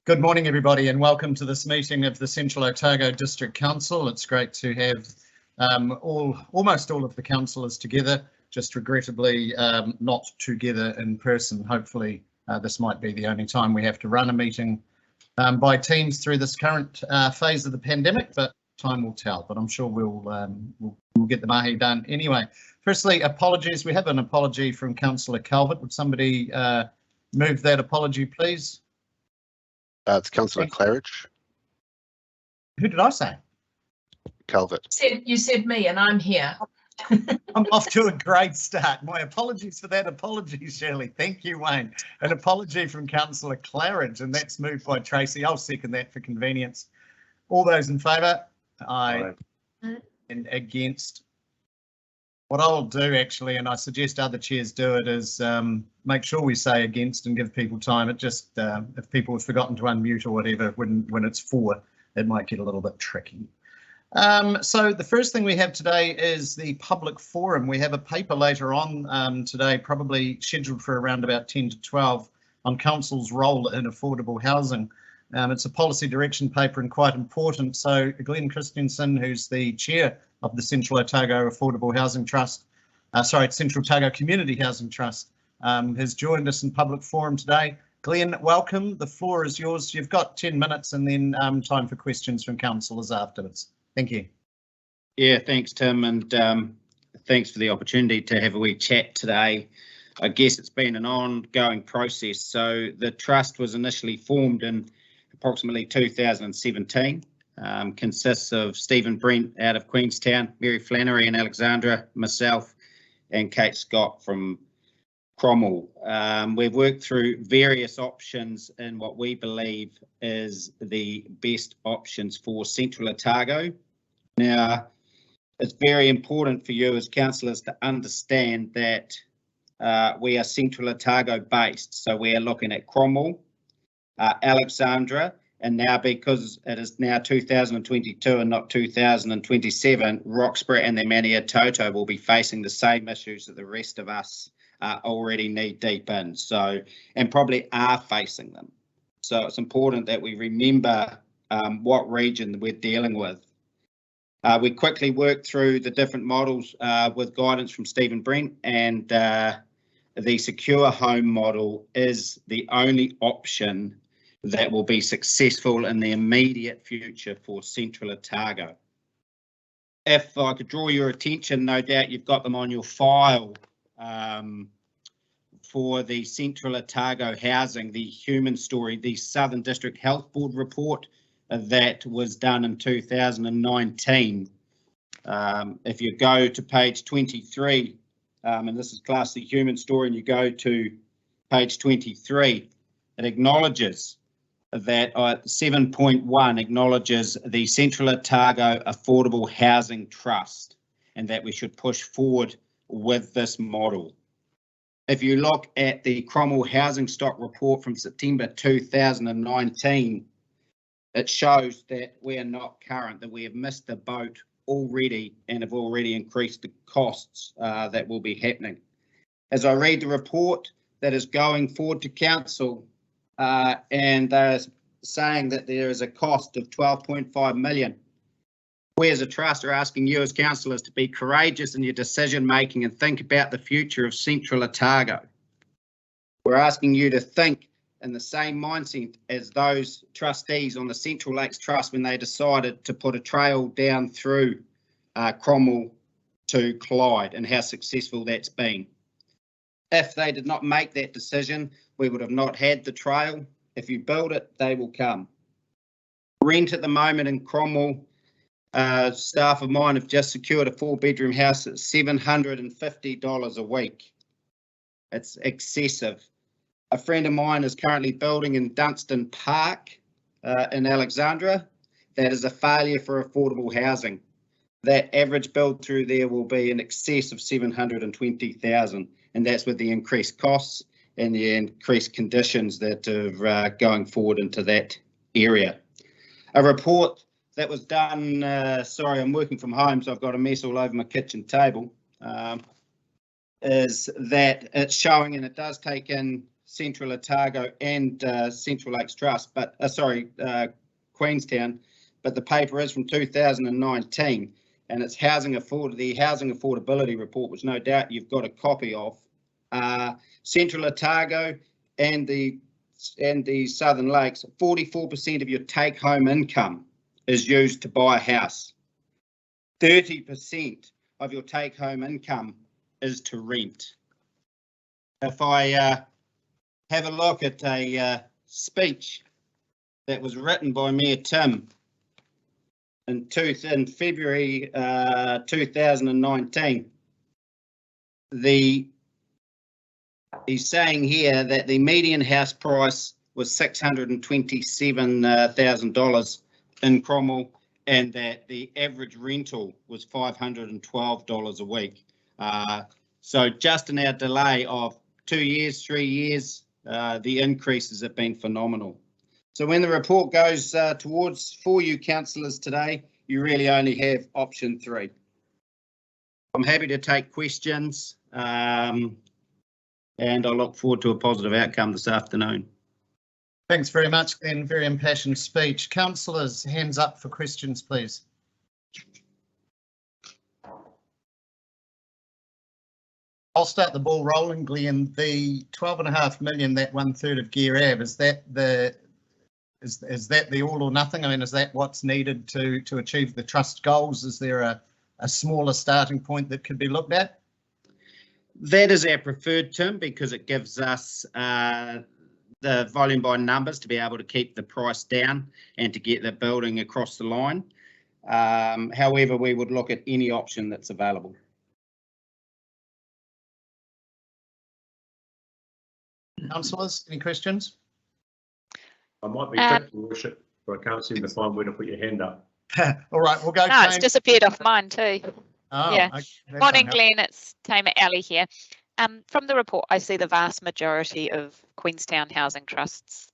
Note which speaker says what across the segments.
Speaker 1: Good morning, everybody, and welcome to this meeting of the Central Otago District Council. It's great to have almost all of the councillors together, just regrettably not together in person. Hopefully, this might be the only time we have to run a meeting by Teams through this current phase of the pandemic, but time will tell. But I'm sure we'll get the mahi done anyway. Firstly, apologies. We have an apology from Councillor Calvert. Would somebody move that apology, please?
Speaker 2: It's Councillor Claridge.
Speaker 1: Who did I say?
Speaker 2: Calvert.
Speaker 3: You said me, and I'm here.
Speaker 1: I'm off to a great start. My apologies for that. Apologies, Shirley. Thank you, Wayne. An apology from Councillor Claridge, and that's moved by Tracy. I'll second that for convenience. All those in favour? Aye. And against? What I'll do actually, and I suggest other chairs do it, is make sure we say against and give people time. It just, if people have forgotten to unmute or whatever, when it's for, it might get a little bit tricky. So the first thing we have today is the public forum. We have a paper later on today, probably scheduled for around about 10 to 12, on council's role in affordable housing. It's a policy direction paper and quite important. So Glenn Christensen, who's the chair of the Central Otago Affordable Housing Trust, Central Otago Community Housing Trust, has joined us in public forum today. Glenn, welcome. The floor is yours. You've got 10 minutes and then time for questions from councillors afterwards. Thank you.
Speaker 4: Yeah, thanks, Tim, and thanks for the opportunity to have a wee chat today. I guess it's been an ongoing process. So the trust was initially formed in approximately 2017. Consists of Stephen Brent out of Queenstown, Mary Flannery in Alexandra, myself and Kate Scott from Cromwell. We've worked through various options in what we believe is the best options for Central Otago. Now, it's very important for you as councillors to understand that we are Central Otago based, so we are looking at Cromwell, Alexandra, and now because it is now 2022 and not 2027, Roxburgh and the Maniatoto will be facing the same issues that the rest of us are already knee deep in, so, and probably are facing them. So it's important that we remember what region we're dealing with. We quickly worked through the different models with guidance from Stephen Brent, and the secure home model is the only option that will be successful in the immediate future for Central Otago. If I could draw your attention, no doubt you've got them on your file for the Central Otago Housing, the Human Story, the Southern District Health Board report that was done in 2019. If you go to page 23, and this is classed the Human Story, and you go to page 23, it acknowledges that 7.1 acknowledges the Central Otago Affordable Housing Trust and that we should push forward with this model. If you look at the Cromwell Housing Stock Report from September 2019, it shows that we are not current, that we have missed the boat already and have already increased the costs that will be happening. As I read the report that is going forward to council, and they're saying that there is a cost of 12.5 million. We as a trust are asking you as councillors to be courageous in your decision making and think about the future of Central Otago. We're asking you to think in the same mindset as those trustees on the Central Lakes Trust when they decided to put a trail down through Cromwell to Clyde and how successful that's been. If they did not make that decision, we would have not had the trail. If you build it, they will come. Rent at the moment in Cromwell, staff of mine have just secured a 4-bedroom house at $750 a week. It's excessive. A friend of mine is currently building in Dunstan Park in Alexandra. That is a failure for affordable housing. That average build through there will be in excess of 720,000, and that's with the increased costs and the increased conditions that are going forward into that area. A report that was done, sorry, I'm working from home, so I've got a mess all over my kitchen table, is that it's showing, and it does take in Central Otago and Central Lakes Trust, but Queenstown, but the paper is from 2019, and it's the housing affordability report, which no doubt you've got a copy of. Central Otago and the Southern Lakes, 44% of your take-home income is used to buy a house. 30% of your take-home income is to rent. If I have a look at a speech that was written by Mayor Tim in February 2019, he's saying here that the median house price was $627,000 in Cromwell, and that the average rental was $512 a week. So just in our delay of 2 years, 3 years, the increases have been phenomenal. So when the report goes for you councillors today, you really only have option 3. I'm happy to take questions, and I look forward to a positive outcome this afternoon.
Speaker 1: Thanks very much, Glenn. Very impassioned speech. Councillors, hands up for questions, please. I'll start the ball rolling, Glenn. The 12.5 million, that 1/3 of Gear Ave, is that the all or nothing? I mean, is that what's needed to achieve the trust goals? Is there a smaller starting point that could be looked at?
Speaker 4: That is our preferred term because it gives us the volume by numbers to be able to keep the price down and to get the building across the line. However, we would look at any option that's available.
Speaker 1: Councillors, any questions?
Speaker 5: I might be tricked, Your Worship, but I can't seem to find where to put your hand up.
Speaker 1: All right, we'll go.
Speaker 6: No, it's disappeared off mine too.
Speaker 1: Oh,
Speaker 6: yeah.
Speaker 1: Okay,
Speaker 6: Morning, Glenn. It's Tamer Alley here. From the report, I see the vast majority of Queenstown Housing Trust's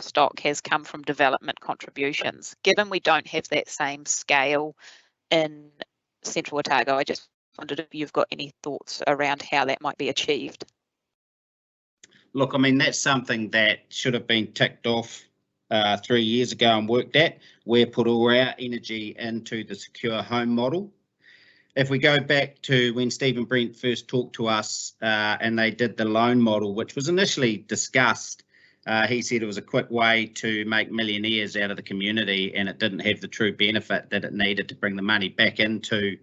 Speaker 6: stock has come from development contributions. Given we don't have that same scale in Central Otago, I just wondered if you've got any thoughts around how that might be achieved.
Speaker 4: Look, I mean, that's something that should have been ticked off 3 years ago and worked at. We put all our energy into the secure home model. If we go back to when Stephen Brent first talked to us and they did the loan model, which was initially discussed, he said it was a quick way to make millionaires out of the community, and it didn't have the true benefit that it needed to bring the money back into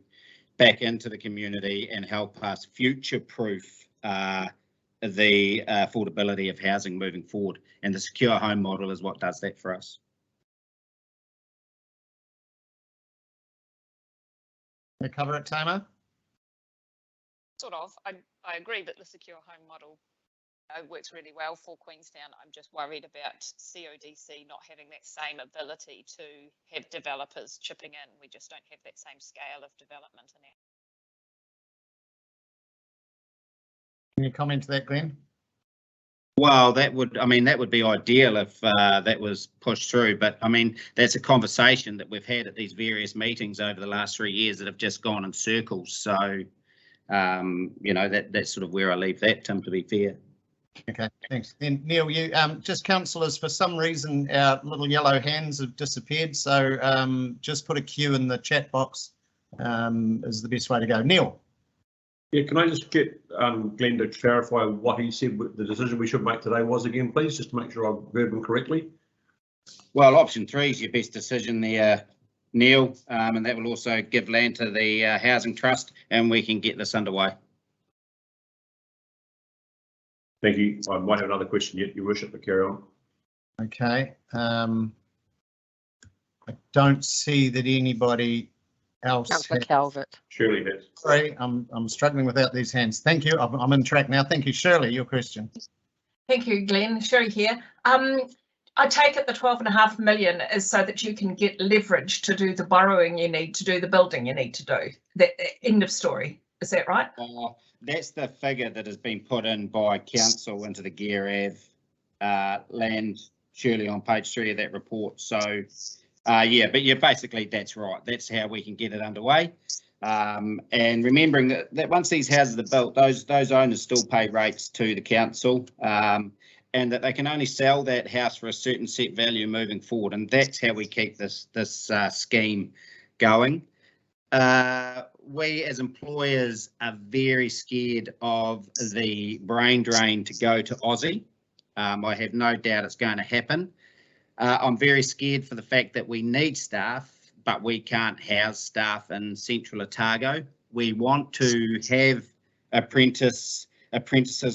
Speaker 4: the community and help us future-proof the affordability of housing moving forward. And the secure home model is what does that for us.
Speaker 1: Can we cover it, Tamer?
Speaker 7: Sort of. I agree that the secure home model works really well for Queenstown. I'm just worried about CODC not having that same ability to have developers chipping in. We just don't have that same scale of development in it.
Speaker 1: Can you comment to that, Glenn?
Speaker 4: Well, that would be ideal if that was pushed through. But I mean, that's a conversation that we've had at these various meetings over the last 3 years that have just gone in circles. So, you know, that's sort of where I leave that, Tim, to be fair.
Speaker 1: Okay, thanks. Then Neil, you just councillors, for some reason our little yellow hands have disappeared. So just put a Q in the chat box is the best way to go. Neil.
Speaker 5: Yeah, can I just get Glenn to clarify what he said the decision we should make today was again, please, just to make sure I've heard him correctly?
Speaker 4: Well, option 3 is your best decision there, Neil, and that will also give land to the Housing Trust, and we can get this underway.
Speaker 5: Thank you. I might have another question yet, Your Worship, but carry on.
Speaker 1: Okay. I don't see that anybody else.
Speaker 8: Councillor Calvert.
Speaker 5: Shirley has.
Speaker 1: Sorry, I'm struggling without these hands. Thank you. I'm in track now. Thank you, Shirley. Your question.
Speaker 3: Thank you, Glenn. Sherry here. I take it the 12.5 million is so that you can get leverage to do the borrowing you need to do the building you need to do. The end of story. Is that right?
Speaker 4: That's the figure that has been put in by council into the Gear Ave land, Shirley, on page 3 of that report. So, yeah, but yeah, basically that's right. That's how we can get it underway. And remembering that once these houses are built, those owners still pay rates to the council, and that they can only sell that house for a certain set value moving forward. And that's how we keep this scheme going. We as employers are very scared of the brain drain to go to Aussie. I have no doubt it's going to happen. I'm very scared for the fact that we need staff, but we can't house staff in central Otago. We want to have apprentices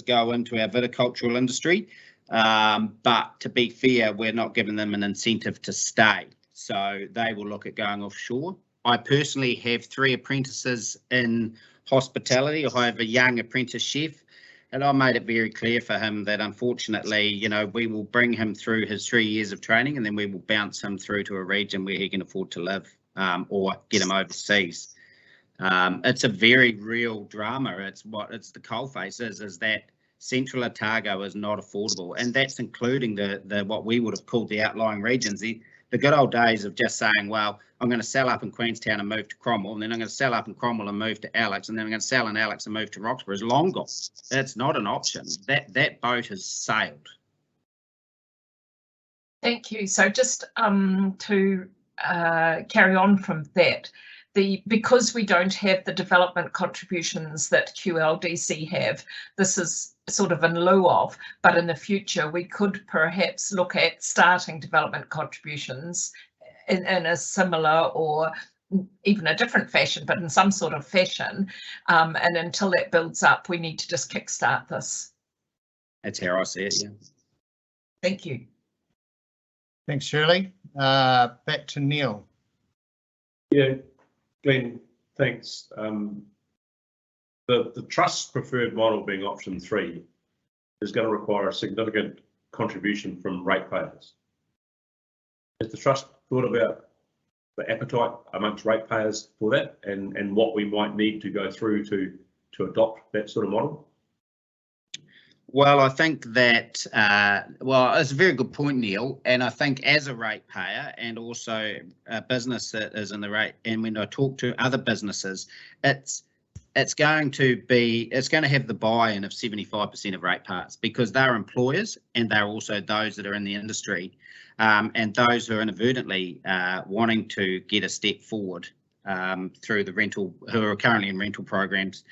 Speaker 4: go into our viticultural industry, but to be fair, we're not giving them an incentive to stay. So they will look at going offshore. I personally have 3 apprentices in hospitality. I have a young apprentice chef, and I made it very clear for him that unfortunately, you know, we will bring him through his 3 years of training, and then we will bounce him through to a region where he can afford to live, or get him overseas. It's a very real drama. It's the coalface is that central Otago is not affordable, and that's including the what we would have called the outlying regions. The good old days of just saying, well, I'm going to sell up in Queenstown and move to Cromwell, and then I'm going to sell up in Cromwell and move to Alex, and then I'm going to sell in Alex and move to Roxburgh is long gone. That's not an option. That boat has sailed.
Speaker 3: Thank you. So just to carry on from that, because we don't have the development contributions that QLDC have, this is sort of in lieu of, but in the future we could perhaps look at starting development contributions in a similar or even a different fashion, but in some sort of fashion. And until that builds up, we need to just kickstart this.
Speaker 4: That's how I see it, yeah.
Speaker 3: Thank you.
Speaker 1: Thanks, Shirley. Back to Neil.
Speaker 5: Yeah, Glenn, thanks. The trust preferred model being option 3 is going to require a significant contribution from ratepayers. Has the trust thought about the appetite amongst ratepayers for that, and what we might need to go through to adopt that sort of model?
Speaker 4: Well, I think that, well, it's a very good point, Neil. And I think as a ratepayer and also a business that is in the rate, and when I talk to other businesses, it's going to have the buy-in of 75% of ratepayers, because they're employers and they're also those that are in the industry, and those who are inadvertently wanting to get a step forward through the rental, who are currently in rental programs.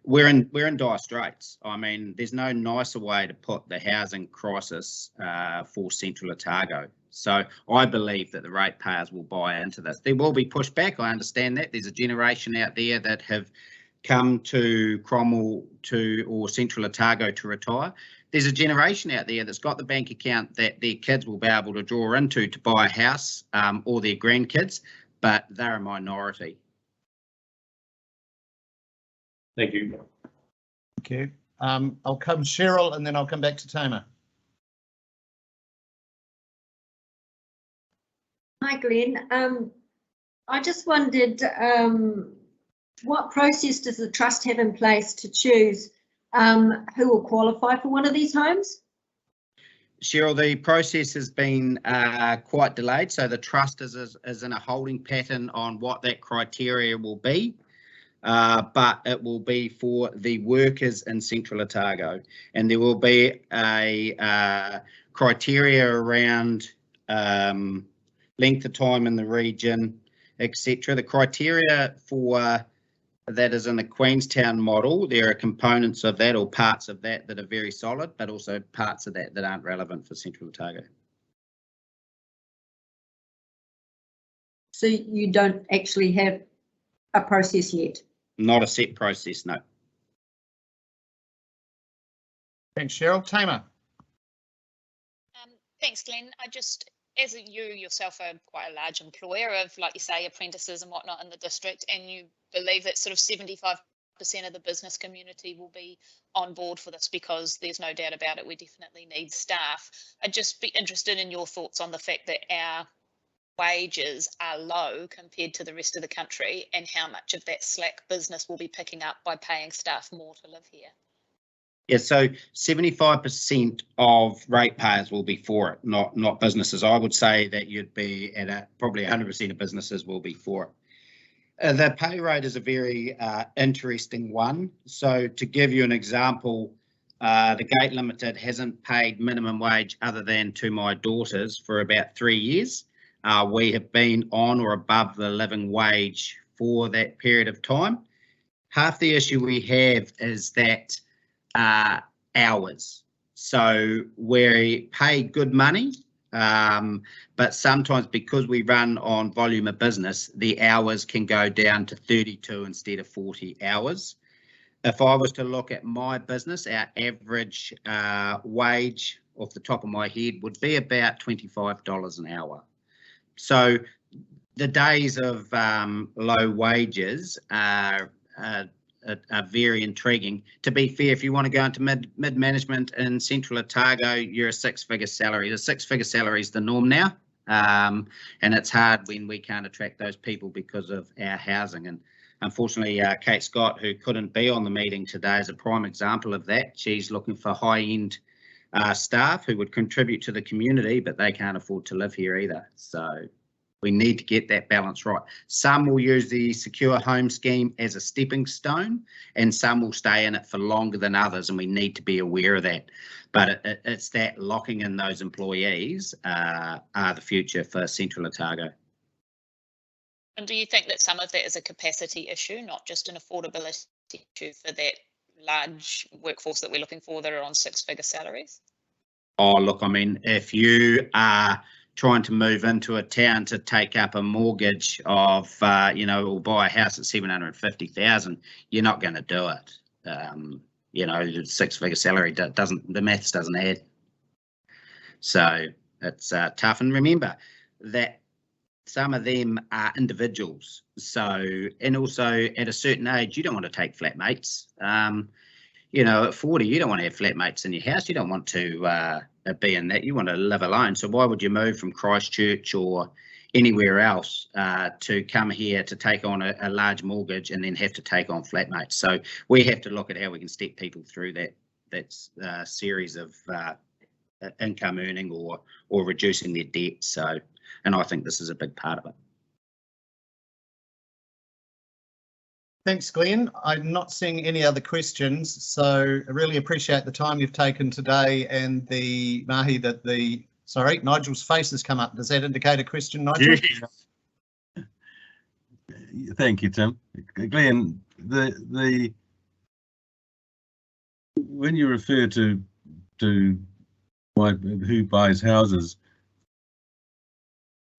Speaker 4: We're in dire straits. I mean, there's no nicer way to put the housing crisis for central Otago. So I believe that the ratepayers will buy into this. There will be pushback. I understand that. There's a generation out there that have come to Cromwell or central Otago to retire. There's a generation out there that's got the bank account that their kids will be able to draw into to buy a house, or their grandkids, but they're a minority.
Speaker 5: Thank you.
Speaker 1: Thank you. I'll come Cheryl, and then I'll come back to Tamer.
Speaker 8: Hi, Glenn. I just wondered, what process does the trust have in place to choose who will qualify for one of these homes?
Speaker 4: Cheryl, the process has been quite delayed, so the trust is in a holding pattern on what that criteria will be. But it will be for the workers in central Otago, and there will be a criteria around length of time in the region, etc. The criteria for that is in the Queenstown model. There are components of that or parts of that that are very solid, but also parts of that that aren't relevant for central Otago.
Speaker 8: So you don't actually have a process yet?
Speaker 4: Not a set process, no.
Speaker 1: Thanks, Cheryl. Tamer.
Speaker 7: Thanks, Glenn. As you yourself are quite a large employer of, like you say, apprentices and whatnot in the district, and you believe that sort of 75% of the business community will be on board for this, because there's no doubt about it, we definitely need staff. I'd just be interested in your thoughts on the fact that our wages are low compared to the rest of the country, and how much of that slack business will be picking up by paying staff more to live here.
Speaker 4: Yeah, so 75% of ratepayers will be for it, not businesses. I would say that you'd be at probably 100% of businesses will be for The pay rate is a very interesting one. So to give you an example, the Gate Limited hasn't paid minimum wage other than to my daughters for about 3 years. We have been on or above the living wage for that period of time. Half the issue we have is that hours. So we pay good money, but sometimes because we run on volume of business, the hours can go down to 32 instead of 40 hours. If I was to look at my business, our average wage off the top of my head would be about $25 an hour. So the days of low wages are very intriguing. To be fair, if you want to go into mid-management in Central Otago, you're a six-figure salary. The six-figure salary is the norm now, and it's hard when we can't attract those people because of our housing. And unfortunately, Kate Scott, who couldn't be on the meeting today, is a prime example of that. She's looking for high-end staff who would contribute to the community, but they can't afford to live here either. So we need to get that balance right. Some will use the secure home scheme as a stepping stone, and some will stay in it for longer than others, and we need to be aware of that. But it's that locking in those employees are the future for Central Otago.
Speaker 7: And do you think that some of that is a capacity issue, not just an affordability issue for that large workforce that we're looking for that are on six-figure salaries?
Speaker 4: Oh, look, I mean, if you are trying to move into a town to take up a mortgage of, or buy a house at 750,000, you're not going to do it. Six-figure salary the maths doesn't add. So it's tough. And remember that some of them are individuals. So, and also at a certain age, you don't want to take flatmates. At 40, you don't want to have flatmates in your house. You don't want to be in that. You want to live alone. So why would you move from Christchurch or anywhere else to come here to take on a large mortgage and then have to take on flatmates? So we have to look at how we can step people through that series of income earning or reducing their debt. So, and I think this is a big part of it.
Speaker 1: Thanks, Glenn. I'm not seeing any other questions, so I really appreciate the time you've taken today and the mahi that Nigel's face has come up. Does that indicate a question, Nigel?
Speaker 9: Yes. Thank you, Tim. Glenn, when you refer to who buys houses,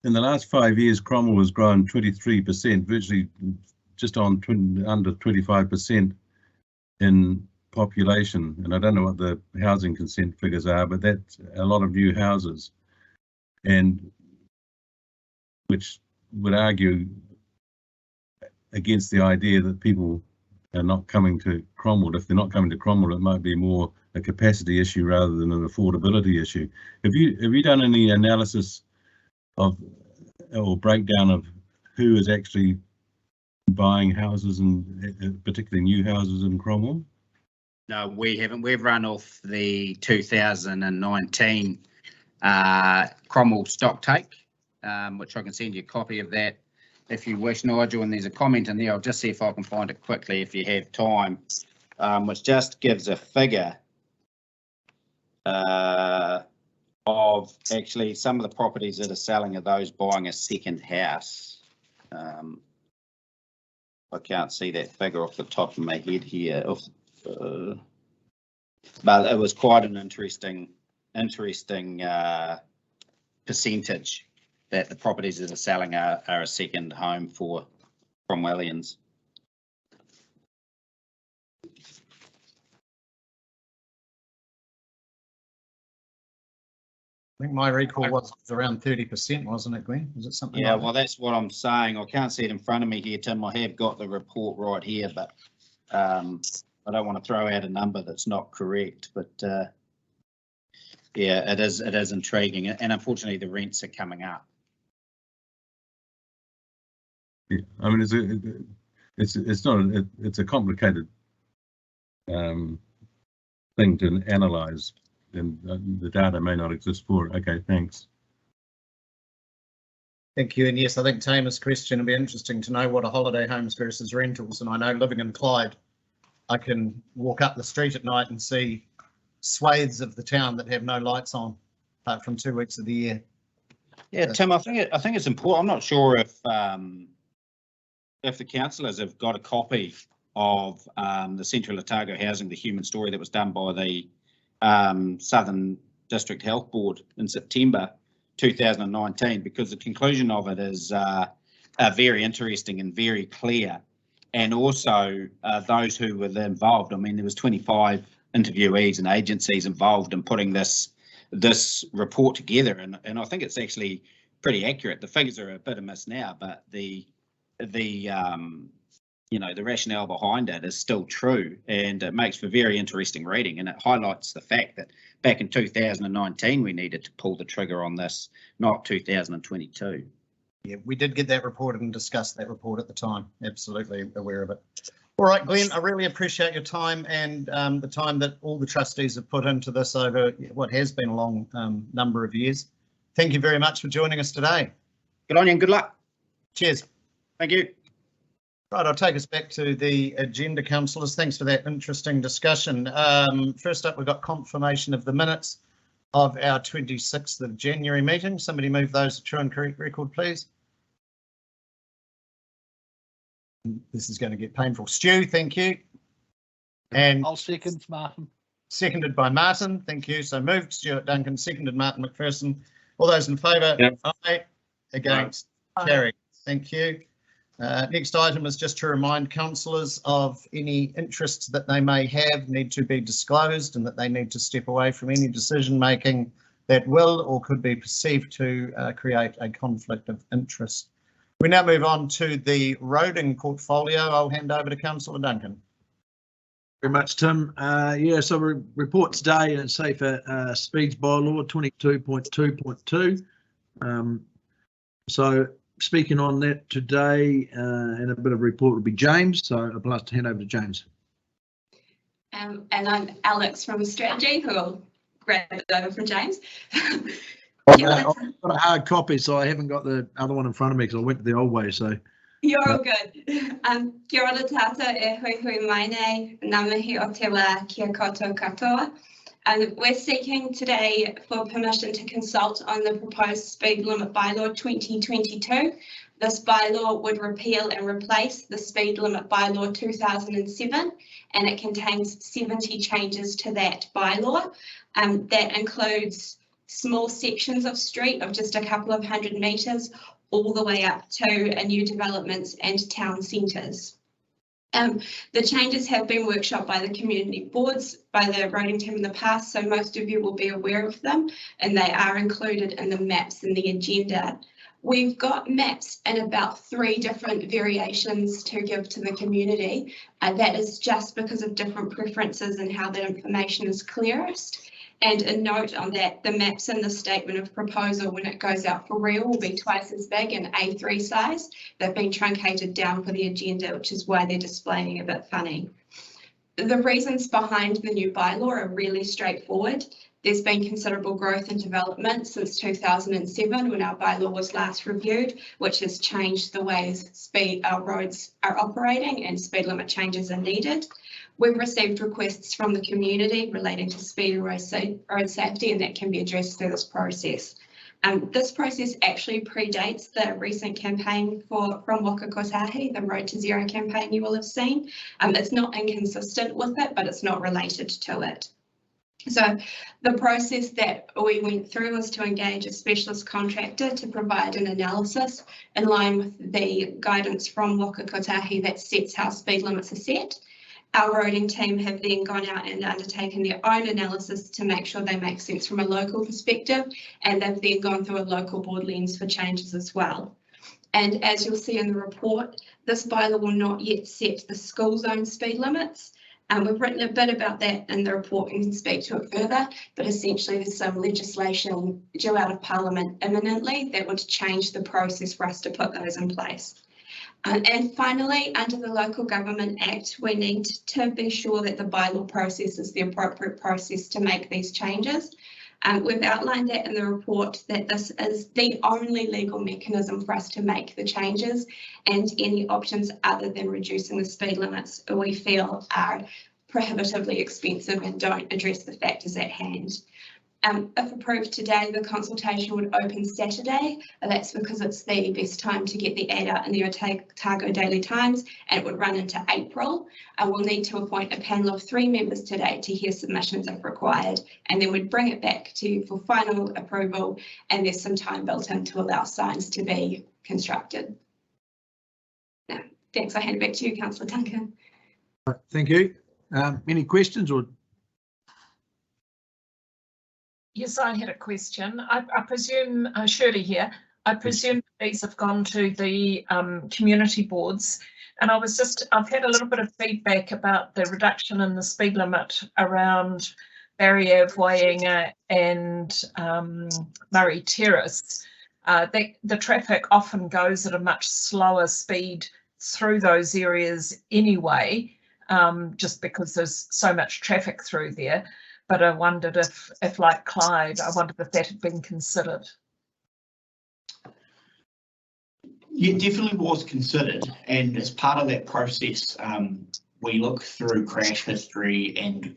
Speaker 9: in the last 5 years, Cromwell has grown 23%, virtually just on under 25% in population. And I don't know what the housing consent figures are, but that's a lot of new houses, and which would argue against the idea that people are not coming to Cromwell. If they're not coming to Cromwell, it might be more a capacity issue rather than an affordability issue. Have you done any analysis of or breakdown of who is actually buying houses, and particularly new houses in Cromwell?
Speaker 4: No, we haven't. We've run off the 2019 Cromwell stock take, which I can send you a copy of that if you wish, Nigel. And there's a comment in there. I'll just see if I can find it quickly if you have time, which just gives a figure of actually some of the properties that are selling are those buying a second house. I can't see that figure off the top of my head here, but it was quite an interesting percentage that the properties that are selling are a second home for Cromwellians.
Speaker 1: I think my recall was around 30%, wasn't it, Glenn? Was it something?
Speaker 4: Yeah,
Speaker 1: like
Speaker 4: well, that's what I'm saying. I can't see it in front of me here, Tim. I have got the report right here, but I don't want to throw out a number that's not correct. But yeah, it is intriguing, and unfortunately, the rents are coming up.
Speaker 9: Yeah, I mean, it's a complicated thing to analyse, and the data may not exist for it. Okay, thanks.
Speaker 1: Thank you. And yes, I think Tamer's question will be interesting to know what are holiday homes versus rentals. And I know living in Clyde, I can walk up the street at night and see swathes of the town that have no lights on apart from 2 weeks of the year.
Speaker 4: Yeah, Tim, I think it's important. I'm not sure if the councillors have got a copy of the Central Otago Housing, the human story that was done by the Southern District Health Board in September 2019, because the conclusion of it is very interesting and very clear. And also those who were involved. I mean, there was 25 interviewees and agencies involved in putting this report together, and I think it's actually pretty accurate. The figures are a bit amiss now, but the rationale behind it is still true, and it makes for very interesting reading, and it highlights the fact that back in 2019 we needed to pull the trigger on this, not 2022.
Speaker 1: Yeah, we did get that report and discussed that report at the time. Absolutely aware of it. All right, Glenn, I really appreciate your time and the time that all the trustees have put into this over what has been a long number of years. Thank you very much for joining us today.
Speaker 4: Good on you and good luck.
Speaker 1: Cheers.
Speaker 4: Thank you.
Speaker 1: Right, I'll take us back to the agenda, councillors. Thanks for that interesting discussion. First up, we've got confirmation of the minutes of our 26th of January meeting. Somebody move those to true and correct record, please. This is going to get painful. Stu, thank you. And
Speaker 10: I'll second Martin.
Speaker 1: Seconded by Martin, thank you. So moved Stuart Duncan, seconded Martin McPherson. All those in favour?
Speaker 5: Yep.
Speaker 1: Aye. Against? Carried. Thank you. Next item is just to remind councillors of any interests that they may have need to be disclosed, and that they need to step away from any decision making that will or could be perceived to create a conflict of interest. We now move on to the roading portfolio. I'll hand over to Councillor Duncan.
Speaker 10: Very much, Tim. So we report today and say for speeds bylaw 22.2.2. So speaking on that today and a bit of report will be James. So I'd like to hand over to James.
Speaker 11: And I'm Alex from Strategy, who will grab it over from James.
Speaker 10: I've got a hard copy, so I haven't got the other one in front of me because I went the old way. So
Speaker 11: you're all good. Kia ora tata e hui hui mai nei, ngā mihi o te wā kia koutou katoa. We're seeking today for permission to consult on the proposed speed limit bylaw 2022. This bylaw would repeal and replace the speed limit bylaw 2007, and it contains 70 changes to that bylaw. That includes small sections of street of just a couple of 100 metres all the way up to new developments and town centres. The changes have been workshopped by the community boards, by the roading team in the past, so most of you will be aware of them, and they are included in the maps in the agenda. We've got maps in about 3 different variations to give to the community. That is just because of different preferences and how that information is clearest. And a note on that, the maps in the statement of proposal when it goes out for real will be twice as big in A3 size. They've been truncated down for the agenda, which is why they're displaying a bit funny. The reasons behind the new bylaw are really straightforward. There's been considerable growth and development since 2007 when our bylaw was last reviewed, which has changed the ways our roads are operating and speed limit changes are needed. We've received requests from the community relating to speed and road safety, and that can be addressed through this process. This process actually predates the recent campaign from Waka Kotahi, the Road to Zero campaign you will have seen. It's not inconsistent with it, but it's not related to it. So the process that we went through was to engage a specialist contractor to provide an analysis in line with the guidance from Waka Kotahi that sets how speed limits are set. Our roading team have then gone out and undertaken their own analysis to make sure they make sense from a local perspective, and they've then gone through a local board lens for changes as well. And as you'll see in the report, this bylaw will not yet set the school zone speed limits. We've written a bit about that in the report and can speak to it further, but essentially there's some legislation due out of Parliament imminently that would change the process for us to put those in place. And finally, under the Local Government Act, we need to be sure that the bylaw process is the appropriate process to make these changes. We've outlined that in the report that this is the only legal mechanism for us to make the changes, and any options other than reducing the speed limits we feel are prohibitively expensive and don't address the factors at hand. If approved today, the consultation would open Saturday. That's because it's the best time to get the ad out in the Otago Daily Times, and it would run into April. We'll need to appoint a panel of 3 members today to hear submissions if required, and then we'd bring it back to you for final approval, and there's some time built in to allow signs to be constructed. Now, thanks. I hand it back to you, Councillor Duncan.
Speaker 10: Thank you. Any questions or?
Speaker 3: Yes, I had a question. I presume, Shirley here, I presume these have gone to the community boards, and I've had a little bit of feedback about the reduction in the speed limit around Barrier, Wainga and Murray Terrace. The traffic often goes at a much slower speed through those areas anyway, just because there's so much traffic through there. But I wondered if like Clyde, I wondered if that had been considered.
Speaker 12: Yeah, definitely was considered, and as part of that process, we look through crash history, and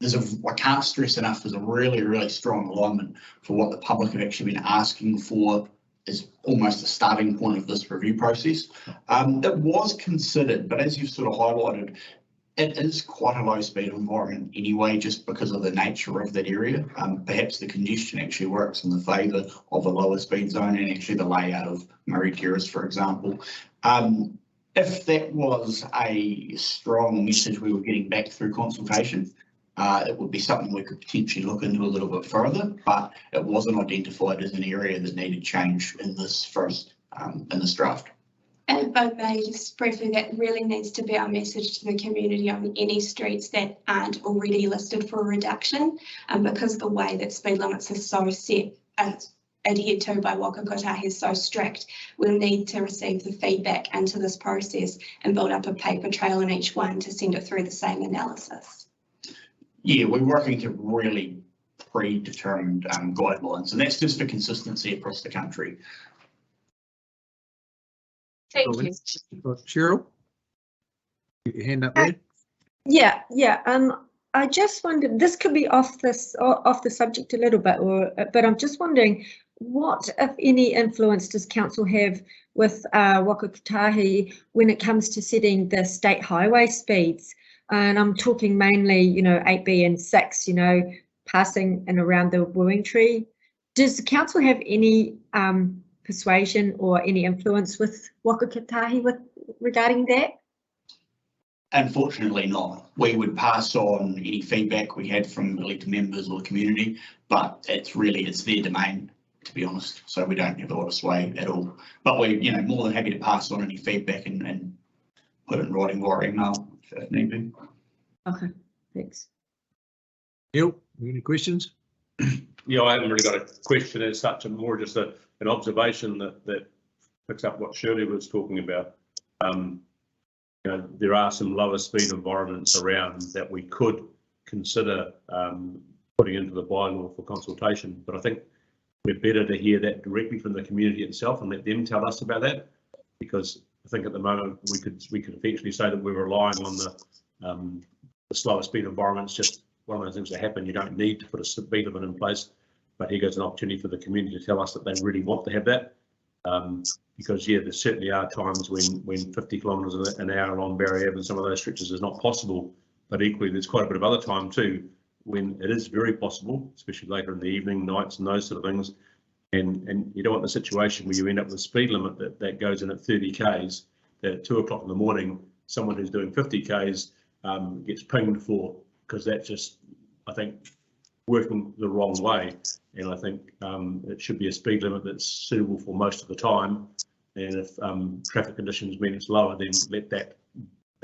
Speaker 12: I can't stress enough, there's a really, really strong alignment for what the public have actually been asking for is almost the starting point of this review process. It was considered, but as you've sort of highlighted, it is quite a low speed environment anyway, just because of the nature of that area. Perhaps the congestion actually works in the favour of a lower speed zone, and actually the layout of Murray Terrace, for example. If that was a strong message we were getting back through consultation, it would be something we could potentially look into a little bit further, but it wasn't identified as an area that needed change in this first, in this draft.
Speaker 11: And if I may, just briefly, that really needs to be our message to the community on any streets that aren't already listed for a reduction, because the way that speed limits are so set, adhered to by Waka Kotahi is so strict, we'll need to receive the feedback into this process and build up a paper trail in each one to send it through the same analysis.
Speaker 12: Yeah, we're working to really predetermined guidelines, and that's just for consistency across the country.
Speaker 3: Thank you.
Speaker 10: Cheryl, get your hand up there.
Speaker 8: Yeah. I just wondered, this could be off the subject a little bit, but I'm just wondering, what, if any, influence does council have with Waka Kotahi when it comes to setting the state highway speeds? And I'm talking mainly, 8B and 6, passing and around the wooing tree. Does the council have any persuasion or any influence with Waka Kotahi regarding that?
Speaker 12: Unfortunately not. We would pass on any feedback we had from elected members or the community, but it's their domain, to be honest. So we don't have a lot of sway at all. But we're more than happy to pass on any feedback and put it in writing via email if need be.
Speaker 8: Okay, thanks.
Speaker 10: Neil, any questions?
Speaker 5: Yeah, I haven't really got a question as such, and more just an observation that picks up what Shirley was talking about. There are some lower speed environments around that we could consider putting into the bylaw for consultation, but I think we're better to hear that directly from the community itself and let them tell us about that, because I think at the moment we could effectively say that we're relying on the slower speed environments. Just one of those things that happen. You don't need to put a speed limit in place, but here goes an opportunity for the community to tell us that they really want to have that. Because there certainly are times when 50 kilometres an hour along Barrier Ave and some of those stretches is not possible, but equally there's quite a bit of other time too when it is very possible, especially later in the evening, nights and those sort of things. And you don't want the situation where you end up with a speed limit that goes in at 30 k's, that at 2 o'clock in the morning, someone who's doing 50 k's gets pinged for, because that's just, I think, working the wrong way. And I think it should be a speed limit that's suitable for most of the time. And if traffic conditions mean it's lower, then let that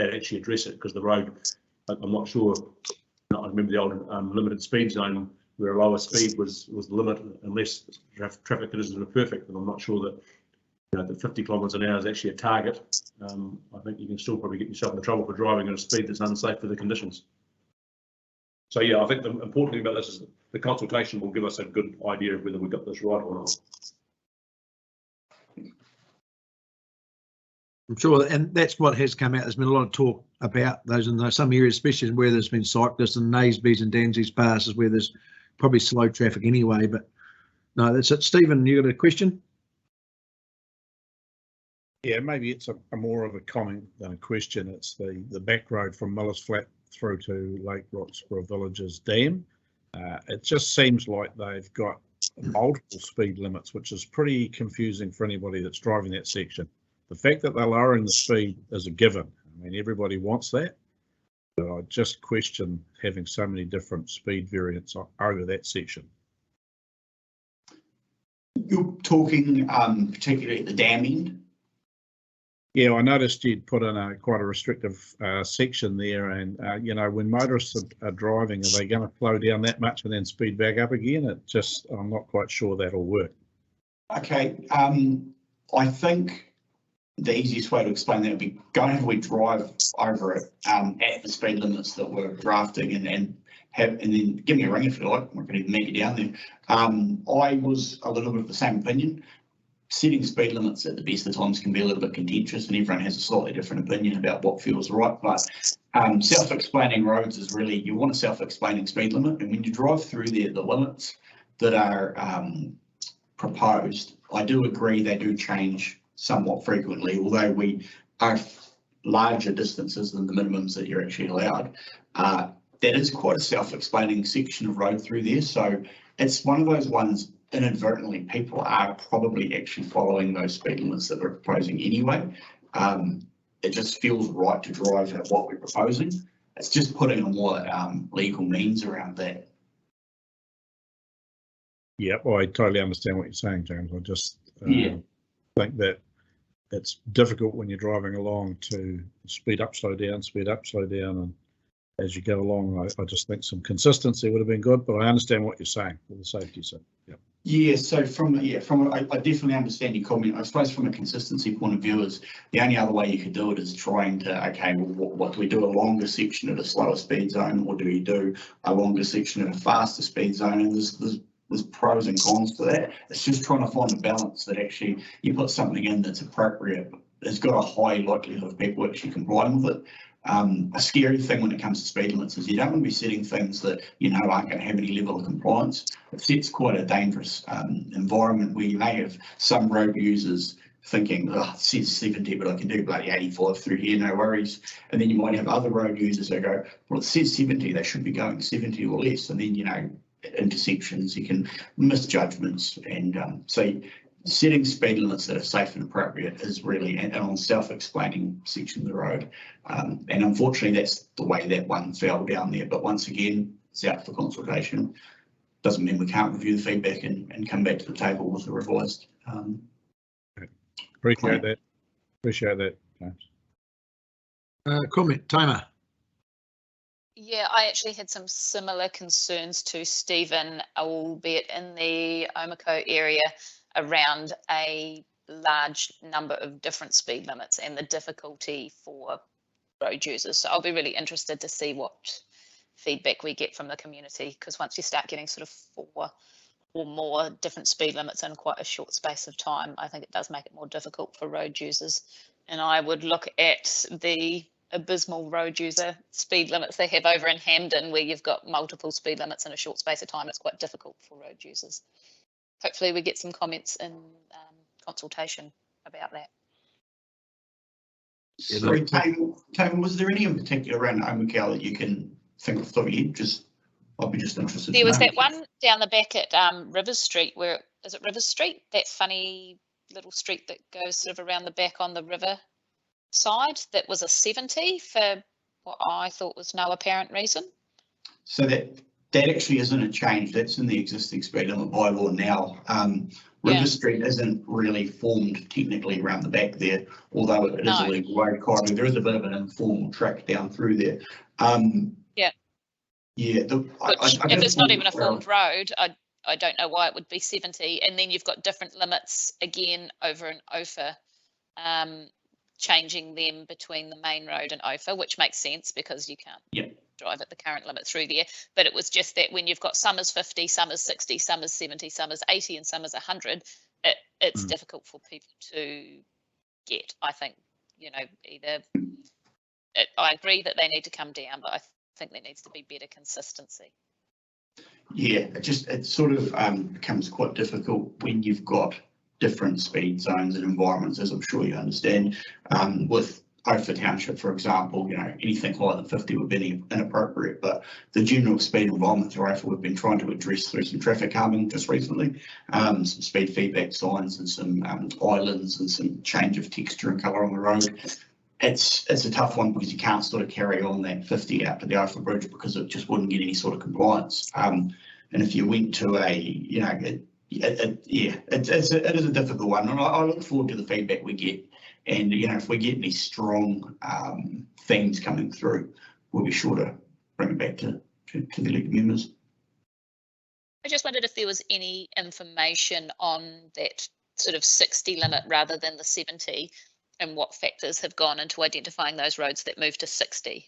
Speaker 5: actually address it, because the road, I'm not sure, I remember the old limited speed zone where a lower speed was the limit unless traffic conditions were perfect. And I'm not sure that the 50 kilometres an hour is actually a target. I think you can still probably get yourself in trouble for driving at a speed that's unsafe for the conditions. So yeah, I think the important thing about this is the consultation will give us a good idea of whether we got this right or not.
Speaker 10: I'm sure, and that's what has come out. There's been a lot of talk about those in some areas, especially where there's been cyclists and Naisby's and Danzy's passes where there's probably slow traffic anyway. But no, that's it. Stephen, you got a question?
Speaker 13: Yeah, maybe it's a more of a comment than a question. It's the back road from Millers Flat through to Lake Roxburgh Villages Dam. It just seems like they've got multiple speed limits, which is pretty confusing for anybody that's driving that section. The fact that they're lowering the speed is a given. I mean, everybody wants that, but I just question having so many different speed variants over that section.
Speaker 12: You're talking particularly at the dam end?
Speaker 13: Yeah, I noticed you'd put in quite a restrictive section there, and you know, when motorists are driving, are they going to slow down that much and then speed back up again? I'm not quite sure that'll work.
Speaker 12: Okay, I think the easiest way to explain that would be go and have a wee drive over it at the speed limits that we're drafting and then give me a ring if you like. We're going to meet you down there. I was a little bit of the same opinion. Setting speed limits at the best of times can be a little bit contentious and everyone has a slightly different opinion about what feels right, but self-explaining roads is really, you want a self-explaining speed limit, and when you drive through there, the limits that are proposed, I do agree they do change somewhat frequently, although we are larger distances than the minimums that you're actually allowed. That is quite a self-explaining section of road through there, so it's one of those ones inadvertently people are probably actually following those speed limits that we're proposing anyway. It just feels right to drive at what we're proposing. It's just putting a more legal means around that.
Speaker 13: Yeah, well, I totally understand what you're saying, James. I just think that it's difficult when you're driving along to speed up, slow down, and as you go along, I just think some consistency would have been good, but I understand what you're saying for the safety sake. Yeah.
Speaker 12: Yeah, so I definitely understand your comment. I suppose from a consistency point of view is the only other way you could do it is trying to, okay, well, what do we do, a longer section at a slower speed zone, or do we do a longer section at a faster speed zone? And there's pros and cons to that. It's just trying to find a balance that actually you put something in that's appropriate. It's got a high likelihood of people actually complying with it. A scary thing when it comes to speed limits is you don't want to be setting things that you know aren't going to have any level of compliance. It sets quite a dangerous environment where you may have some road users thinking, oh, it says 70, but I can do bloody 85 through here, no worries. And then you might have other road users that go, well, it says 70, they should be going 70 or less. And then, you know, intersections, you can miss judgments. And so setting speed limits that are safe and appropriate is really an on self-explaining section of the road. And unfortunately, that's the way that one fell down there. But once again, it's out for consultation. Doesn't mean we can't review the feedback and come back to the table with a revised.
Speaker 13: Appreciate that. Appreciate that, James.
Speaker 10: Comment, Tamer.
Speaker 7: Yeah, I actually had some similar concerns to Stephen, albeit in the Otago area, around a large number of different speed limits and the difficulty for road users. So I'll be really interested to see what feedback we get from the community, because once you start getting sort of 4 or more different speed limits in quite a short space of time, I think it does make it more difficult for road users. And I would look at the abysmal road user speed limits they have over in Hampden, where you've got multiple speed limits in a short space of time. It's quite difficult for road users. Hopefully we get some comments in consultation about that.
Speaker 12: Sorry, Tamer, was there any in particular around Otago that you can think of the top of your head? I'd be just interested.
Speaker 7: There was that one down the back at Rivers Street, where, is it Rivers Street? That funny little street that goes sort of around the back on the river side, that was a 70 for what I thought was no apparent reason.
Speaker 12: So that actually isn't a change. That's in the existing speed limit bylaw now. Rivers Street isn't really formed technically around the back there, although it is a legal road corridor. There is a bit of an informal track down through there. Yeah.
Speaker 7: If it's not even a formed road, I don't know why it would be 70. And then you've got different limits again over in OFA, changing them between the main road and OFA, which makes sense because you can't drive at the current limit through there, but it was just that when you've got some is 50, some is 60, some is 70, some is 80, and some is 100, it's difficult for people to get. I think, you know, either I agree that they need to come down, but I think there needs to be better consistency.
Speaker 12: Yeah, it sort of becomes quite difficult when you've got different speed zones and environments, as I'm sure you understand. With Ophir Township, for example, you know, anything higher than 50 would be inappropriate, but the general speed environment through Ophir we've been trying to address through some traffic calming just recently, some speed feedback signs and some islands and some change of texture and colour on the road. It's a tough one because you can't sort of carry on that 50 out to the Ophir Bridge because it just wouldn't get any sort of compliance. And if you went to a, you know, it is a difficult one, and I look forward to the feedback we get. And you know, if we get any strong themes coming through, we'll be sure to bring it back to the elected members.
Speaker 7: I just wondered if there was any information on that sort of 60 limit rather than the 70, and what factors have gone into identifying those roads that move to 60.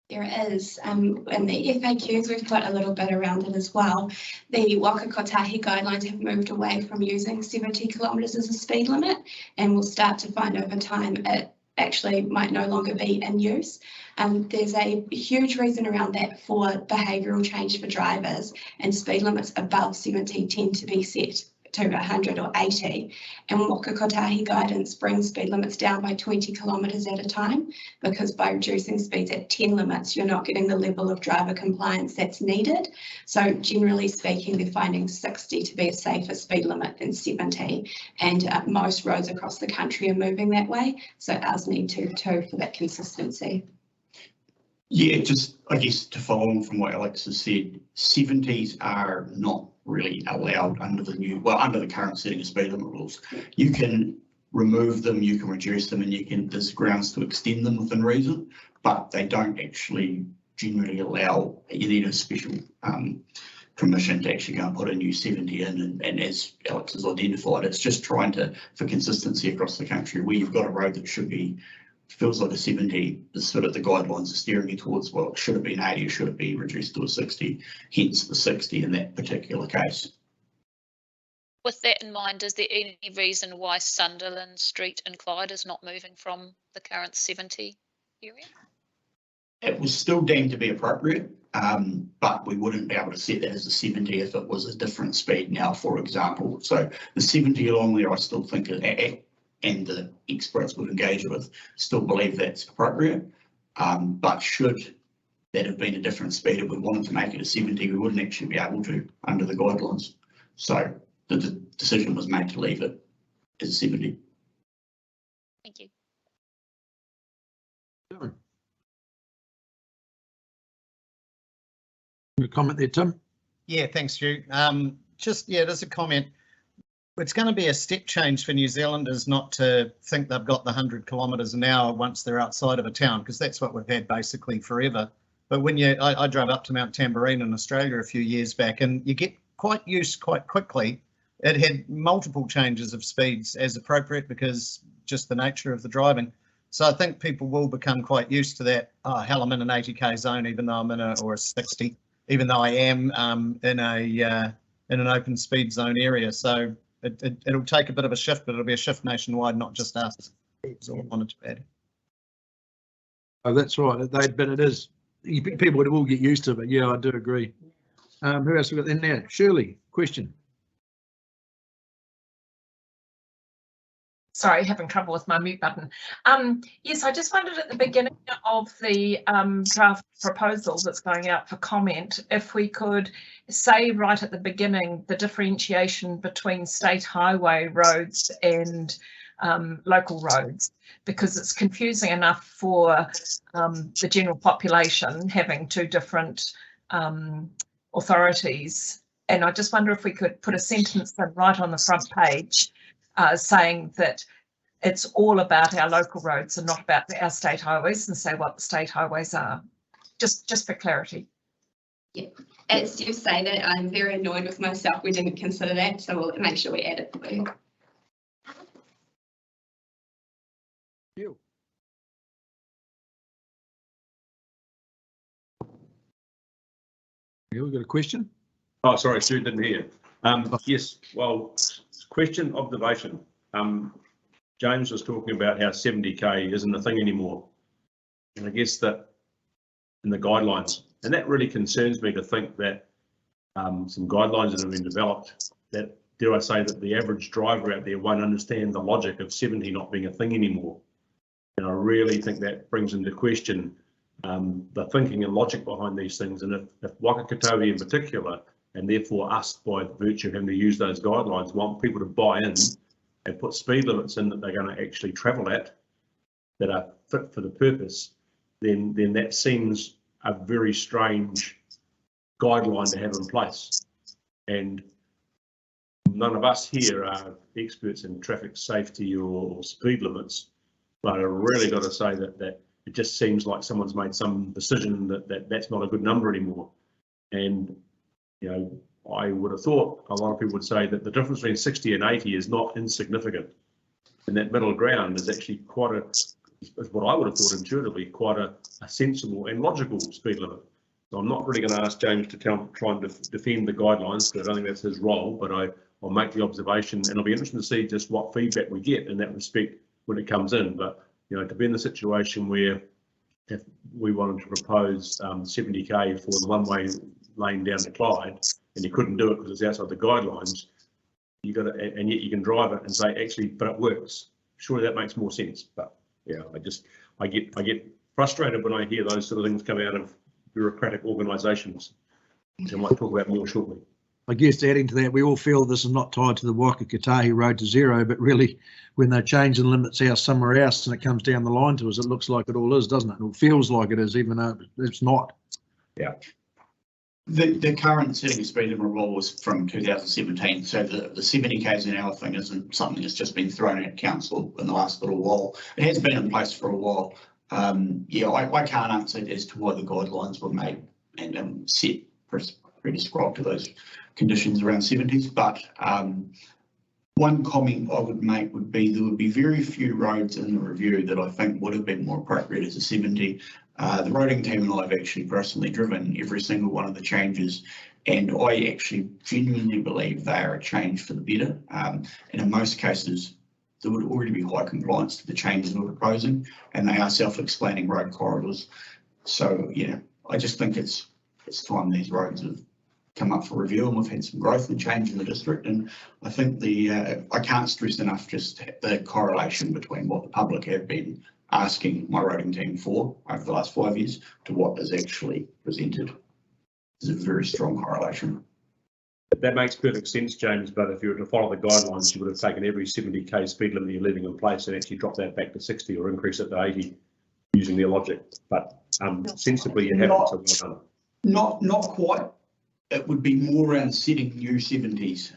Speaker 11: There is, and the FAQs we've put a little bit around it as well. The Waka Kotahi guidelines have moved away from using 70 kilometres as a speed limit, and we'll start to find over time it actually might no longer be in use. There's a huge reason around that for behavioural change for drivers, and speed limits above 70 tend to be set to 100 or 80, and Waka Kotahi guidance brings speed limits down by 20 kilometres at a time, because by reducing speeds at 10 limits you're not getting the level of driver compliance that's needed. So generally speaking, they're finding 60 to be a safer speed limit than 70, and most roads across the country are moving that way, so ours need to too, for that consistency.
Speaker 12: Yeah, just I guess to follow on from what Alex has said, 70s are not really allowed under the current setting of speed limit rules. You can remove them, you can reduce them, and there's grounds to extend them within reason, but they don't actually generally allow, you need a special permission to actually go and put a new 70 in, and as Alex has identified, it's just trying to, for consistency across the country, where you've got a road that should be, feels like a 70, is sort of the guidelines are steering you towards, well, should have been 80 or should it be reduced to a 60, hence the 60 in that particular case.
Speaker 7: With that in mind, is there any reason why Sunderland Street in Clyde is not moving from the current 70 area?
Speaker 12: It was still deemed to be appropriate, but we wouldn't be able to set that as a 70 if it was a different speed now, for example. So the 70 along there, I still think, and the experts we've engaged with still believe that's appropriate, but should that have been a different speed, if we wanted to make it a 70, we wouldn't actually be able to under the guidelines. So the decision was made to leave it as a 70.
Speaker 7: Thank you.
Speaker 10: A comment there, Tim?
Speaker 1: Yeah, thanks, Stu. There's a comment. It's going to be a step change for New Zealanders not to think they've got the 100 kilometres an hour once they're outside of a town, because that's what we've had basically forever. But when I drove up to Mount Tamborine in Australia a few years back, and you get quite used quite quickly. It had multiple changes of speeds as appropriate because just the nature of the driving. So I think people will become quite used to that. Oh, hell, I'm in an 80k zone, even though I'm in a 60, even though I am in an open speed zone area. So it'll take a bit of a shift, but it'll be a shift nationwide, not just us. That's all I wanted to add.
Speaker 10: Oh, that's right. But it is, people will get used to it. Yeah, I do agree. Who else we got in there? Shirley, question.
Speaker 3: Sorry, having trouble with my mute button. Yes, I just wondered at the beginning of the draft proposal that's going out for comment, if we could say right at the beginning the differentiation between state highway roads and local roads, because it's confusing enough for the general population having two different authorities. And I just wonder if we could put a sentence in right on the front page saying that it's all about our local roads and not about our state highways, and say what the state highways are, just for clarity.
Speaker 11: Yeah, as you say that, I'm very annoyed with myself. We didn't consider that, so we'll make sure we add it for you.
Speaker 10: Yeah, we've got a question.
Speaker 5: Oh, sorry, Stu, didn't hear. Yes, well, question, observation. James was talking about how 70k isn't a thing anymore. And I guess that in the guidelines, and that really concerns me to think that some guidelines that have been developed that, dare I say, that the average driver out there won't understand the logic of 70 not being a thing anymore. And I really think that brings into question the thinking and logic behind these things. And if Wakakatawi in particular, and therefore us by virtue of having to use those guidelines, want people to buy in and put speed limits in that they're going to actually travel at that are fit for the purpose, then that seems a very strange guideline to have in place. And none of us here are experts in traffic safety or speed limits, but I really got to say that it just seems like someone's made some decision that's not a good number anymore. And, you know, I would have thought a lot of people would say that the difference between 60 and 80 is not insignificant. And that middle ground is actually is what I would have thought intuitively, quite a sensible and logical speed limit. So I'm not really going to ask James to try and defend the guidelines, because I don't think that's his role, but I'll make the observation, and it'll be interesting to see just what feedback we get in that respect when it comes in. But, you know, to be in the situation where if we wanted to propose 70k for the one-way lane down to Clyde, and you couldn't do it because it's outside the guidelines, you got to, and yet you can drive it and say, actually, but it works. Surely that makes more sense. But yeah, I get frustrated when I hear those sort of things come out of bureaucratic organisations, which I might talk about more shortly.
Speaker 10: I guess adding to that, we all feel this is not tied to the Wakakatahi road to zero, but really when they're changing limits out somewhere else and it comes down the line to us, it looks like it all is, doesn't it? It feels like it is, even though it's not. Yeah.
Speaker 12: The current setting speed limit rule was from 2017, so the 70 k's an hour thing isn't something that's just been thrown at council in the last little while. It has been in place for a while. Yeah, I can't answer as to why the guidelines were made and set prescribed to those conditions around 70s, but one comment I would make would be there would be very few roads in the review that I think would have been more appropriate as a 70. The roading team and I have actually personally driven every single one of the changes, and I actually genuinely believe they are a change for the better. And in most cases, there would already be high compliance to the changes we're proposing, and they are self-explaining road corridors. So yeah, I just think it's time these roads have come up for review, and we've had some growth and change in the district. And I think I can't stress enough just the correlation between what the public have been asking my roading team for over the last 5 years to what is actually presented. There's a very strong correlation.
Speaker 5: That makes perfect sense, James, but if you were to follow the guidelines, you would have taken every 70k speed limit you're leaving in place and actually dropped that back to 60 or increase it to 80 using their logic. But sensibly you haven't, so well done.
Speaker 12: Not quite. It would be more around setting new 70s,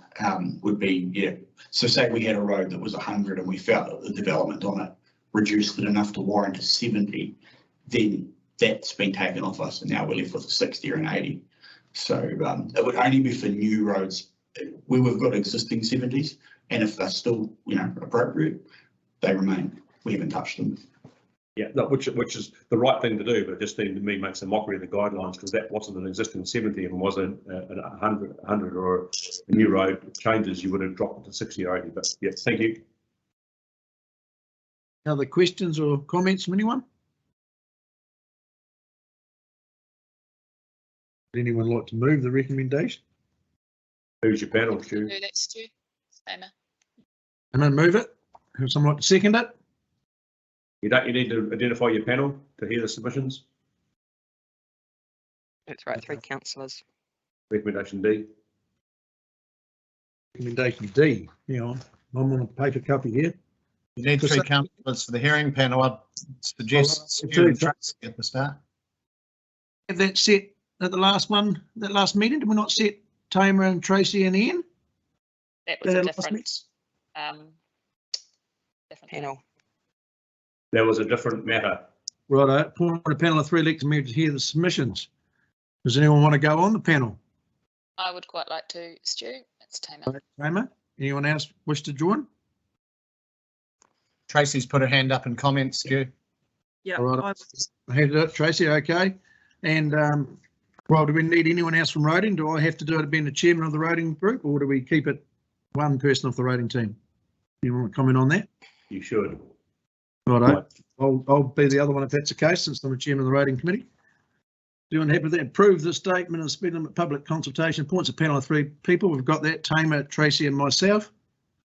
Speaker 12: would be, yeah. So say we had a road that was 100 and we felt that the development on it reduced it enough to warrant a 70, then that's been taken off us and now we're left with a 60 or an 80. So it would only be for new roads where we've got existing 70s, and if they're still, you know, appropriate, they remain. We haven't touched them.
Speaker 5: Yeah, no, which is the right thing to do, but it just seemed to me makes a mockery of the guidelines, because that wasn't an existing 70 and wasn't a 100 or a new road changes, you would have dropped it to 60 or 80. But yeah, thank you.
Speaker 10: Other questions or comments from anyone? Would anyone like to move the recommendation?
Speaker 5: Who's your panel, Stu?
Speaker 7: Do that, Stu. Emma.
Speaker 10: And then move it. Have someone like to second it?
Speaker 5: You need to identify your panel to hear the submissions.
Speaker 14: That's right, 3 councillors.
Speaker 5: Recommendation D.
Speaker 10: Recommendation D. Hang on, I'm on a paper copy here.
Speaker 1: You need 3 councillors for the hearing panel. I'd suggest Stu and Tracy at the start.
Speaker 10: Have that set at the last one, that last meeting? Did we not set Tamer and Tracy and Ian?
Speaker 7: That was a different
Speaker 14: panel.
Speaker 5: There was a different matter.
Speaker 10: Right, appoint a panel of 3 elected members to hear the submissions. Does anyone want to go on the panel?
Speaker 7: I would quite like to, Stu. It's Tamer.
Speaker 10: Tamer, anyone else wish to join?
Speaker 1: Tracy's put her hand up in comments, Stu.
Speaker 14: Yeah.
Speaker 10: All right, I handed it, Tracy, okay. And Well, do we need anyone else from roading? Do I have to do it being the chairman of the roading group, or do we keep it one person off the roading team? You want to comment on that?
Speaker 5: You should.
Speaker 10: Righto. I'll be the other one if that's the case, since I'm the chairman of the roading committee. Anyone happy with that? Approve the statement of speed limit public consultation. Points a panel of 3 people. We've got that. Tamer, Tracy and myself.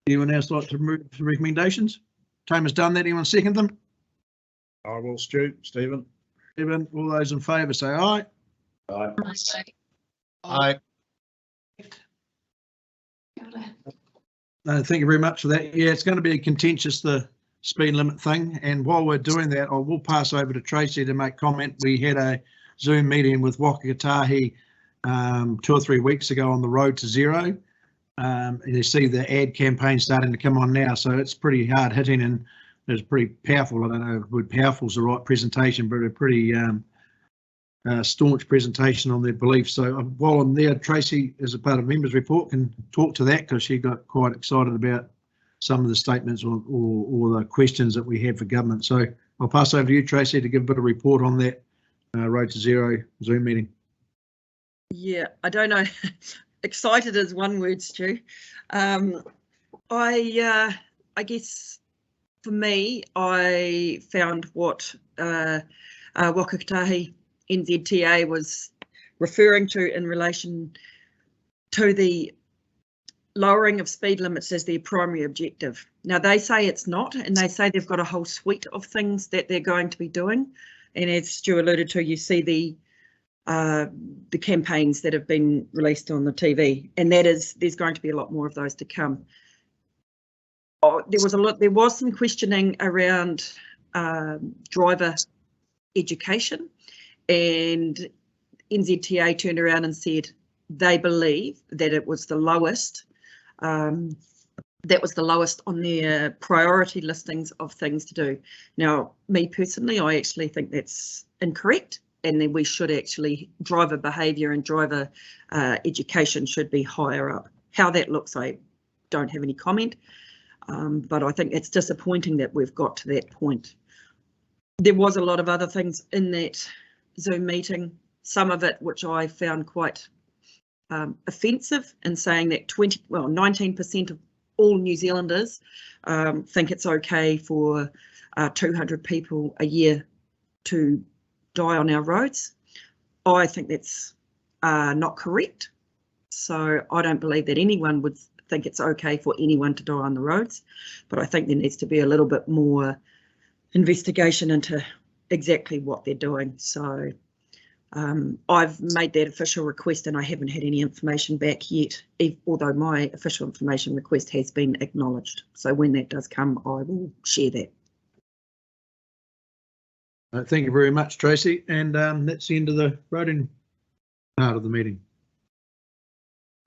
Speaker 10: Anyone else like to move the recommendations? Tamer's done that. Anyone second them?
Speaker 13: I will, Stu. Stephen.
Speaker 10: Stephen, all those in favour say aye.
Speaker 5: Aye.
Speaker 1: Aye.
Speaker 10: No, thank you very much for that. Yeah, it's going to be contentious, the speed limit thing. And while we're doing that, I will pass over to Tracy to make comment. We had a Zoom meeting with Wakakatahi 2 or 3 weeks ago on the road to zero. And you see the ad campaign starting to come on now, so it's pretty hard hitting and it's pretty powerful. I don't know if the word powerful is the right presentation, but a pretty staunch presentation on their beliefs. So while I'm there, Tracy, as a part of members report, can talk to that because she got quite excited about some of the statements or the questions that we had for government. So I'll pass over to you, Tracy, to give a bit of report on that Road to Zero Zoom meeting.
Speaker 15: Yeah, I don't know. Excited is one word, Stu. I guess for me, I found what Wakakatahi NZTA was referring to in relation to the lowering of speed limits as their primary objective. Now they say it's not, and they say they've got a whole suite of things that they're going to be doing. And as Stu alluded to, you see the campaigns that have been released on the TV, and there's going to be a lot more of those to come. There was some questioning around driver education, and NZTA turned around and said they believe that it was the lowest. That was the lowest on their priority listings of things to do. Now, me personally, I actually think that's incorrect, and then we should actually, driver behaviour and driver education should be higher up. How that looks, I don't have any comment, but I think it's disappointing that we've got to that point. There was a lot of other things in that Zoom meeting, some of it which I found quite offensive, in saying that 19% of all New Zealanders think it's okay for 200 people a year to die on our roads. I think that's not correct. So I don't believe that anyone would think it's okay for anyone to die on the roads, but I think there needs to be a little bit more investigation into exactly what they're doing. So I've made that official request and I haven't had any information back yet, although my official information request has been acknowledged. So when that does come, I will share that.
Speaker 10: Thank you very much, Tracy. And that's the end of the roading part of the meeting.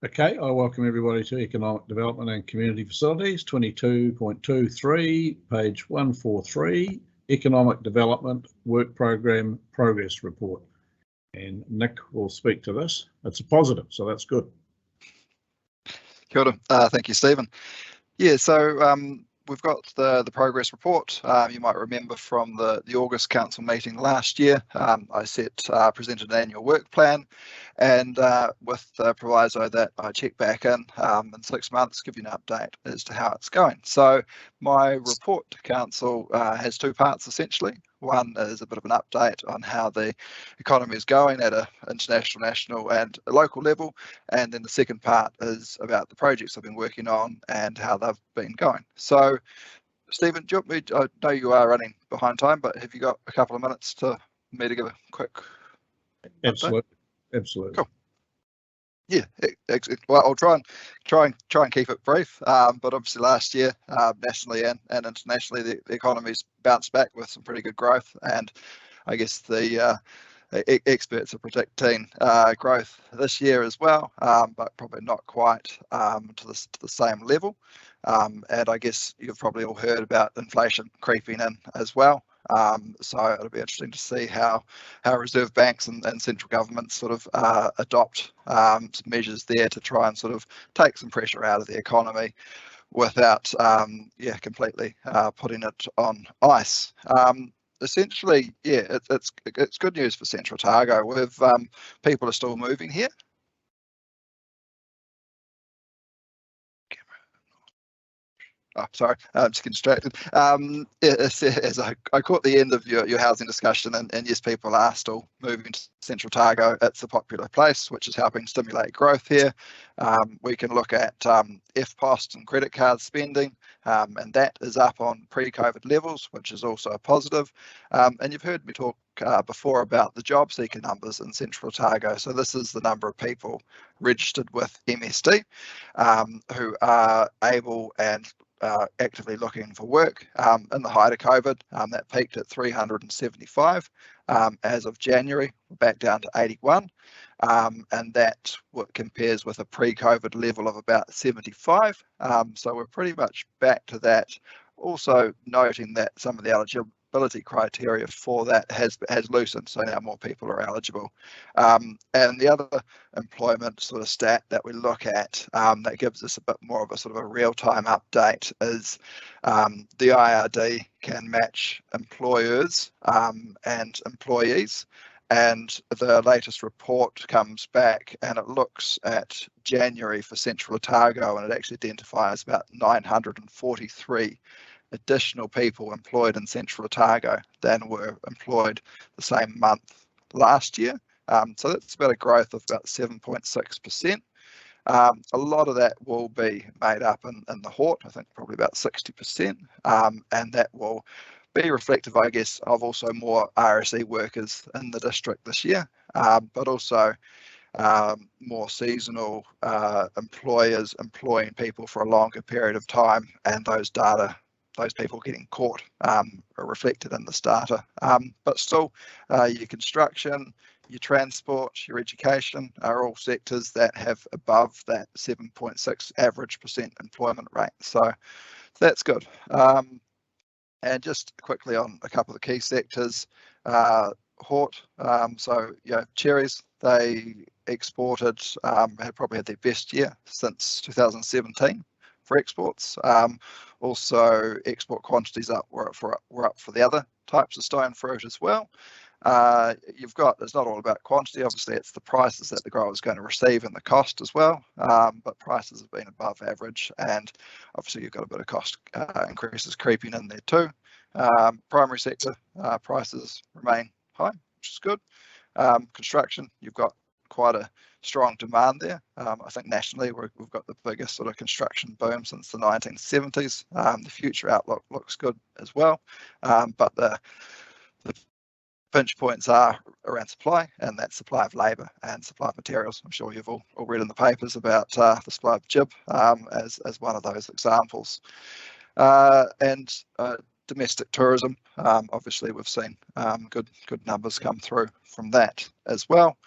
Speaker 13: Okay, I welcome everybody to Economic Development and Community Facilities, 22.23, page 143, Economic Development Work Program Progress Report. And Nick will speak to this. It's a positive, so that's good.
Speaker 16: Kia ora. Thank you, Stephen. Yeah, so we've got the progress report. You might remember from the August council meeting last year, I presented an annual work plan, and with the proviso that I check back in 6 months, give you an update as to how it's going. So my report to council has 2 parts essentially. One is a bit of an update on how the economy is going at an international, national and a local level. And then the second part is about the projects I've been working on and how they've been going. So, Stephen, do you want me, I know you are running behind time, but have you got a couple of minutes to me to give a quick
Speaker 13: Absolutely.
Speaker 16: update?
Speaker 13: Absolutely.
Speaker 16: Cool. Yeah, well, I'll try and keep it brief. But obviously last year, nationally and internationally, the economy's bounced back with some pretty good growth, and I guess the experts are predicting growth this year as well, but probably not quite to the same level. And I guess you've probably all heard about inflation creeping in as well. So it'll be interesting to see how reserve banks and central governments sort of adopt some measures there to try and sort of take some pressure out of the economy without completely putting it on ice. essentially, yeah, it's good news for Central Otago. With people are still moving here. Oh, sorry, I'm just getting distracted. As I caught the end of your housing discussion, and yes, people are still moving to Central Otago. It's a popular place, which is helping stimulate growth here. We can look at FPOS and credit card spending, and that is up on pre-COVID levels, which is also a positive. And you've heard me talk before about the job seeker numbers in Central Otago. So this is the number of people registered with MSD who are able and actively looking for work. In the height of COVID, that peaked at 375. As of January, we're back down to 81. And that compares with a pre-COVID level of about 75. So we're pretty much back to that. Also noting that some of the eligibility criteria for that has loosened, so now more people are eligible. And the other employment sort of stat that we look at that gives us a bit more of a sort of a real-time update is the IRD can match employers and employees. And the latest report comes back and it looks at January for Central Otago, and it actually identifies about 943 additional people employed in Central Otago than were employed the same month last year. So that's about a growth of about 7.6%. A lot of that will be made up in the Hort, I think probably about 60%, and that will be reflective, I guess, of also more RSE workers in the district this year, but also more seasonal employers employing people for a longer period of time, and those people getting caught are reflected in this data. But still, your construction, your transport, your education are all sectors that have above that 7.6 average % employment rate. So that's good. And just quickly on a couple of the key sectors, Hort, so cherries, they exported, had probably had their best year since 2017 for exports. Also, export quantities were up for the other types of stone fruit as well. It's not all about quantity, obviously it's the prices that the grower is going to receive and the cost as well, but prices have been above average, and obviously you've got a bit of cost increases creeping in there too. Primary sector prices remain high, which is good. Construction, you've got quite a strong demand there. I think nationally we've got the biggest sort of construction boom since the 1970s. The future outlook looks good as well, but the pinch points are around supply, and that's supply of labour and supply of materials. I'm sure you've all read in the papers about the supply of jib as one of those examples. And domestic tourism, obviously we've seen good numbers come through from that as well.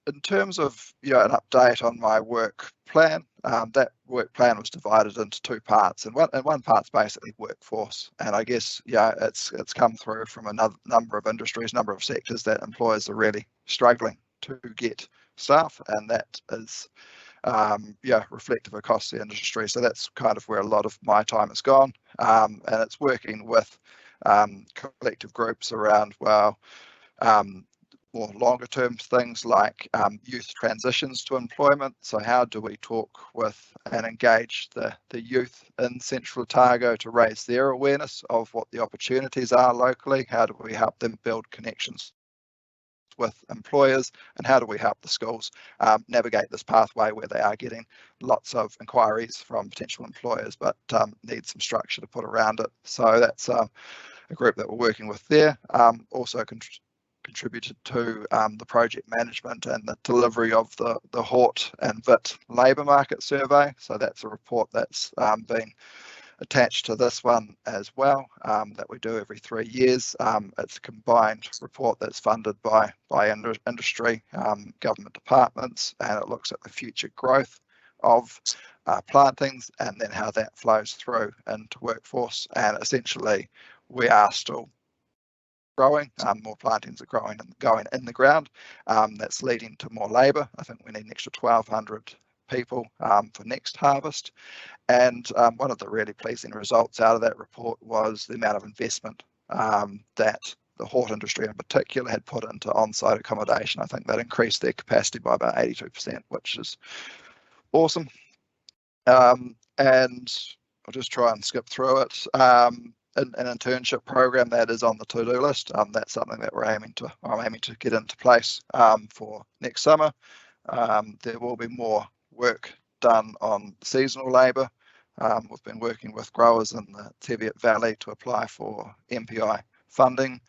Speaker 16: In terms of an update on my work plan, that work plan was divided into two parts, and one part's basically workforce, and I guess it's come through from a number of industries, number of sectors that employers are really struggling to get staff, and that is reflective across the industry. So that's kind of where a lot of my time has gone, and it's working with collective groups around more longer term things like youth transitions to employment. So how do we talk with and engage the youth in Central Otago to raise their awareness of what the opportunities are locally? How do we help them build connections with employers, and how do we help the schools navigate this pathway where they are getting lots of inquiries from potential employers but need some structure to put around it? So that's a group that we're working with there. Also contributed to the project management and the delivery of the Hort and VIT labour market survey. So that's a report that's been attached to this one as well, that we do every 3 years. It's a combined report that's funded by industry, government departments, and it looks at the future growth of plantings and then how that flows through into workforce. And essentially we are still growing, more plantings are growing and going in the ground. That's leading to more labour. I think we need an extra 1,200 people for next harvest. And one of the really pleasing results out of that report was the amount of investment that the hort industry in particular had put into on-site accommodation. I think that increased their capacity by about 82%, which is awesome. And I'll just try and skip through it. An internship program that is on the to-do list. That's something that I'm aiming to get into place for next summer. There will be more work done on seasonal labour. We've been working with growers in the Teviot Valley to apply for MPI funding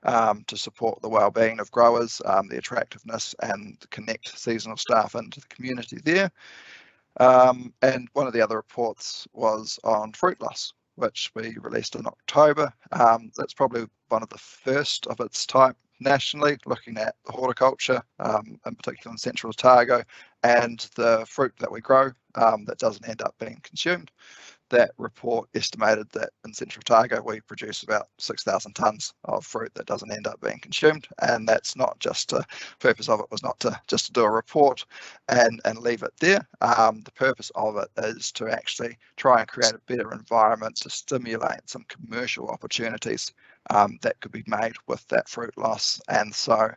Speaker 16: to support the wellbeing of growers, the attractiveness, and connect seasonal staff into the community there. And one of the other reports was on fruit loss, which we released in October. That's probably one of the first of its type nationally, looking at the horticulture, in particular in Central Otago, and the fruit that we grow that doesn't end up being consumed. That report estimated that in Central Otago we produce about 6,000 tonnes of fruit that doesn't end up being consumed, and that's not just the purpose of it was not to just to do a report and leave it there. The purpose of it is to actually try and create a better environment to stimulate some commercial opportunities that could be made with that fruit loss. And so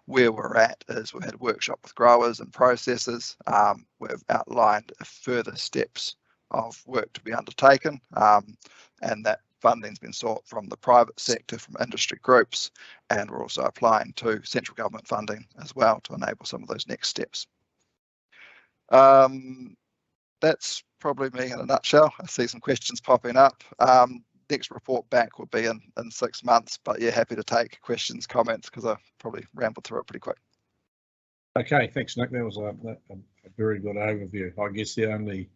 Speaker 16: where we're at is we've had a workshop with growers and processors. We've outlined further steps of work to be undertaken, and that funding's been sought from the private sector, from industry groups, and we're also applying to central government funding as well to enable some of those next steps. That's probably me in a nutshell. I see some questions popping up. Next report back will be in 6 months, but yeah, happy to take questions, comments, because I probably rambled through it pretty quick.
Speaker 13: Okay, thanks, Nick. That was a very good overview. I guess the only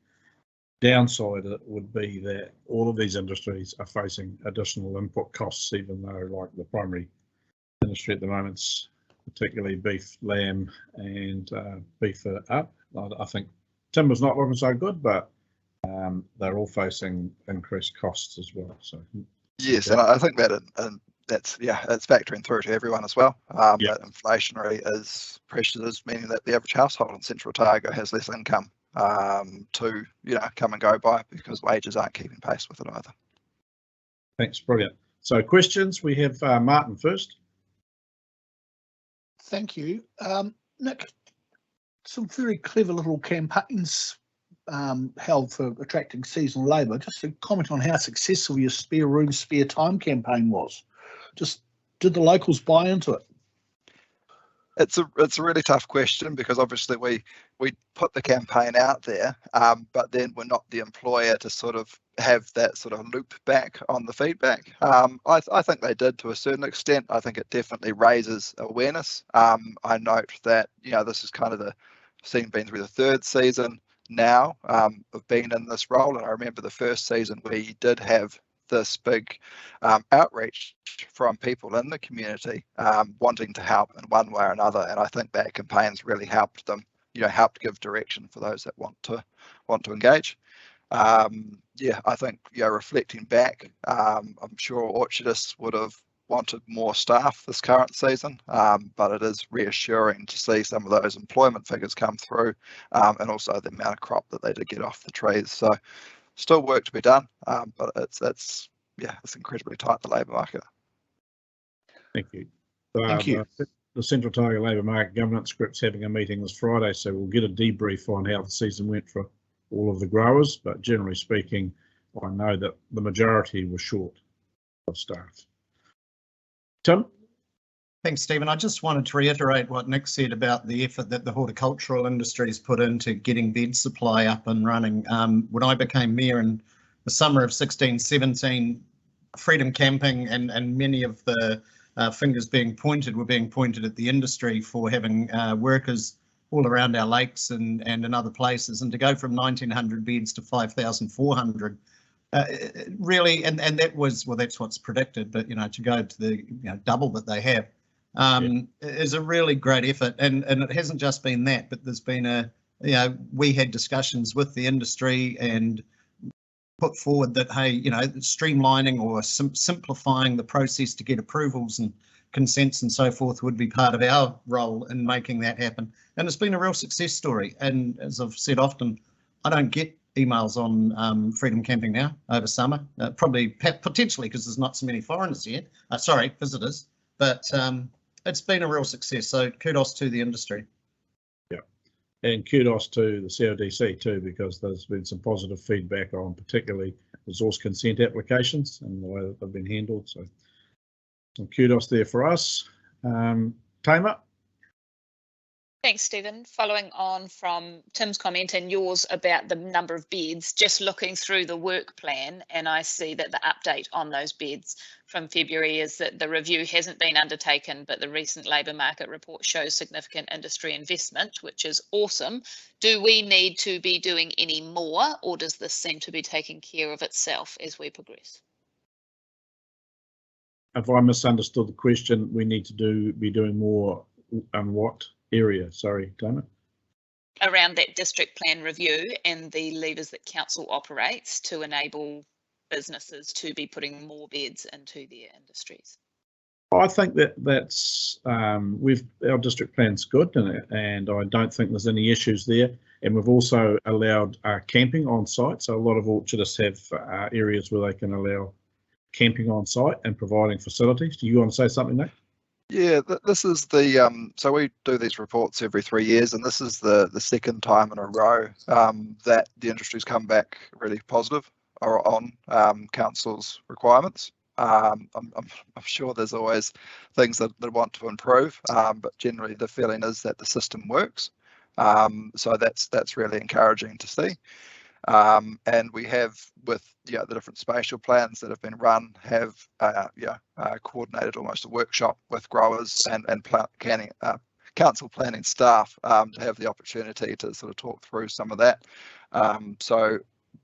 Speaker 13: downside would be that all of these industries are facing additional input costs, even though like the primary industry at the moment's particularly beef, lamb and beef are up. I think timber's not looking so good, but they're all facing increased costs as well. So
Speaker 16: yes, and I think that that's it's factoring through to everyone as well. That inflationary pressures, meaning that the average household in Central Otago has less income to come and go by because wages aren't keeping pace with it either.
Speaker 13: Thanks, brilliant. So questions, we have Martin first.
Speaker 17: Thank you. Nick, some very clever little campaigns held for attracting seasonal labour. Just a comment on how successful your spare room, spare time campaign was. Just did the locals buy into it?
Speaker 16: It's a really tough question because obviously we put the campaign out there, but then we're not the employer to sort of have that sort of loop back on the feedback. I think they did to a certain extent. I think it definitely raises awareness. I note that this is kind of been through the third season now of being in this role, and I remember the first season we did have this big outreach from people in the community wanting to help in one way or another, and I think that campaign's really helped them, helped give direction for those that want to engage. I think reflecting back, I'm sure orchardists would have wanted more staff this current season, but it is reassuring to see some of those employment figures come through, and also the amount of crop that they did get off the trees. So still work to be done, but it's incredibly tight, the labour market.
Speaker 13: Thank you.
Speaker 17: Thank you.
Speaker 13: The Central Otago Labour Market Governance Group's having a meeting this Friday, so we'll get a debrief on how the season went for all of the growers, but generally speaking, I know that the majority were short of staff. Tim?
Speaker 1: Thanks, Stephen. I just wanted to reiterate what Nick said about the effort that the horticultural industry's put into getting bed supply up and running. When I became mayor in the summer of 16-17, Freedom Camping and many of the fingers being pointed were being pointed at the industry for having workers all around our lakes and in other places, and to go from 1,900 beds to 5,400. Really, and that was, well, that's what's predicted, but to go to the double that they have is a really great effort, and it hasn't just been that, but there's been we had discussions with the industry and put forward that, hey, streamlining or simplifying the process to get approvals and consents and so forth would be part of our role in making that happen, and it's been a real success story. And as I've said often, I don't get emails on Freedom Camping now over summer, probably potentially because there's not so many foreigners here, visitors, but it's been a real success. So kudos to the industry.
Speaker 13: Yeah, and kudos to the CODC too, because there's been some positive feedback on particularly resource consent applications and the way that they've been handled. So some kudos there for us. Tamer?
Speaker 7: Thanks, Stephen. Following on from Tim's comment and yours about the number of beds, just looking through the work plan, and I see that the update on those beds from February is that the review hasn't been undertaken, but the recent labour market report shows significant industry investment, which is awesome. Do we need to be doing any more, or does this seem to be taking care of itself as we progress?
Speaker 13: If I misunderstood the question, we need to be doing more on what area? Sorry, Tamer.
Speaker 7: Around that district plan review and the levers that council operates to enable businesses to be putting more beds into their industries.
Speaker 13: I think that's our district plan's good, and I don't think there's any issues there. And we've also allowed camping on site. So a lot of orchardists have areas where they can allow camping on site and providing facilities. Do you want to say something, Nick?
Speaker 16: Yeah, this is the so we do these reports every 3 years, and this is the second time in a row that the industry's come back really positive on council's requirements. I'm sure there's always things that they want to improve, but generally the feeling is that the system works. So that's really encouraging to see. And we have, with the different spatial plans that have been run, have coordinated almost a workshop with growers and council planning staff to have the opportunity to sort of talk through some of that. So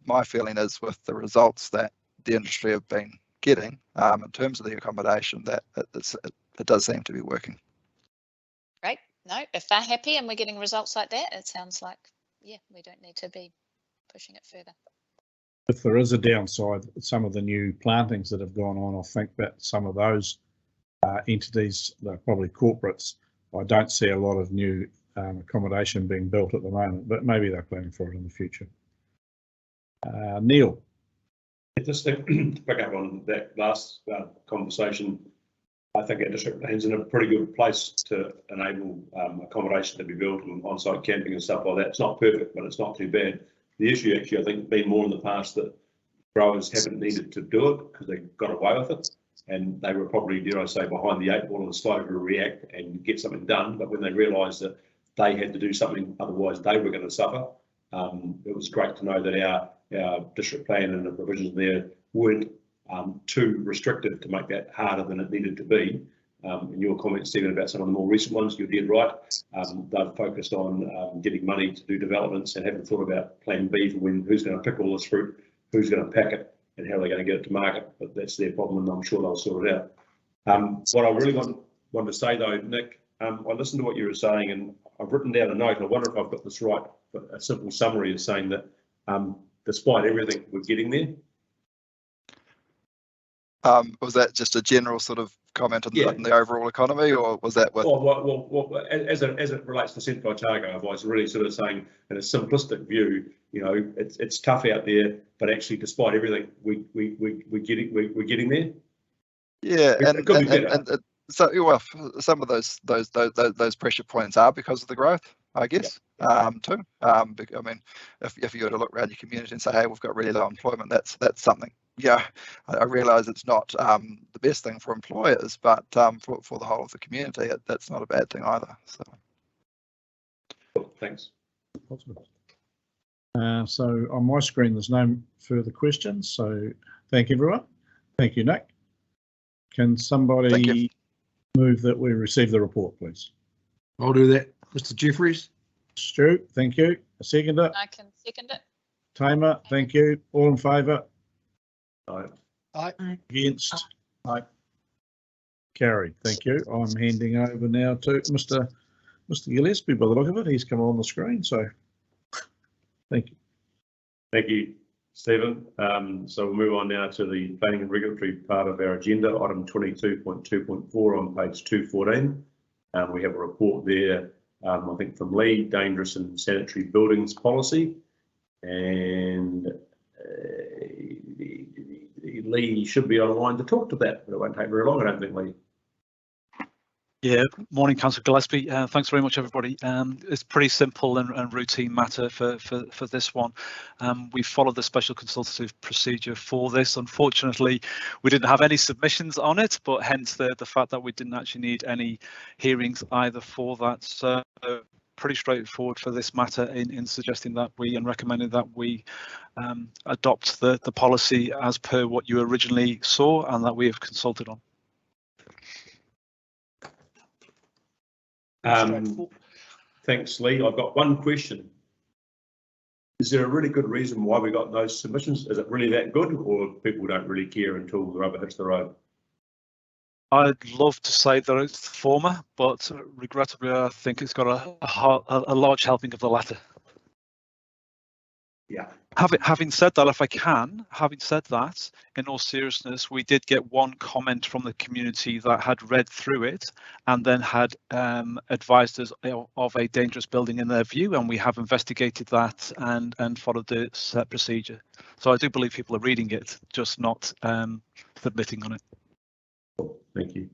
Speaker 16: my feeling is, with the results that the industry have been getting in terms of the accommodation, that it does seem to be working.
Speaker 7: Great. No, if they're happy and we're getting results like that, it sounds like, yeah, we don't need to be pushing it further.
Speaker 13: If there is a downside, some of the new plantings that have gone on, I think that some of those entities, they're probably corporates, I don't see a lot of new accommodation being built at the moment, but maybe they're planning for it in the future. Neil.
Speaker 5: Just to pick up on that last conversation, I think our district plan's in a pretty good place to enable accommodation to be built and on-site camping and stuff like that. It's not perfect, but it's not too bad. The issue actually, I think, been more in the past that growers haven't needed to do it because they got away with it, and they were probably, dare I say, behind the 8 ball and slow to react and get something done. But when they realised that they had to do something, otherwise they were going to suffer, it was great to know that our district plan and the provisions there weren't too restrictive to make that harder than it needed to be. In your comments, Stephen, about some of the more recent ones, you're dead right. They've focused on getting money to do developments and haven't thought about plan B for who's going to pick all this fruit, who's going to pack it, and how they're going to get it to market. But that's their problem, and I'm sure they'll sort it out. What I really want to say, though, Nick, I listened to what you were saying, and I've written down a note. I wonder if I've got this right, but a simple summary is saying that despite everything, we're getting there.
Speaker 16: Was that just a general sort of comment on the overall economy, or was that with?
Speaker 5: Well, as it relates to Central Otago, I was really sort of saying, in a simplistic view, it's tough out there, but actually, despite everything, we're getting there.
Speaker 16: Yeah, and so well, some of those pressure points are because of the growth, I guess. Too. I mean, if you were to look around your community and say, hey, we've got really low employment, that's something. Yeah, I realise it's not the best thing for employers, but for the whole of the community, that's not a bad thing either. So,
Speaker 5: thanks.
Speaker 13: So on my screen, there's no further questions. So thank you, everyone. Thank you, Nick. Can somebody move that we receive the report, please?
Speaker 10: I'll do that. Mr. Jeffries.
Speaker 13: Stu, thank you. A seconder.
Speaker 7: I can second it.
Speaker 13: Tamer, thank you. All in favour?
Speaker 5: Aye.
Speaker 13: Against? Aye. Carried. Thank you. I'm handing over now to Mr. Gillespie. By the look of it, he's come on the screen. So, thank you.
Speaker 5: Thank you, Stephen. So we'll move on now to the planning and regulatory part of our agenda, item 22.2.4 on page 214. We have a report there, I think, from Lee, dangerous and sanitary buildings policy. And Lee should be online to talk to that, but it won't take very long, I don't think, Lee.
Speaker 18: Yeah, morning, Councillor Gillespie. Thanks very much, everybody. It's pretty simple and routine matter for this one. We followed the special consultative procedure for this. Unfortunately, we didn't have any submissions on it, but hence the fact that we didn't actually need any hearings either for that. So pretty straightforward for this matter in suggesting that we and recommending that we adopt the policy as per what you originally saw and that we have consulted on.
Speaker 5: Thanks, Lee. I've got one question. Is there a really good reason why we got those submissions? Is it really that good, or people don't really care until the rubber hits the road?
Speaker 18: I'd love to say that it's the former, but regrettably, I think it's got a large helping of the latter.
Speaker 5: Yeah.
Speaker 18: Having said that, if I can, having said that, in all seriousness, we did get one comment from the community that had read through it and then had advised us of a dangerous building in their view, and we have investigated that and followed the set procedure. So I do believe people are reading it, just not submitting on it.
Speaker 5: Thank you.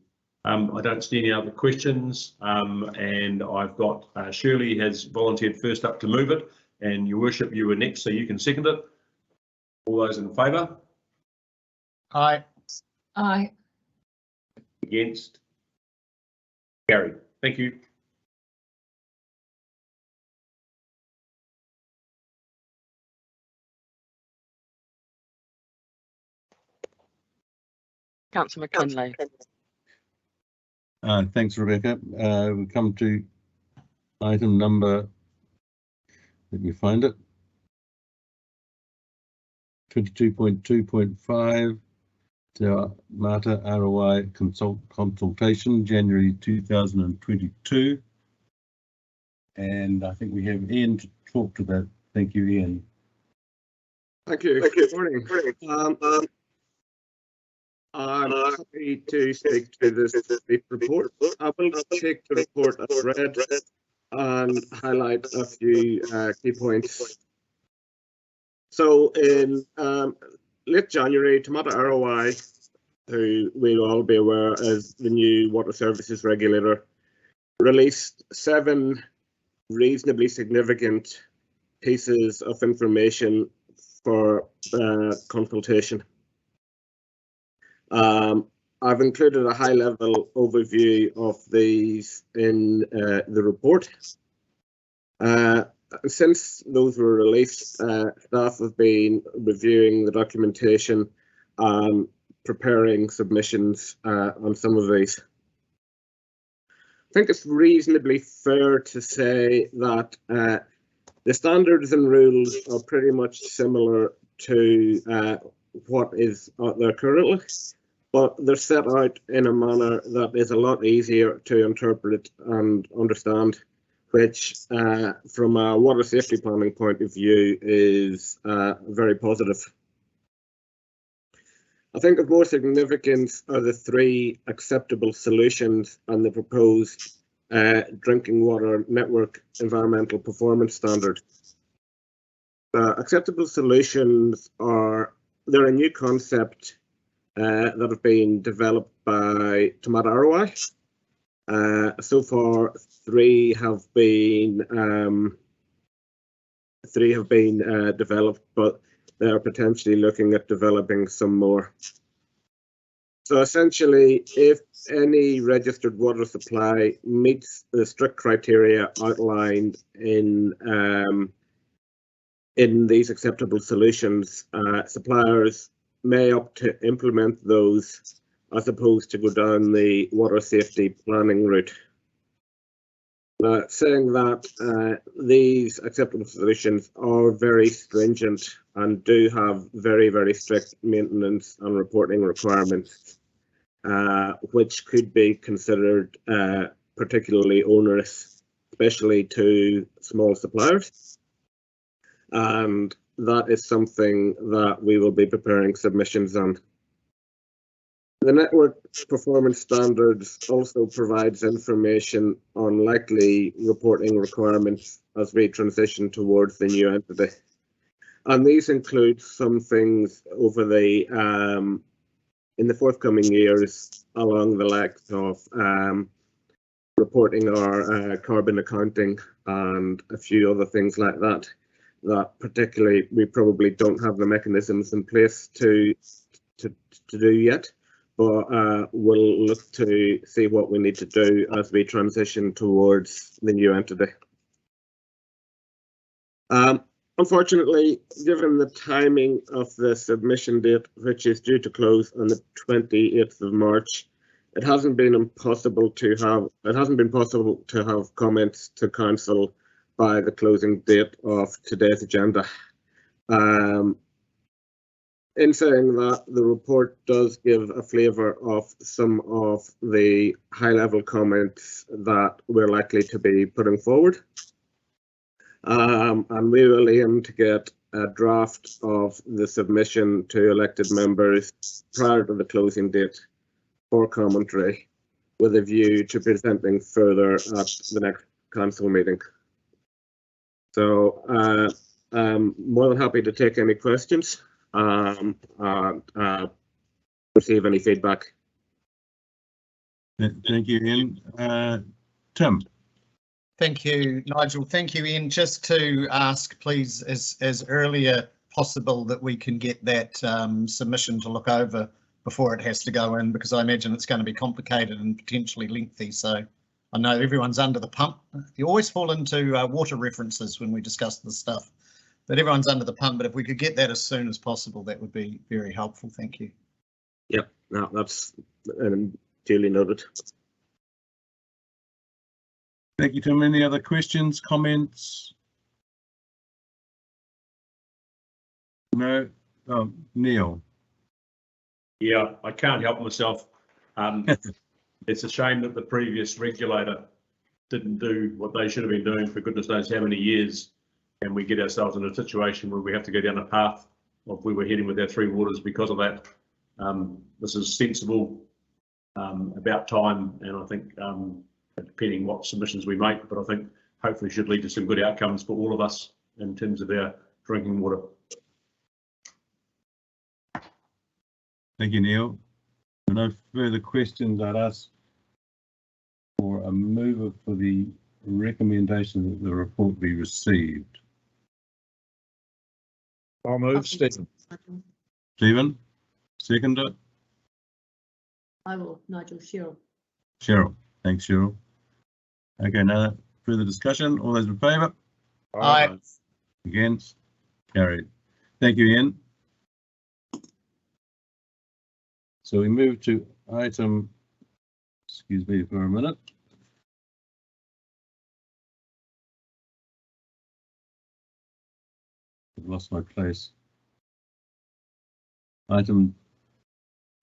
Speaker 5: I don't see any other questions, and I've got Shirley has volunteered first up to move it. And Your Worship, you were next, so you can second it. All those in favour?
Speaker 1: Aye.
Speaker 3: Aye.
Speaker 5: Against? Carried. Thank you.
Speaker 14: Councillor McKinley.
Speaker 9: Thanks, Rebecca. We come to item number, let me find it, 22.2.5, Te Mata ROI consultation, January 2022. And I think we have Ian to talk to that. Thank you, Ian.
Speaker 19: Thank you. Good morning. I'm happy to speak to this report. I will take the report as read and highlight a few key points. So in late January, Te Mata ROI, who we'll all be aware is the new water services regulator, released 7 reasonably significant pieces of information for consultation. I've included a high-level overview of these in the report. Since those were released, staff have been reviewing the documentation and preparing submissions on some of these. I think it's reasonably fair to say that the standards and rules are pretty much similar to what is out there currently, but they're set out in a manner that is a lot easier to interpret and understand, which from a water safety planning point of view is very positive. I think of more significance are the 3 acceptable solutions and the proposed drinking water network environmental performance standard. Acceptable solutions they're a new concept that have been developed by Te Mata ROI. So far, 3 have been developed, but they are potentially looking at developing some more. So essentially, if any registered water supply meets the strict criteria outlined in these acceptable solutions, suppliers may opt to implement those as opposed to go down the water safety planning route. Saying that, these acceptable solutions are very stringent and do have very, very strict maintenance and reporting requirements, which could be considered particularly onerous, especially to small suppliers. And that is something that we will be preparing submissions on. The network performance standards also provides information on likely reporting requirements as we transition towards the new entity. And these include some things over the in the forthcoming years along the likes of reporting our carbon accounting and a few other things like that, that particularly we probably don't have the mechanisms in place to do yet, but we'll look to see what we need to do as we transition towards the new entity. Unfortunately, given the timing of the submission date, which is due to close on the 28th of March, it hasn't been possible to have comments to council by the closing date of today's agenda. In saying that, the report does give a flavour of some of the high-level comments that we're likely to be putting forward. And we will aim to get a draft of the submission to elected members prior to the closing date for commentary, with a view to presenting further at the next council meeting. So I'm more than happy to take any questions and receive any feedback.
Speaker 9: Thank you, Ian. Tim.
Speaker 1: Thank you, Nigel. Thank you, Ian. Just to ask, please, as earlier possible that we can get that submission to look over before it has to go in, because I imagine it's going to be complicated and potentially lengthy. So I know everyone's under the pump. You always fall into water references when we discuss this stuff, but everyone's under the pump. But if we could get that as soon as possible, that would be very helpful. Thank you.
Speaker 19: Yep, no, that's duly noted.
Speaker 9: Thank you, Tim. Any other questions, comments? No. Neil.
Speaker 5: Yeah, I can't help myself. It's a shame that the previous regulator didn't do what they should have been doing for goodness knows how many years, and we get ourselves in a situation where we have to go down a path of where we're heading with our three waters because of that. This is sensible, about time, and I think depending what submissions we make, but I think hopefully should lead to some good outcomes for all of us in terms of our drinking water.
Speaker 9: Thank you, Neil. No further questions. I'd ask for a mover for the recommendation that the report be received.
Speaker 13: I'll move, Stephen.
Speaker 9: Stephen, second it.
Speaker 8: I will, Nigel. Cheryl.
Speaker 9: Cheryl, thanks, Cheryl. Okay, no further discussion. All those in favour?
Speaker 1: Aye.
Speaker 9: Against? Carried. Thank you, Ian. So we move to item, excuse me for a minute. I've lost my place. Item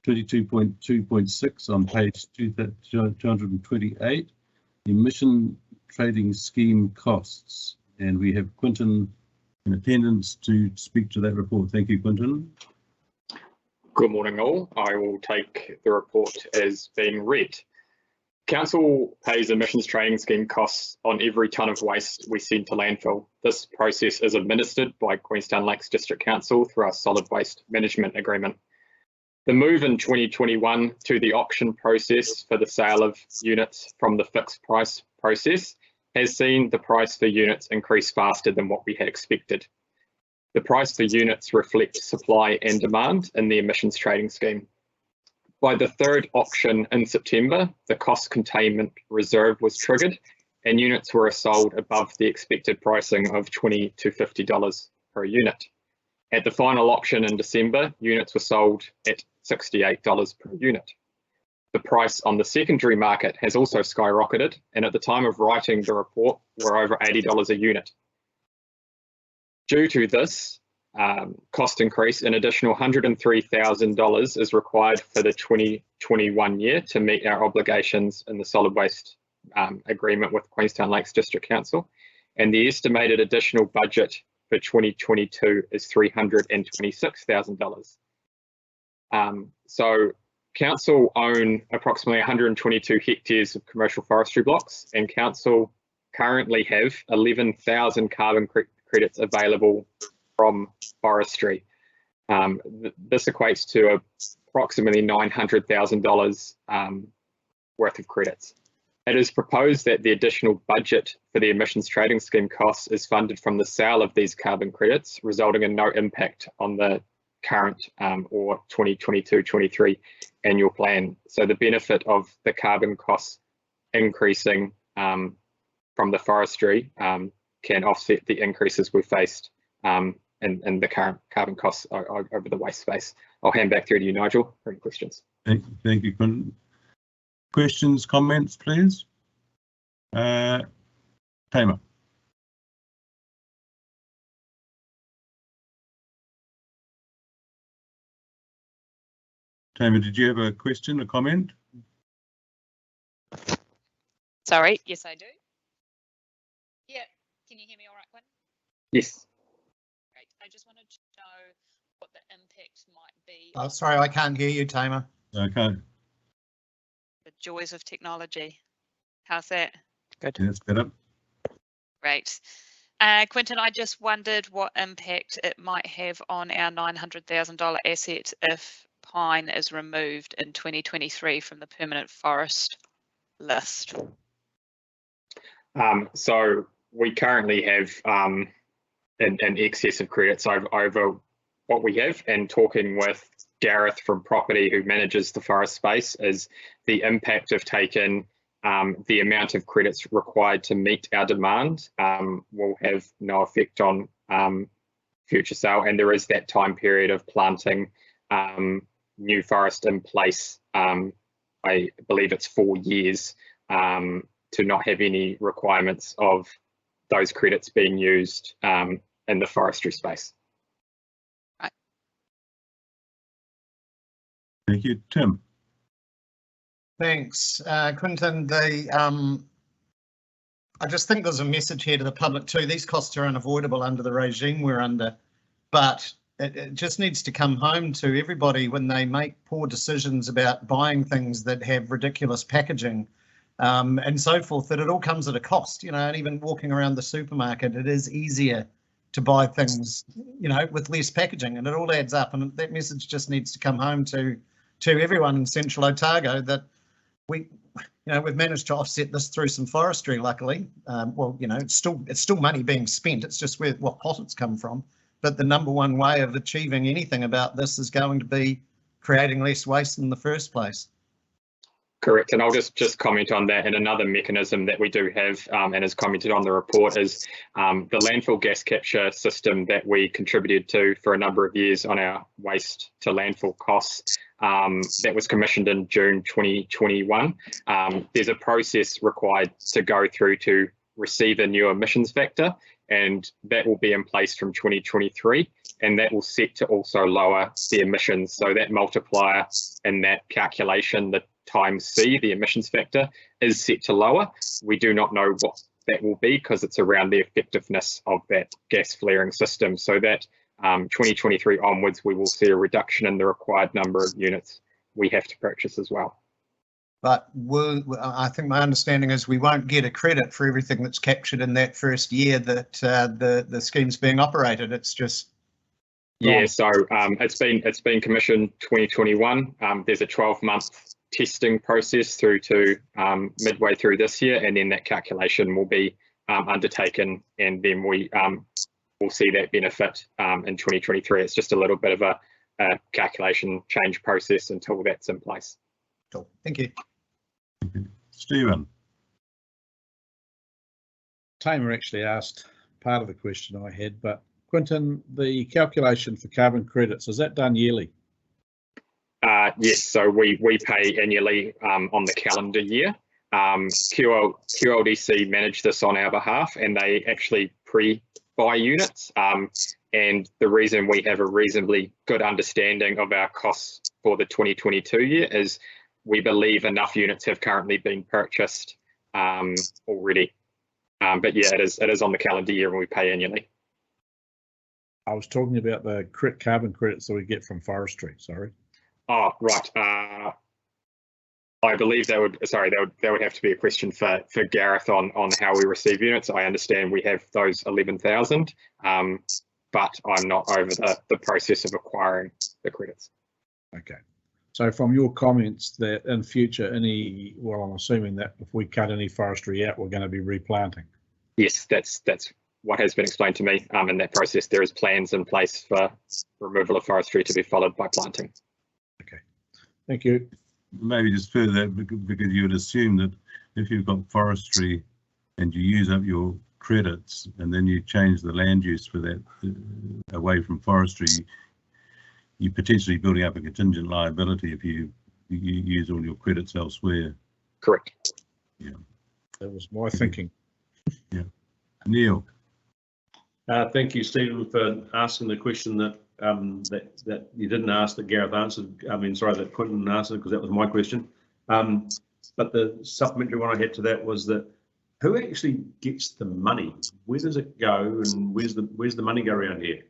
Speaker 9: 22.2.6 on page 228, emission trading scheme costs. And we have Quinton in attendance to speak to that report. Thank you, Quinton.
Speaker 20: Good morning all. I will take the report as being read. Council pays emissions trading scheme costs on every tonne of waste we send to landfill. This process is administered by Queenstown Lakes District Council through our solid waste management agreement. The move in 2021 to the auction process for the sale of units from the fixed price process has seen the price for units increase faster than what we had expected. The price for units reflects supply and demand in the emissions trading scheme. By the third auction in September, the cost containment reserve was triggered and units were sold above the expected pricing of $20 to $50 per unit. At the final auction in December, units were sold at $68 per unit. The price on the secondary market has also skyrocketed, and at the time of writing the report, we're over $80 a unit. Due to this cost increase, an additional $103,000 is required for the 2021 year to meet our obligations in the solid waste agreement with Queenstown Lakes District Council, and the estimated additional budget for 2022 is $326,000. So Council own approximately 122 hectares of commercial forestry blocks, and Council currently have 11,000 carbon credits available from forestry. This equates to approximately $900,000 worth of credits. It is proposed that the additional budget for the emissions trading scheme costs is funded from the sale of these carbon credits, resulting in no impact on the current or 2022-23 annual plan. So the benefit of the carbon costs increasing from the forestry can offset the increases we faced in the current carbon costs over the waste space. I'll hand back through to you, Nigel, for any questions.
Speaker 9: Thank you, Quinton. Questions, comments, please? Tamer. Tamer, did you have a question, a comment?
Speaker 6: Sorry, yes, I do.
Speaker 7: Yeah, can you hear me all right, Quinn?
Speaker 20: Yes.
Speaker 7: Great. I just wanted to know what the impact might be.
Speaker 1: Oh, sorry, I can't hear you, Tamer.
Speaker 9: Okay.
Speaker 6: The joys of technology. How's that?
Speaker 14: Good.
Speaker 9: Yeah, that's better.
Speaker 6: Great. Quinton, I just wondered what impact it might have on our $900,000 asset if pine is removed in 2023 from the permanent forest list.
Speaker 20: So we currently have an excess of credits over what we have, and talking with Gareth from Property, who manages the forest space, is the impact of taking the amount of credits required to meet our demand will have no effect on future sale, and there is that time period of planting new forest in place. I believe it's 4 years to not have any requirements of those credits being used in the forestry space.
Speaker 6: Right.
Speaker 9: Thank you, Tim.
Speaker 1: Thanks, Quinton. I just think there's a message here to the public too. These costs are unavoidable under the regime we're under, but it just needs to come home to everybody when they make poor decisions about buying things that have ridiculous packaging and so forth, that it all comes at a cost, and even walking around the supermarket, it is easier to buy things, with less packaging, and it all adds up. And that message just needs to come home to everyone in Central Otago that we've managed to offset this through some forestry, luckily. It's still money being spent. It's just what pot it's come from. But the number one way of achieving anything about this is going to be creating less waste in the first place.
Speaker 20: Correct, and I'll just comment on that. And another mechanism that we do have, and is commented on the report, is the landfill gas capture system that we contributed to for a number of years on our waste to landfill costs. That was commissioned in June 2021. There's a process required to go through to receive a new emissions factor, and that will be in place from 2023, and that will set to also lower the emissions. So that multiplier in that calculation, the times C, the emissions factor, is set to lower. We do not know what that will be because it's around the effectiveness of that gas flaring system. So that 2023 onwards, we will see a reduction in the required number of units we have to purchase as well.
Speaker 1: But I think my understanding is we won't get a credit for everything that's captured in that first year that the scheme's being operated. It's just
Speaker 20: yeah. So it's been commissioned 2021. There's a 12-month testing process through to midway through this year, and then that calculation will be undertaken, and then we will see that benefit in 2023. It's just a little bit of a calculation change process until that's in place.
Speaker 1: Cool. Thank you.
Speaker 9: Stephen.
Speaker 13: Tamer actually asked part of the question I had, but Quinton, the calculation for carbon credits, is that done yearly?
Speaker 20: Yes, so we pay annually on the calendar year. QLDC manage this on our behalf, and they actually pre-buy units. And the reason we have a reasonably good understanding of our costs for the 2022 year is we believe enough units have currently been purchased already. But yeah, it is on the calendar year, and we pay annually.
Speaker 13: I was talking about the carbon credits that we get from forestry, sorry.
Speaker 20: Oh, right. I believe that would have to be a question for Gareth on how we receive units. I understand we have those 11,000. but I'm not over the process of acquiring the credits.
Speaker 13: Okay. So from your comments that in future, well, I'm assuming that if we cut any forestry out, we're going to be replanting.
Speaker 20: Yes, that's what has been explained to me. In that process, there is plans in place for removal of forestry to be followed by planting.
Speaker 13: Okay, thank you.
Speaker 9: Maybe just further that, because you would assume that if you've got forestry and you use up your credits and then you change the land use for that away from forestry, you're potentially building up a contingent liability if you use all your credits elsewhere.
Speaker 20: Correct.
Speaker 13: Yeah, that was my thinking.
Speaker 9: Yeah, Neil.
Speaker 5: Thank you, Stephen, for asking the question that that you didn't ask that Gareth answered. I mean, sorry, that Quentin answered, because that was my question. But the supplementary one I had to that was that who actually gets the money? Where does it go, and where's the money go around here?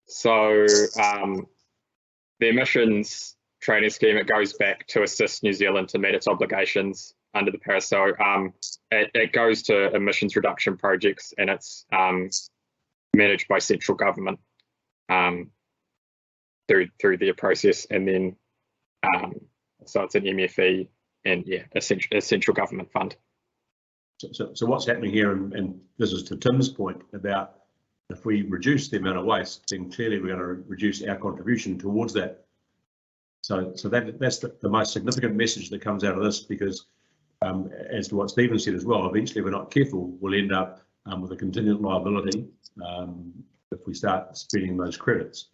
Speaker 20: So the emissions trading scheme, it goes back to assist New Zealand to meet its obligations under the Paris. So it goes to emissions reduction projects, and it's managed by central government through their process, and then so it's an MFE and yeah, a central government fund.
Speaker 5: So what's happening here, and this is to Tim's point about if we reduce the amount of waste, then clearly we're going to reduce our contribution towards that. So that's the most significant message that comes out of this, because as to what Stephen said as well, eventually if we're not careful, we'll end up with a contingent liability if we start spending those credits.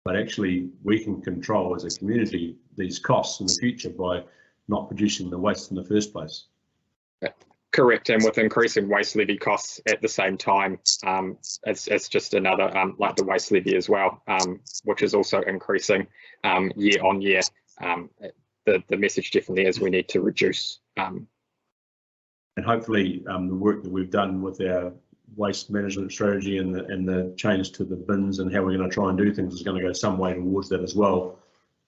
Speaker 5: But actually we can control as a community these costs in the future by not producing the waste in the first place.
Speaker 20: Correct, and with increasing waste levy costs at the same time, it's just another, like the waste levy as well, which is also increasing year on year. The message definitely is we need to reduce.
Speaker 5: And hopefully the work that we've done with our waste management strategy and the change to the bins and how we're going to try and do things is going to go some way towards that as well.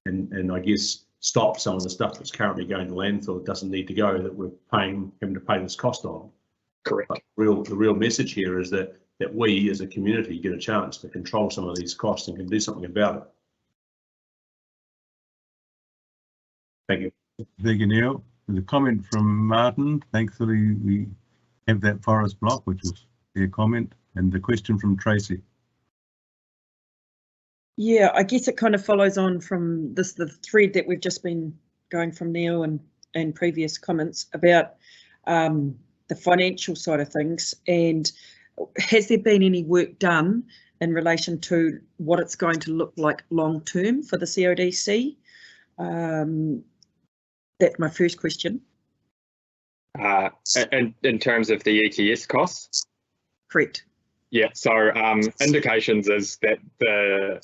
Speaker 5: And I guess stop some of the stuff that's currently going to landfill that doesn't need to go, that we're having to pay this cost on.
Speaker 20: Correct.
Speaker 5: But the real message here is that we as a community get a chance to control some of these costs and can do something about it. Thank you.
Speaker 9: Thank you, Neil. There's a comment from Martin. Thankfully, we have that forest block, which is their comment, and the question from Tracy.
Speaker 15: Yeah, I guess it kind of follows on from the thread that we've just been going from Neil and previous comments about the financial side of things. And has there been any work done in relation to what it's going to look like long term for the CODC? That's my first question.
Speaker 20: In terms of the ETS costs?
Speaker 15: Correct.
Speaker 20: Yeah, so indications is that the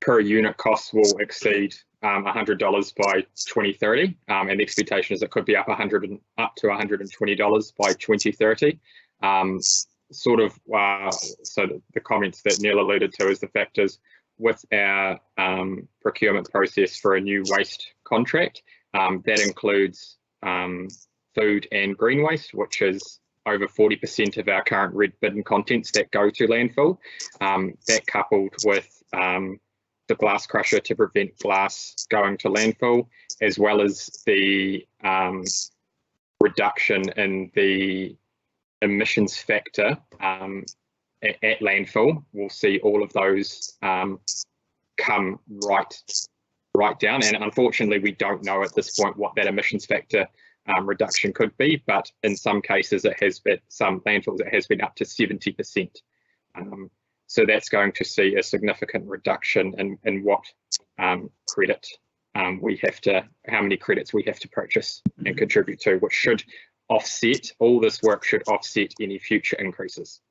Speaker 20: per unit costs will exceed $100 by 2030, and the expectation is it could be up to $120 by 2030. So the comments that Neil alluded to is the fact is with our procurement process for a new waste contract, that includes food and green waste, which is over 40% of our current red bin contents that go to landfill. That coupled with the glass crusher to prevent glass going to landfill, as well as the reduction in the emissions factor at landfill, we'll see all of those come right down. And unfortunately, we don't know at this point what that emissions factor reduction could be, but in some cases it has been, some landfills it has been up to 70%. So that's going to see a significant reduction in what credit we have to, how many credits we have to purchase and contribute to, which should offset, all this work should offset any future increases.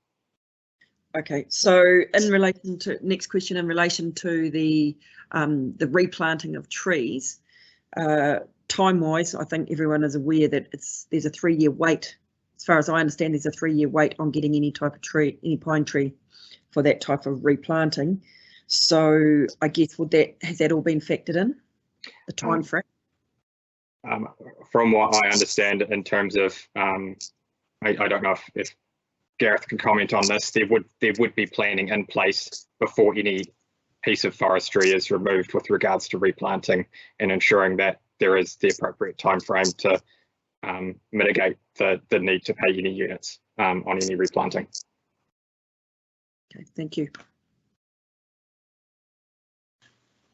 Speaker 15: Okay, so in relation to, next question in relation to the replanting of trees, time-wise, I think everyone is aware that there's a 3-year wait. As far as I understand, there's a 3-year wait on getting any type of tree, any pine tree, for that type of replanting. So I guess has that all been factored in, the time frame?
Speaker 20: From what I understand, in terms of, I don't know if Gareth can comment on this, there would be planning in place before any piece of forestry is removed with regards to replanting and ensuring that there is the appropriate time frame to mitigate the need to pay any units on any replanting.
Speaker 15: Okay, thank you.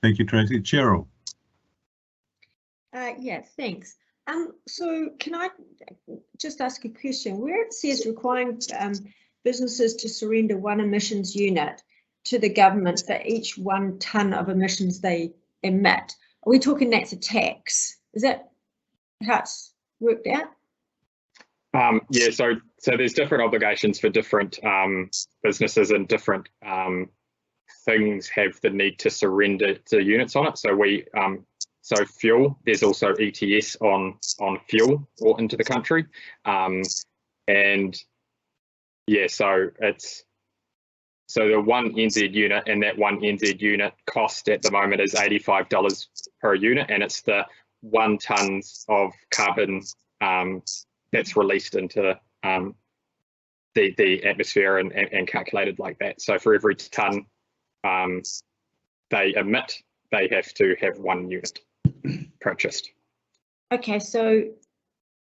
Speaker 9: Thank you, Tracy. Cheryl.
Speaker 8: Yeah, thanks. So can I just ask a question? Where it says requiring businesses to surrender 1 emissions unit to the government for each 1 tonne of emissions they emit, are we talking that's a tax? Is that how it's worked out?
Speaker 20: Yeah, so there's different obligations for different businesses, and different things have the need to surrender the units on it. So so fuel, there's also ETS on fuel brought into the country, and yeah, so the 1 NZ unit, and that 1 NZ unit cost at the moment is $85 per unit, and it's the 1 tonnes of carbon that's released into the atmosphere and calculated like that. So for every tonne they emit, they have to have 1 unit purchased.
Speaker 8: Okay, so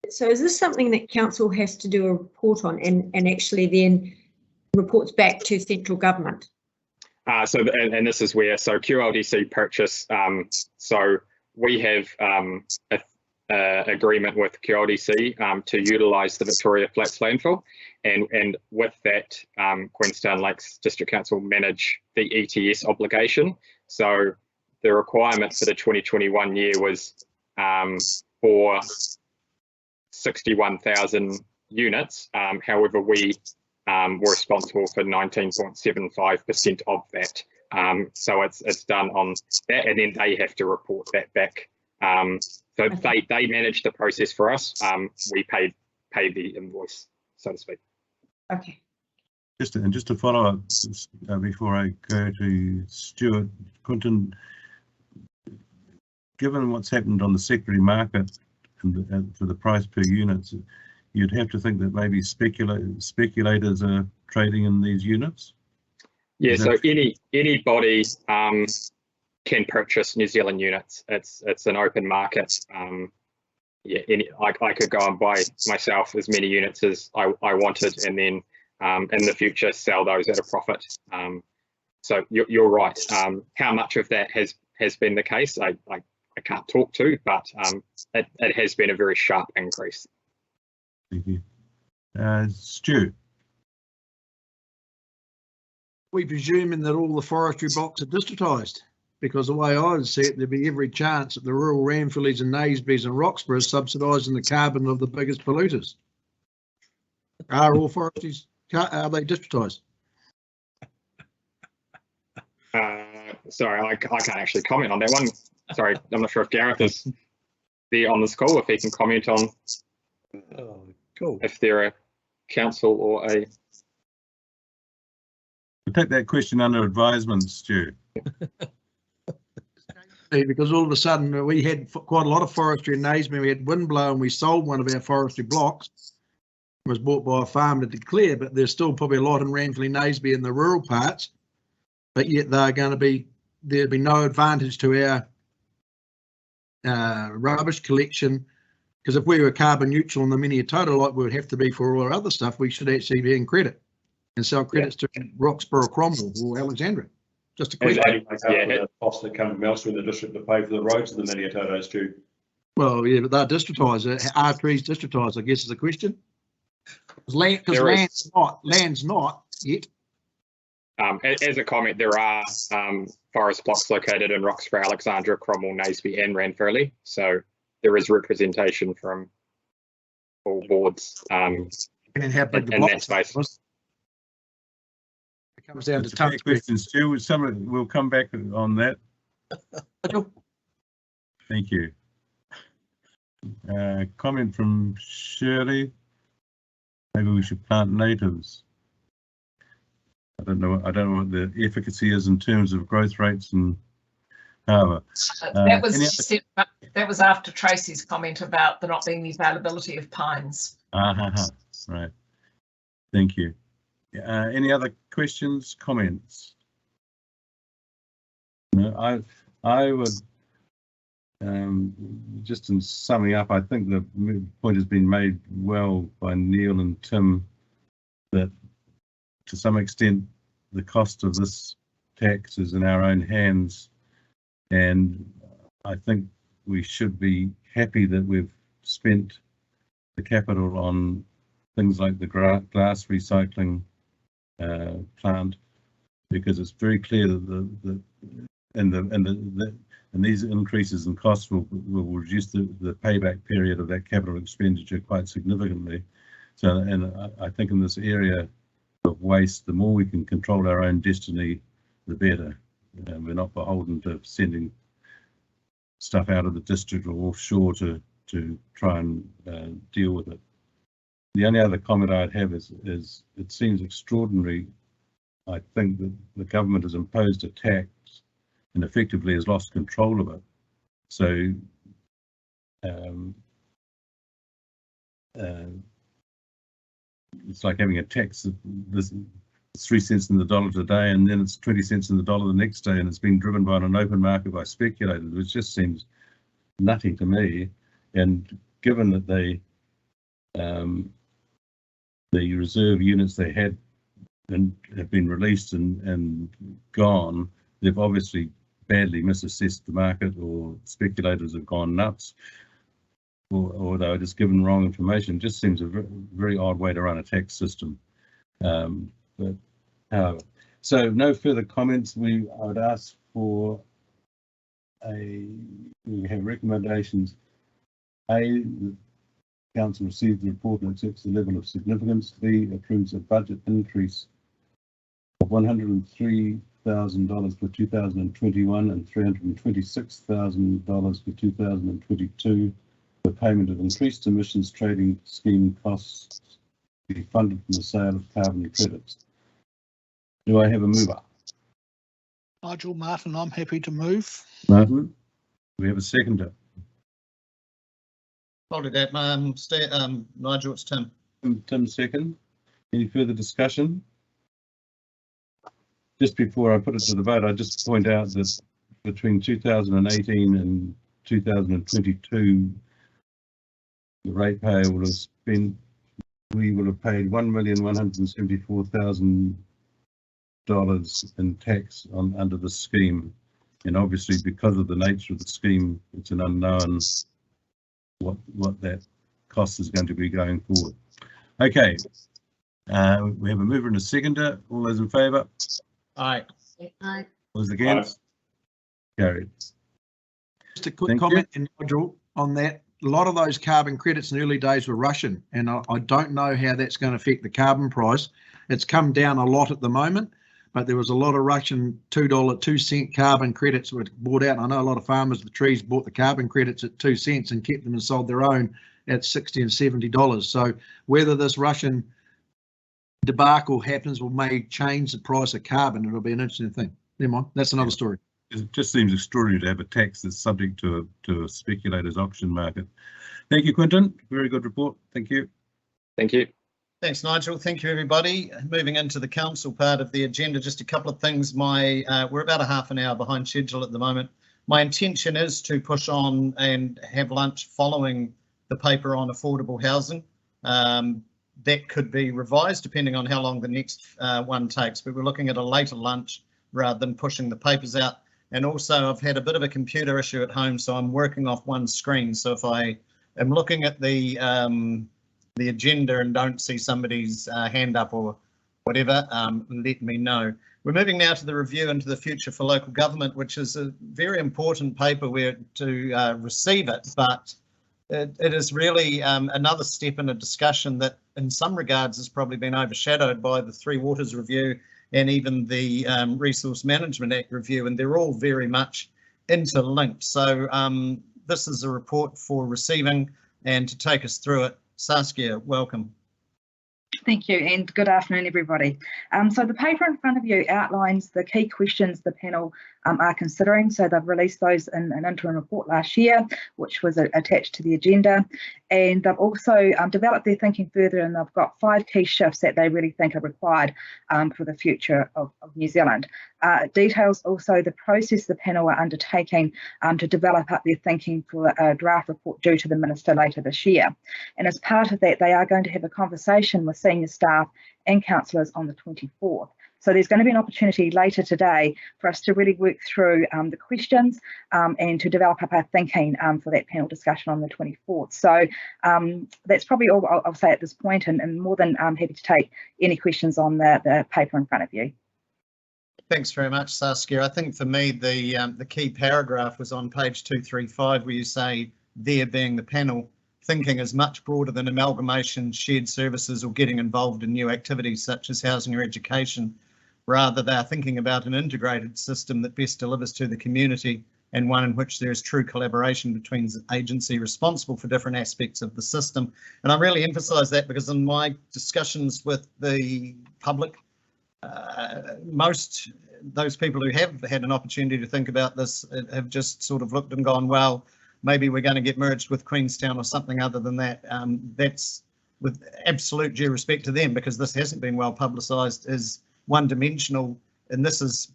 Speaker 8: is this something that council has to do a report on and actually then reports back to central government?
Speaker 20: And this is where, so QLDC purchase, so we have a agreement with QLDC to utilise the Victoria Flats landfill, and with that, Queenstown Lakes District Council manage the ETS obligation. So the requirement for the 2021 year was for 61,000 units. However, we were responsible for 19.75% of that. So it's done on that, and then they have to report that back. So okay. They manage the process for us. We pay the invoice, so to speak.
Speaker 8: Okay.
Speaker 9: Just to follow up before I go to Stuart, Quinton, given what's happened on the secondary market and for the price per units, you'd have to think that maybe speculators are trading in these units?
Speaker 20: Yeah, so anybody can purchase New Zealand units. It's an open market. Yeah, I could go and buy myself as many units as I wanted, and then in the future sell those at a profit. So you're right. How much of that has been the case, I can't talk to, but it has been a very sharp increase.
Speaker 9: Thank you. Stu.
Speaker 10: We presuming that all the forestry blocks are distritised, because the way I would see it, there'd be every chance that the rural Ranfillies and Nasebys and Roxburgh are subsidising the carbon of the biggest polluters. Are all forestries, are they distritised?
Speaker 20: Sorry, I can't actually comment on that one. Sorry, I'm not sure if Gareth is there on this call, if he can comment on if they're a council or a...
Speaker 9: We'll take that question under advisement, Stu.
Speaker 10: Because all of a sudden we had quite a lot of forestry in Naseby. We had Windblow and we sold one of our forestry blocks. It was bought by a farmer to declare, but there's still probably a lot in Ranfilly, Naseby in the rural parts. But yet they're going to be, there'll be no advantage to our rubbish collection, because if we were carbon neutral in the Minnetonka like we would have to be for all our other stuff, we should actually be in credit and sell credits to Roxburgh, Cromwell or Alexandria. Just a question.
Speaker 5: The costs that come from elsewhere in the district to pay for the roads and the Minnetonkas too.
Speaker 10: Well, yeah, but they're distritised. Are trees distritised, I guess is the question. Because land's not yet.
Speaker 20: As a comment, there are forest blocks located in Roxburgh, Alexandria, Cromwell, Naseby and Ranfurly. So there is representation from all boards
Speaker 10: and how big
Speaker 20: in that space.
Speaker 10: It comes down to
Speaker 9: tough questions, Stu. We'll come back on that. Thank you. Comment from Shirley. Maybe we should plant natives. I don't know what the efficacy is in terms of growth rates and however.
Speaker 3: That was after Tracy's comment about there not being the availability of pines.
Speaker 9: Right. Thank you. Any other questions, comments? No, I would, just in summing up, I think the point has been made well by Neil and Tim that to some extent the cost of this tax is in our own hands, and I think we should be happy that we've spent the capital on things like the glass recycling plant, because it's very clear that these increases in costs will reduce the payback period of that capital expenditure quite significantly. So, and I think in this area of waste, the more we can control our own destiny, the better. We're not beholden to sending stuff out of the district or offshore to try and deal with it. The only other comment I'd have is it seems extraordinary. I think that the government has imposed a tax and effectively has lost control of it. So it's like having a tax this 3 cents in the dollar today, and then it's 20 cents in the dollar the next day, and it's been driven by an open market by speculators, which just seems nutty to me. And given that the reserve units they had and have been released and gone, they've obviously badly misassessed the market, or speculators have gone nuts, or they were just given wrong information. It just seems a very odd way to run a tax system. But so no further comments. I would ask for we have recommendations. A, the council receives the report and accepts the level of significance. B, approves a budget increase of $103,000 for 2021 and $326,000 for 2022 for payment of increased emissions trading scheme costs to be funded from the sale of carbon credits. Do I have a mover?
Speaker 17: Nigel Martin, I'm happy to move.
Speaker 9: Martin, do we have a seconder?
Speaker 1: I'll do that. Nigel, it's Tim.
Speaker 9: Tim second. Any further discussion? Just before I put it to the vote, I just point out that between 2018 and 2022, the ratepayer will have spent, we will have paid $1,174,000 in tax under the scheme. And obviously, because of the nature of the scheme, it's an unknown what that cost is going to be going forward. Okay, we have a mover and a seconder. All those in favour?
Speaker 1: Aye.
Speaker 8: Aye.
Speaker 9: All those against? Carried.
Speaker 10: Just a quick comment, Nigel, on that. A lot of those carbon credits in the early days were Russian, and I don't know how that's going to affect the carbon price. It's come down a lot at the moment, but there was a lot of Russian $2 carbon credits were bought out. I know a lot of farmers with trees bought the carbon credits at 2 cents and kept them and sold their own at $60 and $70. So whether this Russian debacle happens or may change the price of carbon, it'll be an interesting thing. Never mind, that's another story.
Speaker 9: It just seems extraordinary to have a tax that's subject to a speculator's auction market. Thank you, Quinton. Very good report. Thank you.
Speaker 20: Thank you.
Speaker 1: Thanks, Nigel. Thank you, everybody. Moving into the council part of the agenda, just a couple of things. We're about a half an hour behind schedule at the moment. My intention is to push on and have lunch following the paper on affordable housing. That could be revised depending on how long the next one takes, but we're looking at a later lunch rather than pushing the papers out. And also, I've had a bit of a computer issue at home, so I'm working off one screen. So if I am looking at the agenda and don't see somebody's hand up or whatever, let me know. We're moving now to the review into the future for local government, which is a very important paper. We're to receive it, but it is really another step in a discussion that in some regards has probably been overshadowed by the Three Waters Review and even the Resource Management Act review, and they're all very much interlinked. So this is a report for receiving, and to take us through it, Saskia, welcome.
Speaker 21: Thank you, and good afternoon, everybody. So the paper in front of you outlines the key questions the panel are considering. So they've released those in an interim report last year, which was attached to the agenda. And they've also developed their thinking further, and they've got 5 key shifts that they really think are required for the future of New Zealand. Details also the process the panel are undertaking to develop up their thinking for a draft report due to the Minister later this year. And as part of that, they are going to have a conversation with senior staff and councillors on the 24th. So there's going to be an opportunity later today for us to really work through the questions and to develop up our thinking for that panel discussion on the 24th. So that's probably all I'll say at this point, and more than happy to take any questions on the paper in front of you.
Speaker 1: Thanks very much, Saskia. I think for me, the key paragraph was on page 235, where you say, there being the panel, thinking is much broader than amalgamation, shared services, or getting involved in new activities such as housing or education. Rather, they are thinking about an integrated system that best delivers to the community, and one in which there is true collaboration between the agency responsible for different aspects of the system. And I really emphasise that because in my discussions with the public, most those people who have had an opportunity to think about this have just sort of looked and gone, well, maybe we're going to get merged with Queenstown or something other than that. That's with absolute due respect to them, because this hasn't been well publicised, is one-dimensional, and this is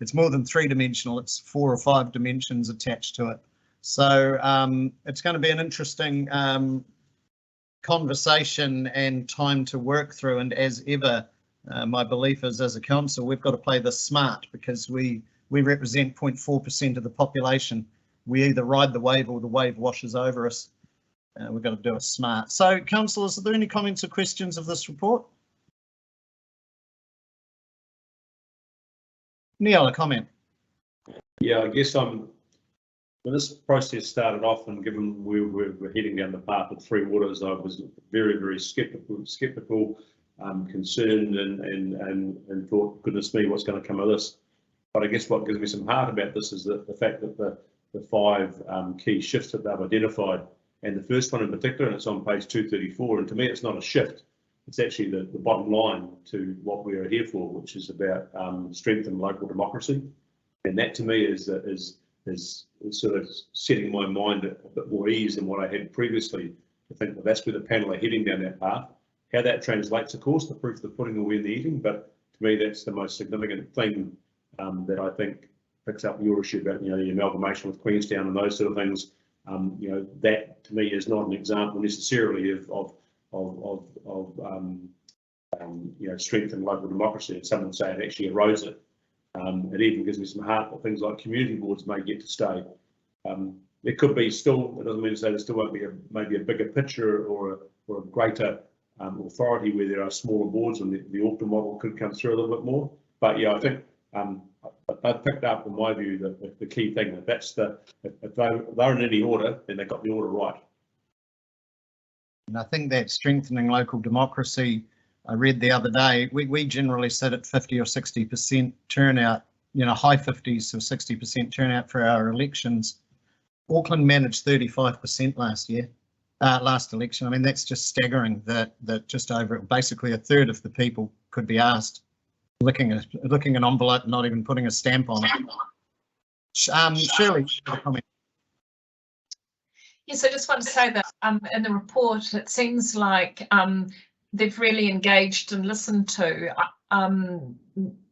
Speaker 1: it's more than 3-dimensional. It's 4 or 5 dimensions attached to it. So it's going to be an interesting conversation and time to work through. And as ever, my belief is, as a council, we've got to play this smart, because we represent 0.4% of the population. We either ride the wave or the wave washes over us. We've got to do it smart. So, councillors, are there any comments or questions of this report? Neil, a comment?
Speaker 5: Yeah, I guess when this process started off, and given we're heading down the path of 3 waters, I was very, very sceptical, concerned, and thought, goodness me, what's going to come of this? But I guess what gives me some heart about this is the fact that the 5 key shifts that they've identified, and the first one in particular, and it's on page 234, and to me it's not a shift, it's actually the bottom line to what we are here for, which is about strengthening local democracy. And that to me is sort of setting my mind at a bit more ease than what I had previously, to think that that's where the panel are heading down that path. How that translates, of course, the proof of the pudding will be in the eating, but to me that's the most significant thing that I think picks up your issue about, the amalgamation with Queenstown and those sort of things. That to me is not an example necessarily of strengthening local democracy, and some would say it actually erodes it. It even gives me some heart that things like community boards may get to stay. There could be still, it doesn't mean to say there still won't be maybe a bigger picture or a greater authority where there are smaller boards, and the Auckland model could come through a little bit more. But yeah, I think they've picked up, in my view, the key thing, that that's if they're in any order, then they got the order right.
Speaker 1: And I think that strengthening local democracy, I read the other day, we generally sit at 50 or 60% turnout, high 50s or 60% turnout for our elections. Auckland managed 35% last election. I mean, that's just staggering that just over, basically a third of the people could be asked, licking an envelope, not even putting a stamp on it. Shirley, a comment.
Speaker 3: Yes, I just want to say that in the report, it seems like they've really engaged and listened to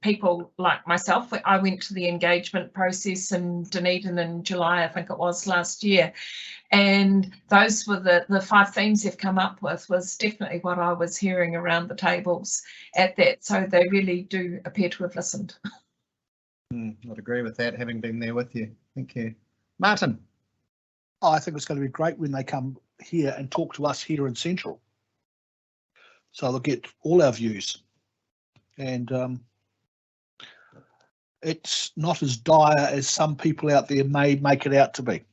Speaker 3: people like myself. I went to the engagement process in Dunedin in July, I think it was, last year. And those were the 5 themes they've come up with, was definitely what I was hearing around the tables at that. So they really do appear to have listened.
Speaker 1: I'd agree with that, having been there with you. Thank you. Martin.
Speaker 17: I think it's going to be great when they come here and talk to us here in Central. So they'll get all our views. And it's not as dire as some people out there may make it out to be.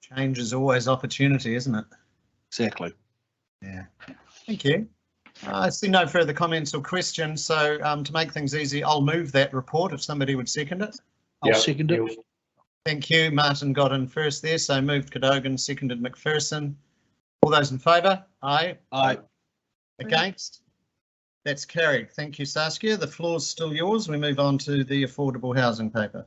Speaker 1: Change is always opportunity, isn't it?
Speaker 17: Exactly.
Speaker 1: Yeah. Thank you. I see no further comments or questions. So to make things easy, I'll move that report if somebody would second it.
Speaker 17: I'll second it.
Speaker 1: Thank you. Martin got in first there, so moved Cadogan, seconded McPherson. All those in favour? Aye.
Speaker 17: Aye.
Speaker 1: Against? That's carried. Thank you, Saskia. The floor's still yours. We move on to the affordable housing paper.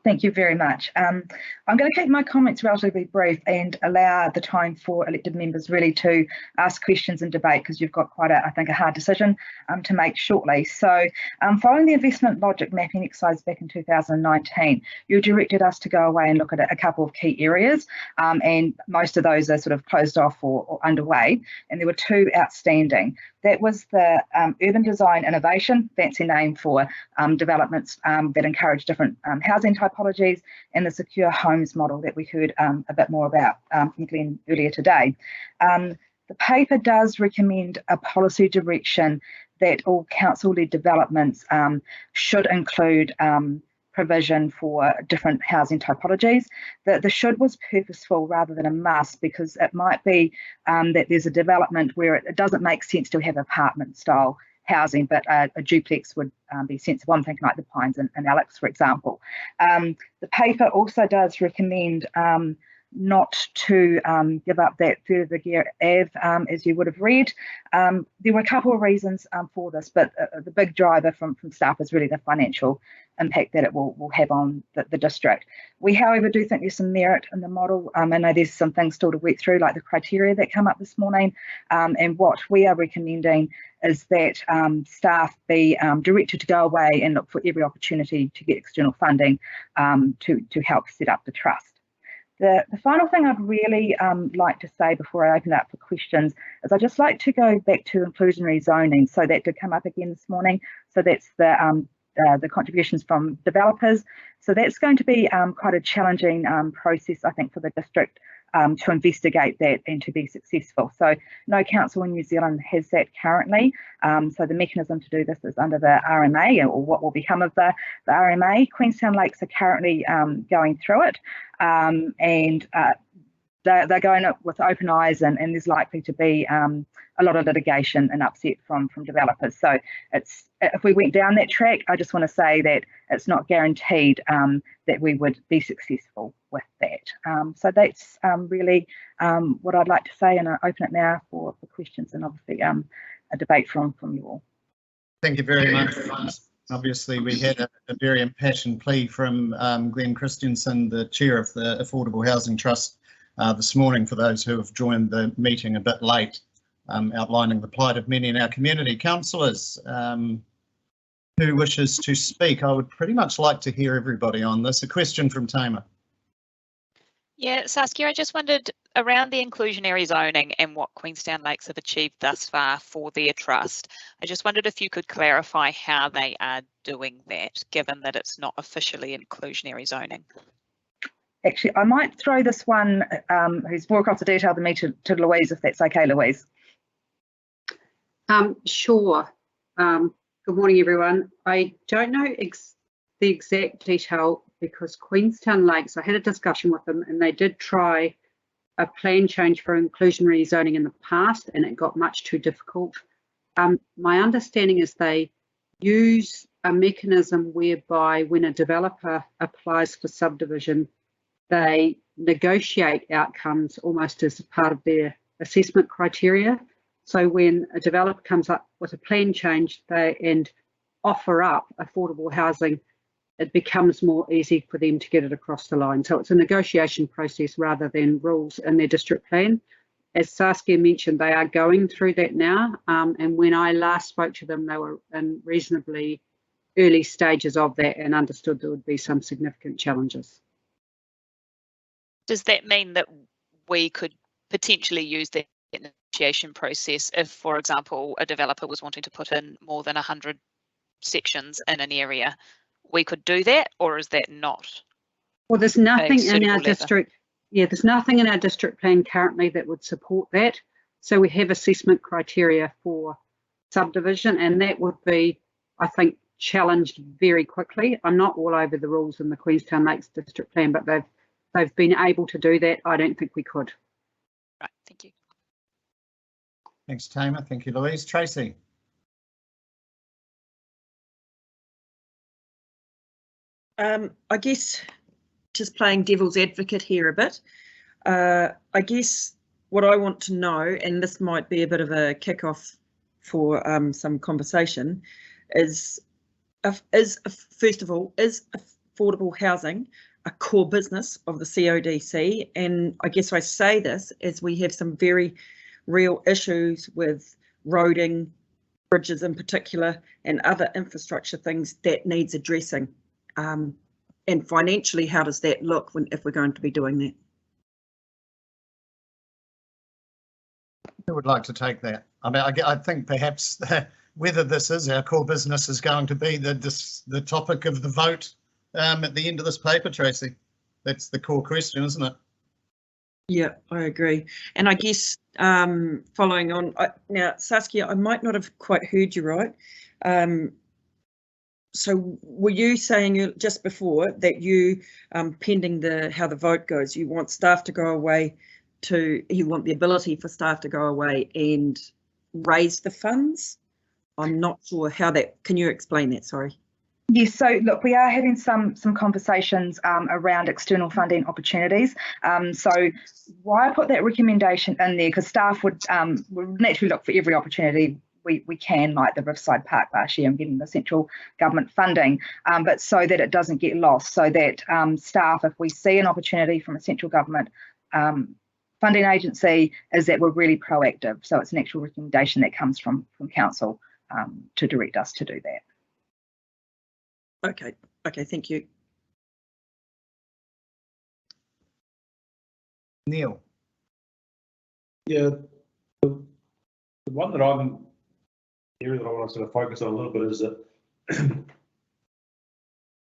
Speaker 21: Thank you very much. I'm going to keep my comments relatively brief and allow the time for elected members really to ask questions and debate, because you've got quite I think, a hard decision to make shortly. So following the investment logic mapping exercise back in 2019, you directed us to go away and look at a couple of key areas, and most of those are sort of closed off or underway, and there were two outstanding. That was the urban design innovation, fancy name for developments that encourage different housing typologies, and the secure homes model that we heard a bit more about from Glenn earlier today. The paper does recommend a policy direction that all council-led developments should include provision for different housing typologies. The should was purposeful rather than a must, because it might be that there's a development where it doesn't make sense to have apartment style housing, but a duplex would be sensible. I'm thinking like the Pines and Alex, for example. The paper also does recommend not to give up that further gear Ave, as you would have read. There were a couple of reasons for this, but the big driver from staff is really the financial impact that it will have on the district. We, however, do think there's some merit in the model. I know there's some things still to work through, like the criteria that come up this morning, and what we are recommending is that staff be directed to go away and look for every opportunity to get external funding to help set up the trust. The final thing I'd really like to say before I open up for questions is I'd just like to go back to inclusionary zoning. So that did come up again this morning. So that's the contributions from developers. So that's going to be quite a challenging process, I think, for the district to investigate that and to be successful. So no council in New Zealand has that currently. So the mechanism to do this is under the RMA, or what will become of the RMA. Queenstown Lakes are currently going through it, and they're going with open eyes, and there's likely to be a lot of litigation and upset from developers. So if we went down that track, I just want to say that it's not guaranteed that we would be successful with that. So that's really what I'd like to say, and I open it now for questions and obviously a debate from you all.
Speaker 1: Thank you very much. Obviously, we had a very impassioned plea from Glenn Christensen, the chair of the Affordable Housing Trust, this morning, for those who have joined the meeting a bit late, outlining the plight of many in our community. Councillors, who wishes to speak? I would pretty much like to hear everybody on this. A question from Tamer.
Speaker 6: Yeah, Saskia, I just wondered around the inclusionary zoning and what Queenstown Lakes have achieved thus far for their trust. I just wondered if you could clarify how they are doing that, given that it's not officially inclusionary zoning.
Speaker 21: Actually, I might throw this one, who's more across the detail than me, to Louise, if that's okay, Louise.
Speaker 2: Sure. Good morning, everyone. I don't know the exact detail, because Queenstown Lakes, I had a discussion with them, and they did try a plan change for inclusionary zoning in the past, and it got much too difficult. My understanding is they use a mechanism whereby when a developer applies for subdivision, they negotiate outcomes almost as part of their assessment criteria. So when a developer comes up with a plan change and offer up affordable housing, it becomes more easy for them to get it across the line. So it's a negotiation process rather than rules in their district plan. As Saskia mentioned, they are going through that now. And when I last spoke to them, they were in reasonably early stages of that and understood there would be some significant challenges.
Speaker 6: Does that mean that we could potentially use that negotiation process if, for example, a developer was wanting to put in more than 100 sections in an area? We could do that, or is that not?
Speaker 2: Well, there's nothing in our district. Yeah, there's nothing in our district plan currently that would support that. So we have assessment criteria for subdivision, and that would be, I think, challenged very quickly. I'm not all over the rules in the Queenstown Lakes district plan, but they've been able to do that. I don't think we could.
Speaker 6: Right, thank you.
Speaker 1: Thanks, Tamer. Thank you, Louise. Tracy.
Speaker 15: I guess just playing devil's advocate here a bit, I guess what I want to know, and this might be a bit of a kick-off for some conversation, is first of all, is affordable housing a core business of the CODC, and I guess I say this as we have some very real issues with roading, bridges in particular, and other infrastructure things that needs addressing. And financially, how does that look if we're going to be doing that?
Speaker 1: Who would like to take that? I mean, I think perhaps whether this is our core business is going to be the topic of the vote at the end of this paper, Tracy. That's the core question, isn't it?
Speaker 15: Yeah, I agree. And I guess following on, now, Saskia, I might not have quite heard you right. So were you saying just before that you, pending how the vote goes, you want staff to go away you want the ability for staff to go away and raise the funds? I'm not sure how can you explain that, sorry?
Speaker 21: Yes, so look, we are having some conversations around external funding opportunities. So why I put that recommendation in there, because staff would naturally look for every opportunity we can, like the Riverside Park last year and getting the central government funding, but so that it doesn't get lost, so that staff, if we see an opportunity from a central government funding agency, is that we're really proactive. So it's an actual recommendation that comes from council to direct us to do that.
Speaker 15: Okay, thank you.
Speaker 1: Neil.
Speaker 5: Yeah, the one that I'm area that I want to sort of focus on a little bit is that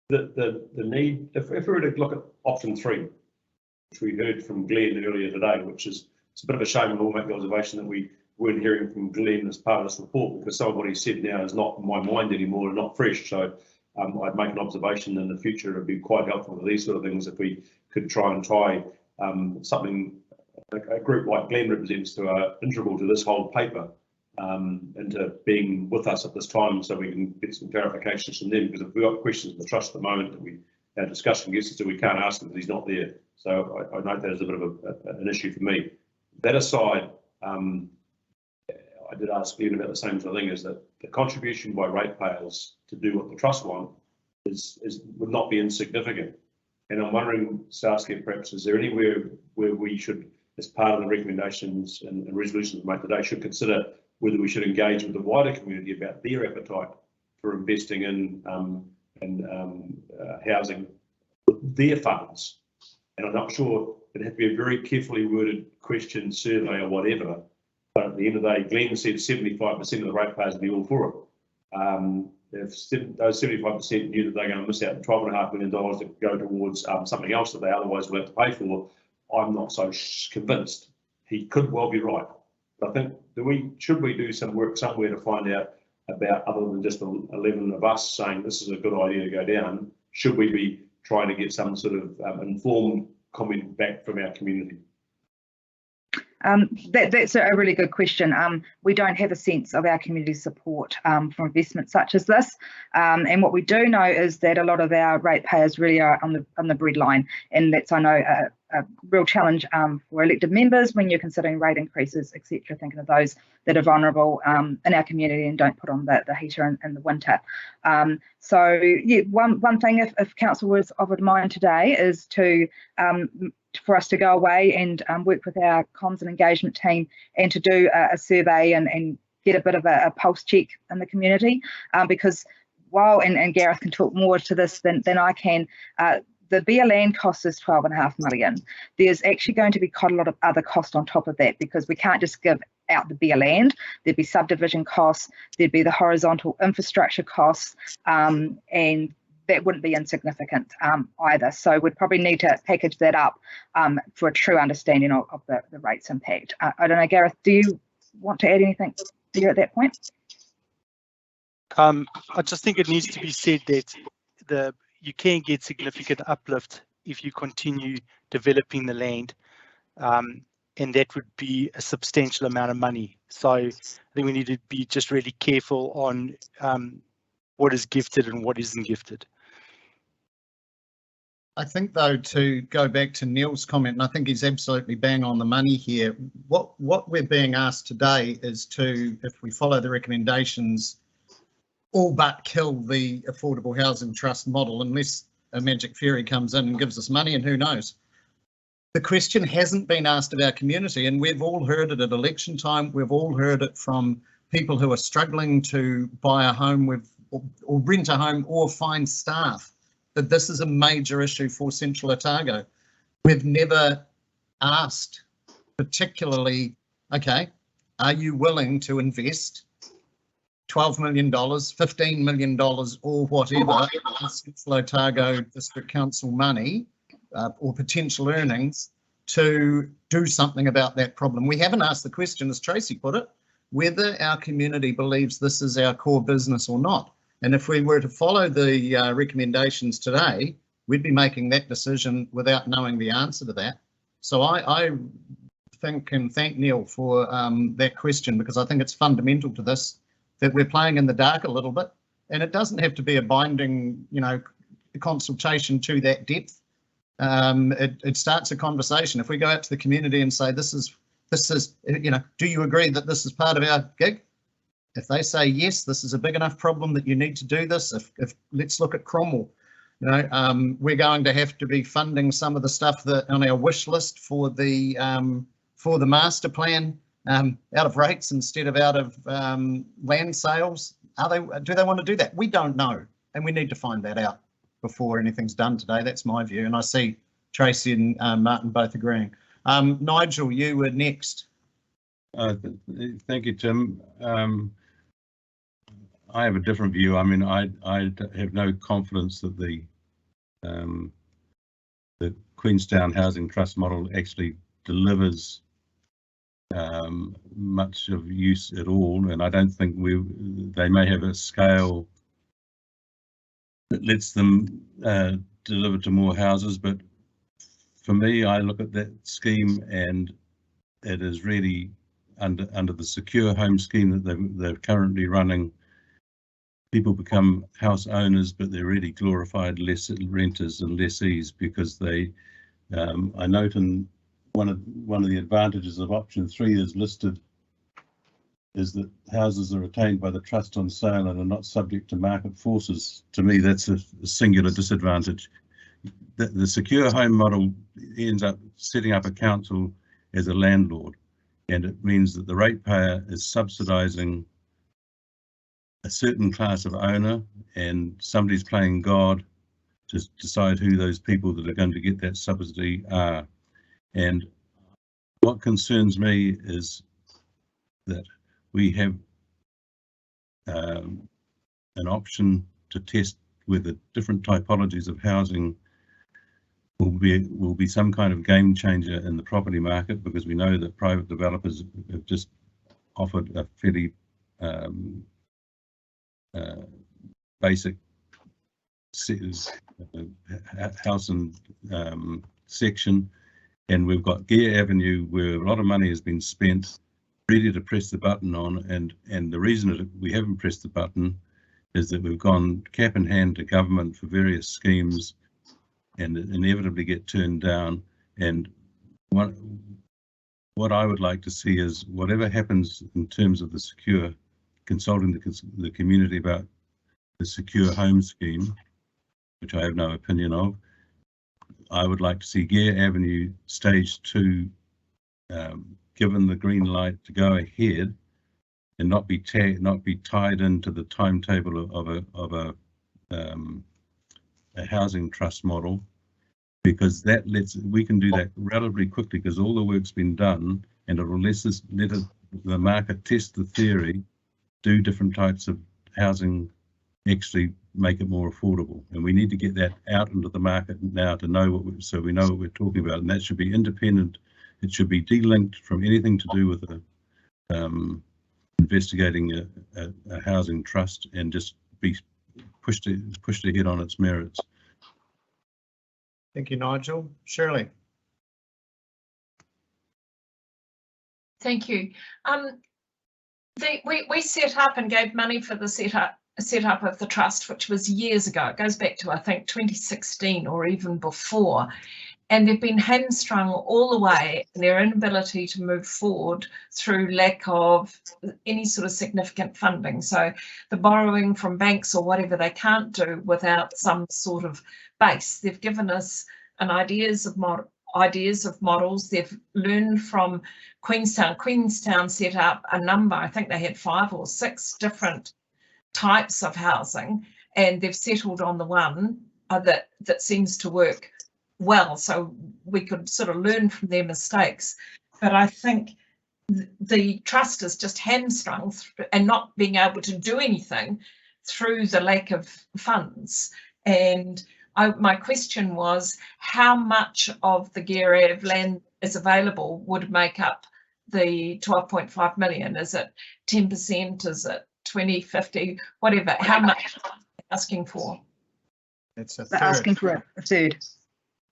Speaker 5: the need, if we were to look at option 3, which we heard from Glenn earlier today, which is, it's a bit of a shame, and we'll make the observation that we weren't hearing from Glenn as part of this report, because some of what he said now is not in my mind anymore and not fresh. So I'd make an observation in the future. It would be quite helpful for these sort of things if we could try something a group like Glenn represents to are integral to this whole paper, into being with us at this time, so we can get some clarifications from them. Because if we've got questions of the trust at the moment that our discussion gets to, we can't ask him because he's not there. So I note that as a bit of an issue for me. That aside, I did ask Glenn about the same sort of thing, is that the contribution by ratepayers to do what the trust want would not be insignificant. And I'm wondering, Saskia, perhaps, is there anywhere where we should, as part of the recommendations and resolutions we made today, should consider whether we should engage with the wider community about their appetite for investing in housing with their funds? And I'm not sure, it had to be a very carefully worded question, survey or whatever, but at the end of the day, Glenn said 75% of the ratepayers would be all for it. If those 75% knew that they're going to miss out on $12.5 million to go towards something else that they otherwise would have to pay for, I'm not so convinced. He could well be right. But I think, should we do some work somewhere to find out about, other than just 11 of us saying this is a good idea to go down, should we be trying to get some sort of informed comment back from our community?
Speaker 21: That's a really good question. We don't have a sense of our community support for investments such as this, and what we do know is that a lot of our ratepayers really are on the breadline, and that's, I know, a real challenge for elected members when you're considering rate increases, etc. Thinking of those that are vulnerable in our community and don't put on the heater in the winter. So yeah, one thing, if council was of mind today, is for us to go away and work with our comms and engagement team and to do a survey and get a bit of a pulse check in the community, because while, and Gareth can talk more to this than I can, the bare land cost is $12.5 million. There's actually going to be quite a lot of other cost on top of that, because we can't just give out the bare land. There'd be subdivision costs, there'd be the horizontal infrastructure costs, and that wouldn't be insignificant either. So we'd probably need to package that up for a true understanding of the rates impact. I don't know, Gareth, do you want to add anything there at that point?
Speaker 18: I just think it needs to be said that you can get significant uplift if you continue developing the land, and that would be a substantial amount of money. So I think we need to be just really careful on what is gifted and what isn't gifted.
Speaker 1: I think, though, to go back to Neil's comment, and I think he's absolutely bang on the money here, what we're being asked today is to, if we follow the recommendations, all but kill the Affordable Housing Trust model, unless a magic fairy comes in and gives us money, and who knows. The question hasn't been asked of our community, and we've all heard it at election time. We've all heard it from people who are struggling to buy a home or rent a home or find staff, that this is a major issue for Central Otago. We've never asked particularly, okay, are you willing to invest $12 million, $15 million or whatever in Central Otago District Council money or potential earnings to do something about that problem? We haven't asked the question, as Tracy put it, whether our community believes this is our core business or not. And if we were to follow the recommendations today, we'd be making that decision without knowing the answer to that. So I think and thank Neil for that question, because I think it's fundamental to this, that we're playing in the dark a little bit, and it doesn't have to be a binding, consultation to that depth. It starts a conversation. If we go out to the community and say, this is, do you agree that this is part of our gig? If they say yes, this is a big enough problem that you need to do this. If let's look at Cromwell. We're going to have to be funding some of the stuff that on our wish list for the master plan out of rates instead of out of land sales. Do they want to do that? We don't know, and we need to find that out before anything's done today. That's my view, and I see Tracy and Martin both agreeing. Nigel, you were next.
Speaker 9: Thank you, Tim. I have a different view. I mean, I have no confidence that the Queenstown Housing Trust model actually delivers much of use at all, and I don't think they may have a scale that lets them deliver to more houses, but for me, I look at that scheme and it is really under the secure home scheme that they're currently running. People become house owners, but they're really glorified renters and lessees, because they, I note in one of the advantages of option 3 is listed is that houses are retained by the trust on sale and are not subject to market forces. To me, that's a singular disadvantage. The secure home model ends up setting up a council as a landlord, and it means that the ratepayer is subsidising a certain class of owner, and somebody's playing God to decide who those people that are going to get that subsidy are. And what concerns me is that we have an option to test whether different typologies of housing will be some kind of game changer in the property market, because we know that private developers have just offered a fairly basic house and section, and we've got Gear Avenue where a lot of money has been spent ready to press the button on, and the reason that we haven't pressed the button is that we've gone cap in hand to government for various schemes and inevitably get turned down. And what I would like to see is whatever happens in terms of the secure, consulting the community about the secure home scheme, which I have no opinion of, I would like to see Gear Avenue stage 2 given the green light to go ahead and not be tied into the timetable of a housing trust model, because we can do that relatively quickly, because all the work's been done, and it will let the market test the theory, do different types of housing, actually make it more affordable. And we need to get that out into the market now to know so we know what we're talking about, and that should be independent. It should be delinked from anything to do with investigating a housing trust, and just be pushed ahead on its merits.
Speaker 1: Thank you, Nigel. Shirley.
Speaker 3: Thank you. We set up and gave money for the setup of the trust, which was years ago. It goes back to, I think, 2016 or even before. and they've been hamstrung all the way in their inability to move forward through lack of any sort of significant funding. So the borrowing from banks or whatever they can't do without some sort of base. They've given us an ideas of models. They've learned from Queenstown. Queenstown set up a number, I think they had 5 or 6 different types of housing, and they've settled on the one that seems to work well, so we could sort of learn from their mistakes. But I think the trust is just hamstrung and not being able to do anything through the lack of funds. And my question was, how much of the Gearav land is available would make up the 12.5 million? Is it 10%? Is it 20, 50, whatever? How much are they asking for?
Speaker 1: It's a
Speaker 21: They're
Speaker 1: third.
Speaker 21: asking for a third.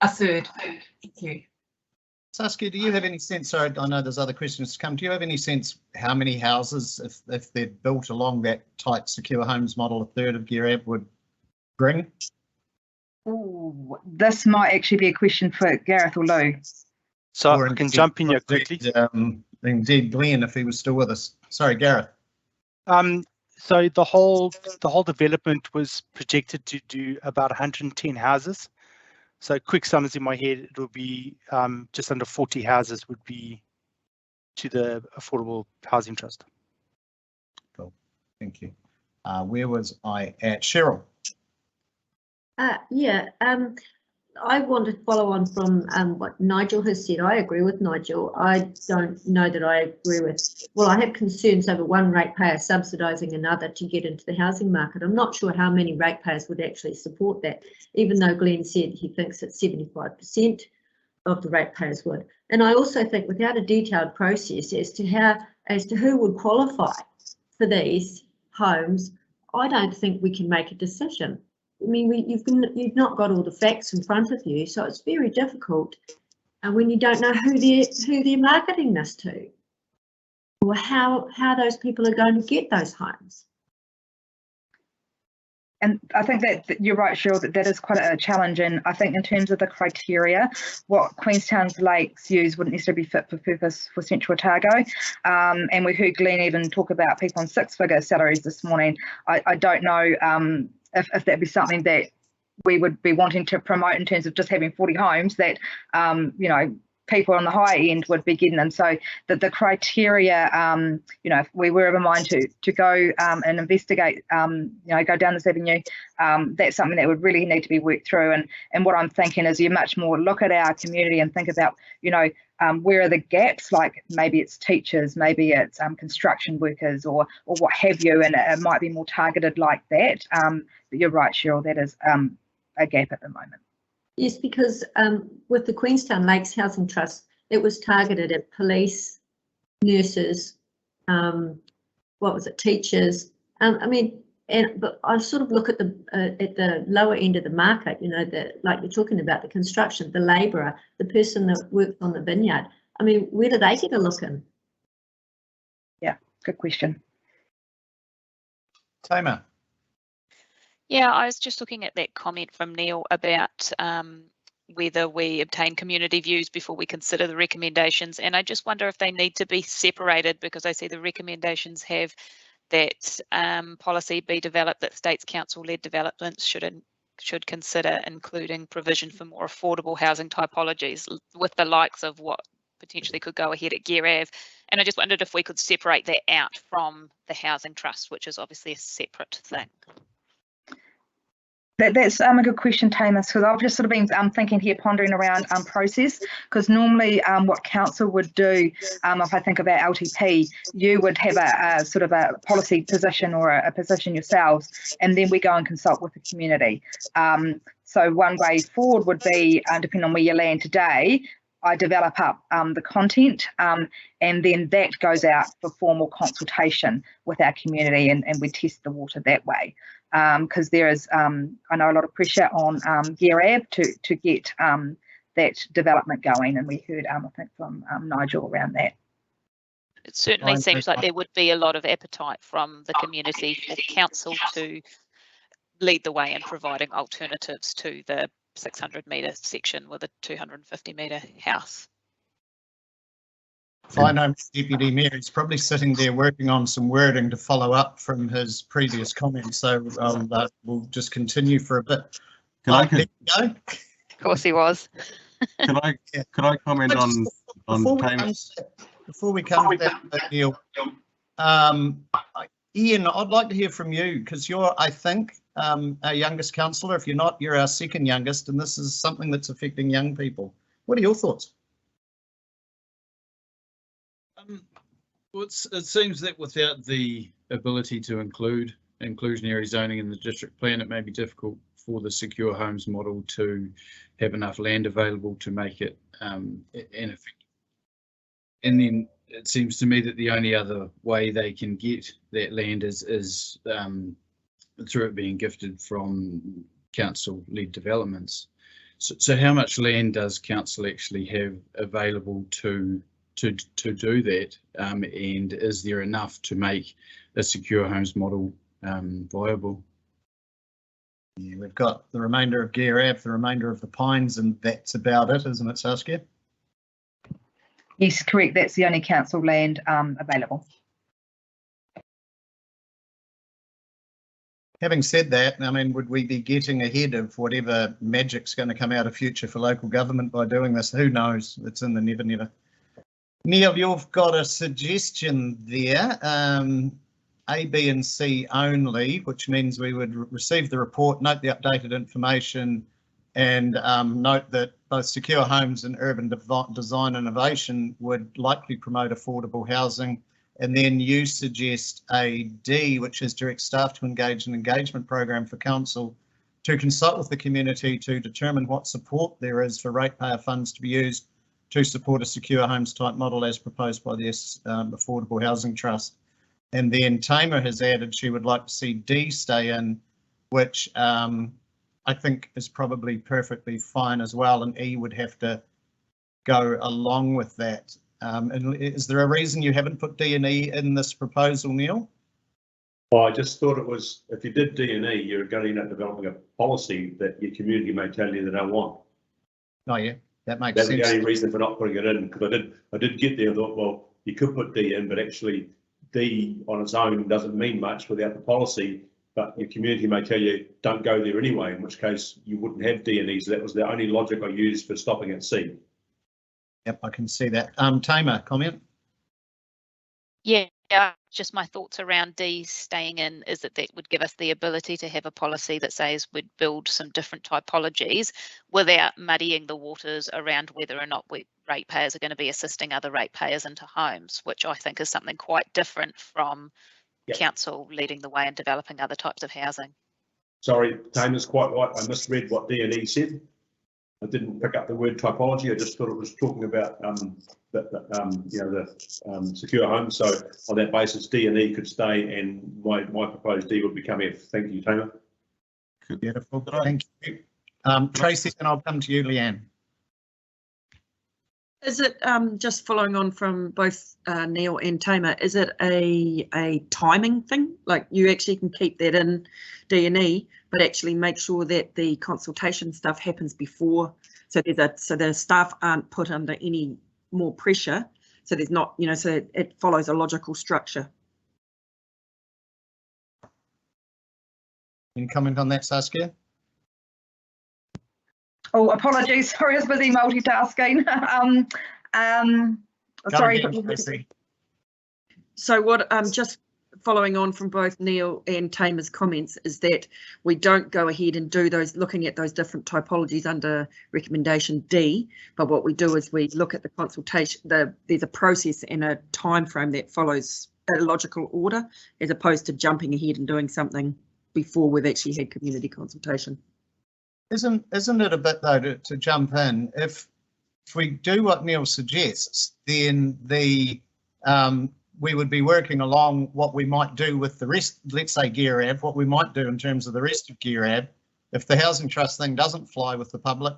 Speaker 3: A third. Thank you.
Speaker 1: Saskia, do you have any sense, sorry, I know there's other questions to come, do you have any sense how many houses, if they're built along that tight secure homes model, a third of Gearav would bring?
Speaker 21: Ooh, this might actually be a question for Gareth or Lou.
Speaker 4: So I can jump in here quickly.
Speaker 1: Indeed, Glenn, if he was still with us. Sorry, Gareth.
Speaker 4: So the whole development was projected to do about 110 houses. So quick sums in my head, it will be just under 40 houses would be to the Affordable Housing Trust.
Speaker 1: Cool, thank you. Where was I at? Cheryl.
Speaker 8: I want to follow on from what Nigel has said. I agree with Nigel. I don't know that I agree with, well, I have concerns over one ratepayer subsidising another to get into the housing market. I'm not sure how many ratepayers would actually support that, even though Glenn said he thinks that 75% of the ratepayers would. And I also think without a detailed process as to who would qualify for these homes, I don't think we can make a decision. I mean, you've not got all the facts in front of you, so it's very difficult. And when you don't know who they're marketing this to, or how those people are going to get those homes.
Speaker 21: And I think that you're right, Cheryl, that is quite a challenge. And I think in terms of the criteria, what Queenstown's lakes use wouldn't necessarily be fit for purpose for Central Otago. And we heard Glenn even talk about people on 6-figure salaries this morning. I don't know if that'd be something that we would be wanting to promote in terms of just having 40 homes that, you know, people on the high end would be getting them. So that the criteria, you know, if we were of a mind to go and investigate, you know, go down this avenue, that's something that would really need to be worked through. And what I'm thinking is you much more look at our community and think about, you know, where are the gaps, like maybe it's teachers, maybe it's construction workers or what have you, and it might be more targeted like that. But you're right, Cheryl, that is a gap at the moment.
Speaker 8: Yes, because with the Queenstown Lakes Housing Trust, it was targeted at police, nurses, teachers. I mean, but I sort of look at the lower end of the market, you know, like you're talking about, the construction, the labourer, the person that works on the vineyard. I mean, where do they get a look in?
Speaker 21: Yeah, good question.
Speaker 1: Tamer.
Speaker 6: Yeah, I was just looking at that comment from Neil about whether we obtain community views before we consider the recommendations. And I just wonder if they need to be separated, because I see the recommendations have that policy be developed that States Council-led developments should consider including provision for more affordable housing typologies with the likes of what potentially could go ahead at Gearav. And I just wondered if we could separate that out from the Housing Trust, which is obviously a separate thing.
Speaker 21: That's a good question, Tamus, because I've just sort of been thinking here, pondering around process, because normally what council would do, if I think about LTP, you would have a sort of a policy position or a position yourselves, and then we go and consult with the community. So one way forward would be, depending on where you land today, I develop up the content, and then that goes out for formal consultation with our community, and we test the water that way. Because there is, I know, a lot of pressure on Gearav to get that development going, and we heard, I think, from Nigel around that.
Speaker 6: It certainly seems like there would be a lot of appetite from the community for council to lead the way in providing alternatives to the 600 metre section with a 250 metre house.
Speaker 1: If I know Deputy Mayor, he's probably sitting there working on some wording to follow up from his previous comments. So we'll just continue for a bit.
Speaker 9: Can
Speaker 1: there you go.
Speaker 6: Of course he was.
Speaker 9: Can I comment
Speaker 1: before we come to that, Neil? Ian, I'd like to hear from you because you're, I think, our youngest councillor. If you're not, you're our second youngest, and this is something that's affecting young people. What are your thoughts?
Speaker 11: Well, it seems that without the ability to include inclusionary zoning in the district plan, it may be difficult for the secure homes model to have enough land available to make it an effective. And then it seems to me that the only other way they can get that land is through it being gifted from council-led developments. So how much land does council actually have available to do that, and is there enough to make a secure homes model viable?
Speaker 1: Yeah, we've got the remainder of Gear the remainder of the Pines, and that's about it, isn't it, Saskia?
Speaker 21: Yes, correct. That's the only council land available.
Speaker 1: Having said that, I mean, would we be getting ahead of whatever magic's going to come out of future for local government by doing this? Who knows? It's in the never, never. Neil, you've got a suggestion there, A, B and C only, which means we would receive the report, note the updated information, and note that both Secure Homes and Urban Design Innovation would likely promote affordable housing. And then you suggest a D, which is direct staff to engage an engagement program for council to consult with the community to determine what support there is for ratepayer funds to be used to support a secure homes type model as proposed by the Affordable Housing Trust. And then Tamer has added she would like to see D stay in, which I think is probably perfectly fine as well, and E would have to go along with that. And is there a reason you haven't put D and E in this proposal, Neil?
Speaker 5: Well, I just thought it was, if you did D and E, you're going to end up developing a policy that your community may tell you they don't want.
Speaker 1: Oh yeah, that makes
Speaker 5: That's
Speaker 1: sense.
Speaker 5: the only reason for not putting it in, because I did get there and thought, well, you could put D in, but actually D on its own doesn't mean much without the policy, but your community may tell you don't go there anyway, in which case you wouldn't have D and E. So that was the only logic I used for stopping at C.
Speaker 1: Yep, I can see that. Tamer, comment?
Speaker 6: Yeah, just my thoughts around D staying in is that would give us the ability to have a policy that says we'd build some different typologies without muddying the waters around whether or not ratepayers are going to be assisting other ratepayers into homes, which I think is something quite different from council leading the way and developing other types of housing.
Speaker 5: Sorry, Tamer's quite right. I misread what D and E said. I didn't pick up the word typology. I just thought it was talking about the secure home. So on that basis, D and E could stay, and my proposed D would become F. Thank you, Tamer.
Speaker 1: Beautiful. Thank you. Tracy, and I'll come to you, Leanne.
Speaker 15: Is it just following on from both Neil and Tamer? Is it a timing thing? Like you actually can keep that in D and E, but actually make sure that the consultation stuff happens before, so the staff aren't put under any more pressure. So there's not, so it follows a logical structure.
Speaker 1: Any comment on that, Saskia?
Speaker 21: Oh, apologies. Sorry, I was busy multitasking. Sorry.
Speaker 15: So what just following on from both Neil and Tamer's comments is that we don't go ahead and do looking at those different typologies under recommendation D, but what we do is we look at the consultation, there's a process and a time frame that follows a logical order, as opposed to jumping ahead and doing something before we've actually had community consultation.
Speaker 1: Isn't it a bit though to jump in? If we do what Neil suggests, then we would be working along what we might do with the rest. Let's say GearAb, what we might do in terms of the rest of GearAb. If the housing trust thing doesn't fly with the public,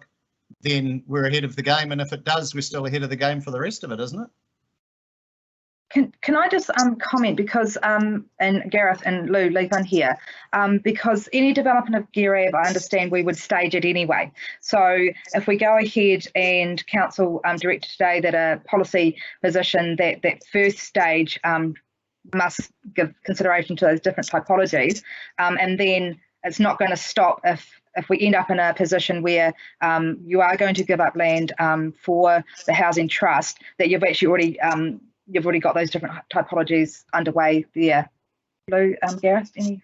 Speaker 1: then we're ahead of the game, and if it does, we're still ahead of the game for the rest of it, isn't it?
Speaker 21: Can I just comment, because and Gareth and Lou, leave on here, because any development of GEARAB, I understand we would stage it anyway. So if we go ahead and council directed today that a policy position that first stage must give consideration to those different typologies, and then it's not going to stop if we end up in a position where you are going to give up land for the housing trust, that you've actually already got those different typologies underway there. Lou, Gareth, any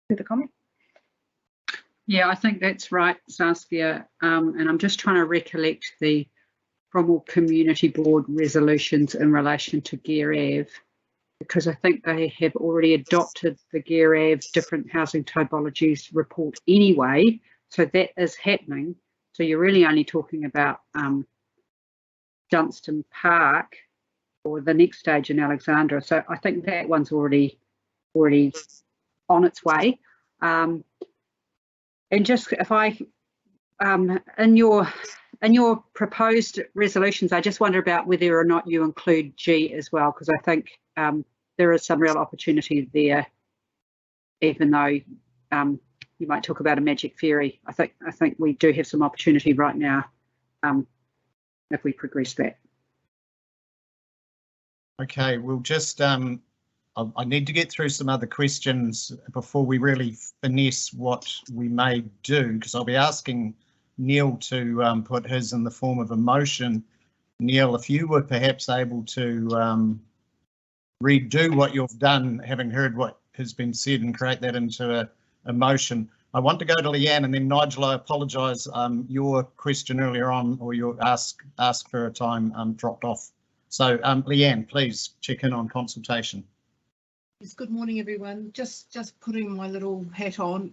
Speaker 21: further comment?
Speaker 2: Yeah, I think that's right, Saskia. And I'm just trying to recollect the Cromwell Community Board resolutions in relation to GEARAB, because I think they have already adopted the GEARAB different housing typologies report anyway. So that is happening. So you're really only talking about Dunstan Park or the next stage in Alexandra. So I think that one's already on its way. And just if I, in your proposed resolutions, I just wonder about whether or not you include G as well, because I think there is some real opportunity there, even though you might talk about a magic fairy. I think we do have some opportunity right now if we progress that.
Speaker 1: Okay, we'll just, I need to get through some other questions before we really finesse what we may do, because I'll be asking Neil to put his in the form of a motion. Neil, if you were perhaps able to redo what you've done, having heard what has been said, and create that into a motion. I want to go to Leanne, and then Nigel, I apologise, your question earlier on, or your ask for a time dropped off. So Leanne, please check in on consultation.
Speaker 12: Yes, good morning, everyone. Just putting my little hat on.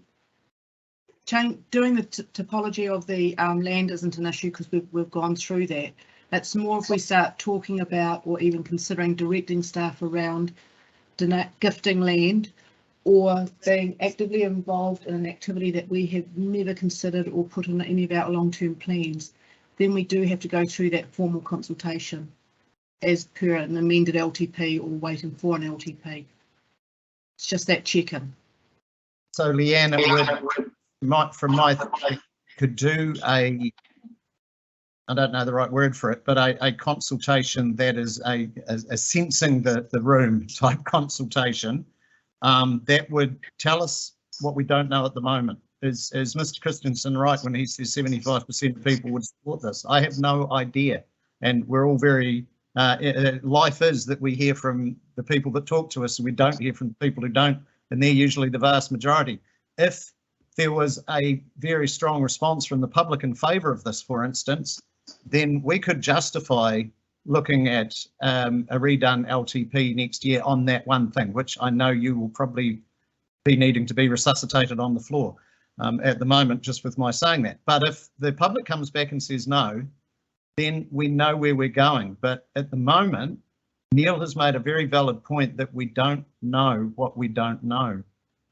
Speaker 12: Doing the topology of the land isn't an issue, because we've gone through that. It's more if we start talking about, or even considering directing staff around gifting land, or being actively involved in an activity that we have never considered or put in any of our long-term plans, then we do have to go through that formal consultation as per an amended LTP or waiting for an LTP. It's just that check-in.
Speaker 1: So Leanne, it would, from my could do a, I don't know the right word for it, but a consultation that is a sensing the room type consultation that would tell us what we don't know at the moment. Is Mr. Christensen right when he says 75% of people would support this? I have no idea, and we're all very, life is that we hear from the people that talk to us, and we don't hear from the people who don't, and they're usually the vast majority. If there was a very strong response from the public in favour of this, for instance, then we could justify looking at a redone LTP next year on that one thing, which I know you will probably be needing to be resuscitated on the floor at the moment, just with my saying that. But if the public comes back and says no, then we know where we're going. But at the moment, Neil has made a very valid point that we don't know what we don't know.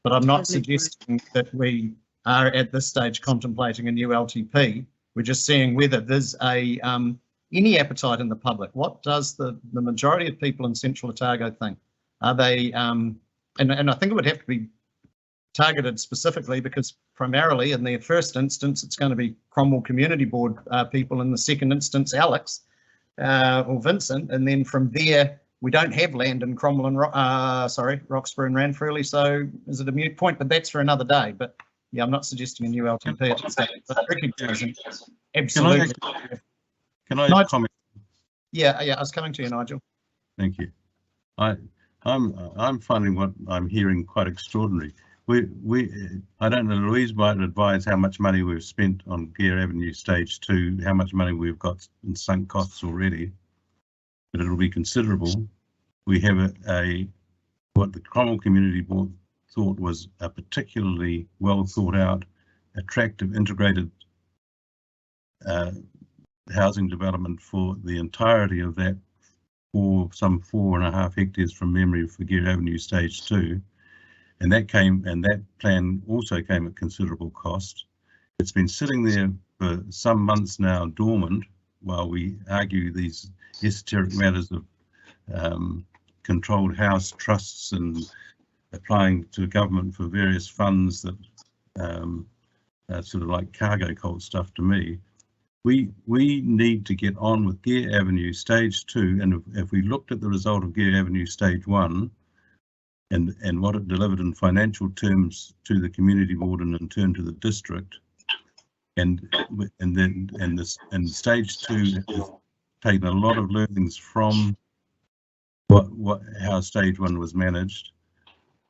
Speaker 1: But I'm not suggesting that we are at this stage contemplating a new LTP. We're just seeing whether there's a any appetite in the public. What does the majority of people in Central Otago think? Are they, and I think it would have to be targeted specifically, because primarily in the first instance, it's going to be Cromwell Community Board people, in the second instance, Alex or Vincent. And then from there, we don't have land in Cromwell and Roxburgh and Ranfurly. So is it a moot point? But that's for another day. But yeah, I'm not suggesting a new LTP at this stage, but recognizing absolutely.
Speaker 9: Can I comment?
Speaker 1: Yeah, I was coming to you, Nigel.
Speaker 9: Thank you. I'm finding what I'm hearing quite extraordinary. I don't know, Louise might advise how much money we've spent on Gear Avenue Stage 2, how much money we've got in sunk costs already, but it'll be considerable. We have what the Cromwell Community Board thought was a particularly well thought out, attractive, integrated housing development for the entirety of that, for some 4.5 hectares from memory for Gear Avenue Stage 2. And that plan also came at considerable cost. It's been sitting there for some months now, dormant, while we argue these esoteric matters of controlled house trusts and applying to government for various funds that sort of like cargo cult stuff to me. We need to get on with Gear Avenue Stage 2, and if we looked at the result of Gear Avenue Stage 1 and what it delivered in financial terms to the community board and in turn to the district, and Stage 2 has taken a lot of learnings from how Stage 1 was managed,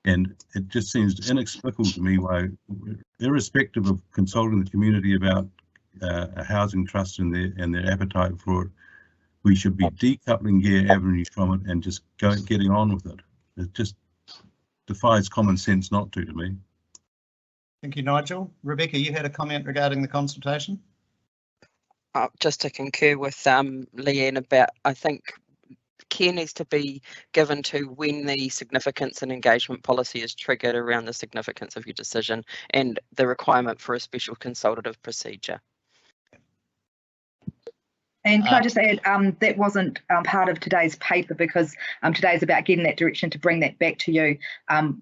Speaker 9: and it just seems inexplicable to me why, irrespective of consulting the community about a housing trust and their appetite for it, we should be decoupling Gear Avenue from it and just getting on with it. It just defies common sense not to me.
Speaker 1: Thank you, Nigel. Rebecca, you had a comment regarding the consultation?
Speaker 14: Just to concur with Leanne about, I think care needs to be given to when the significance and engagement policy is triggered around the significance of your decision and the requirement for a special consultative procedure.
Speaker 21: And can I just add, that wasn't part of today's paper, because today's about getting that direction to bring that back to you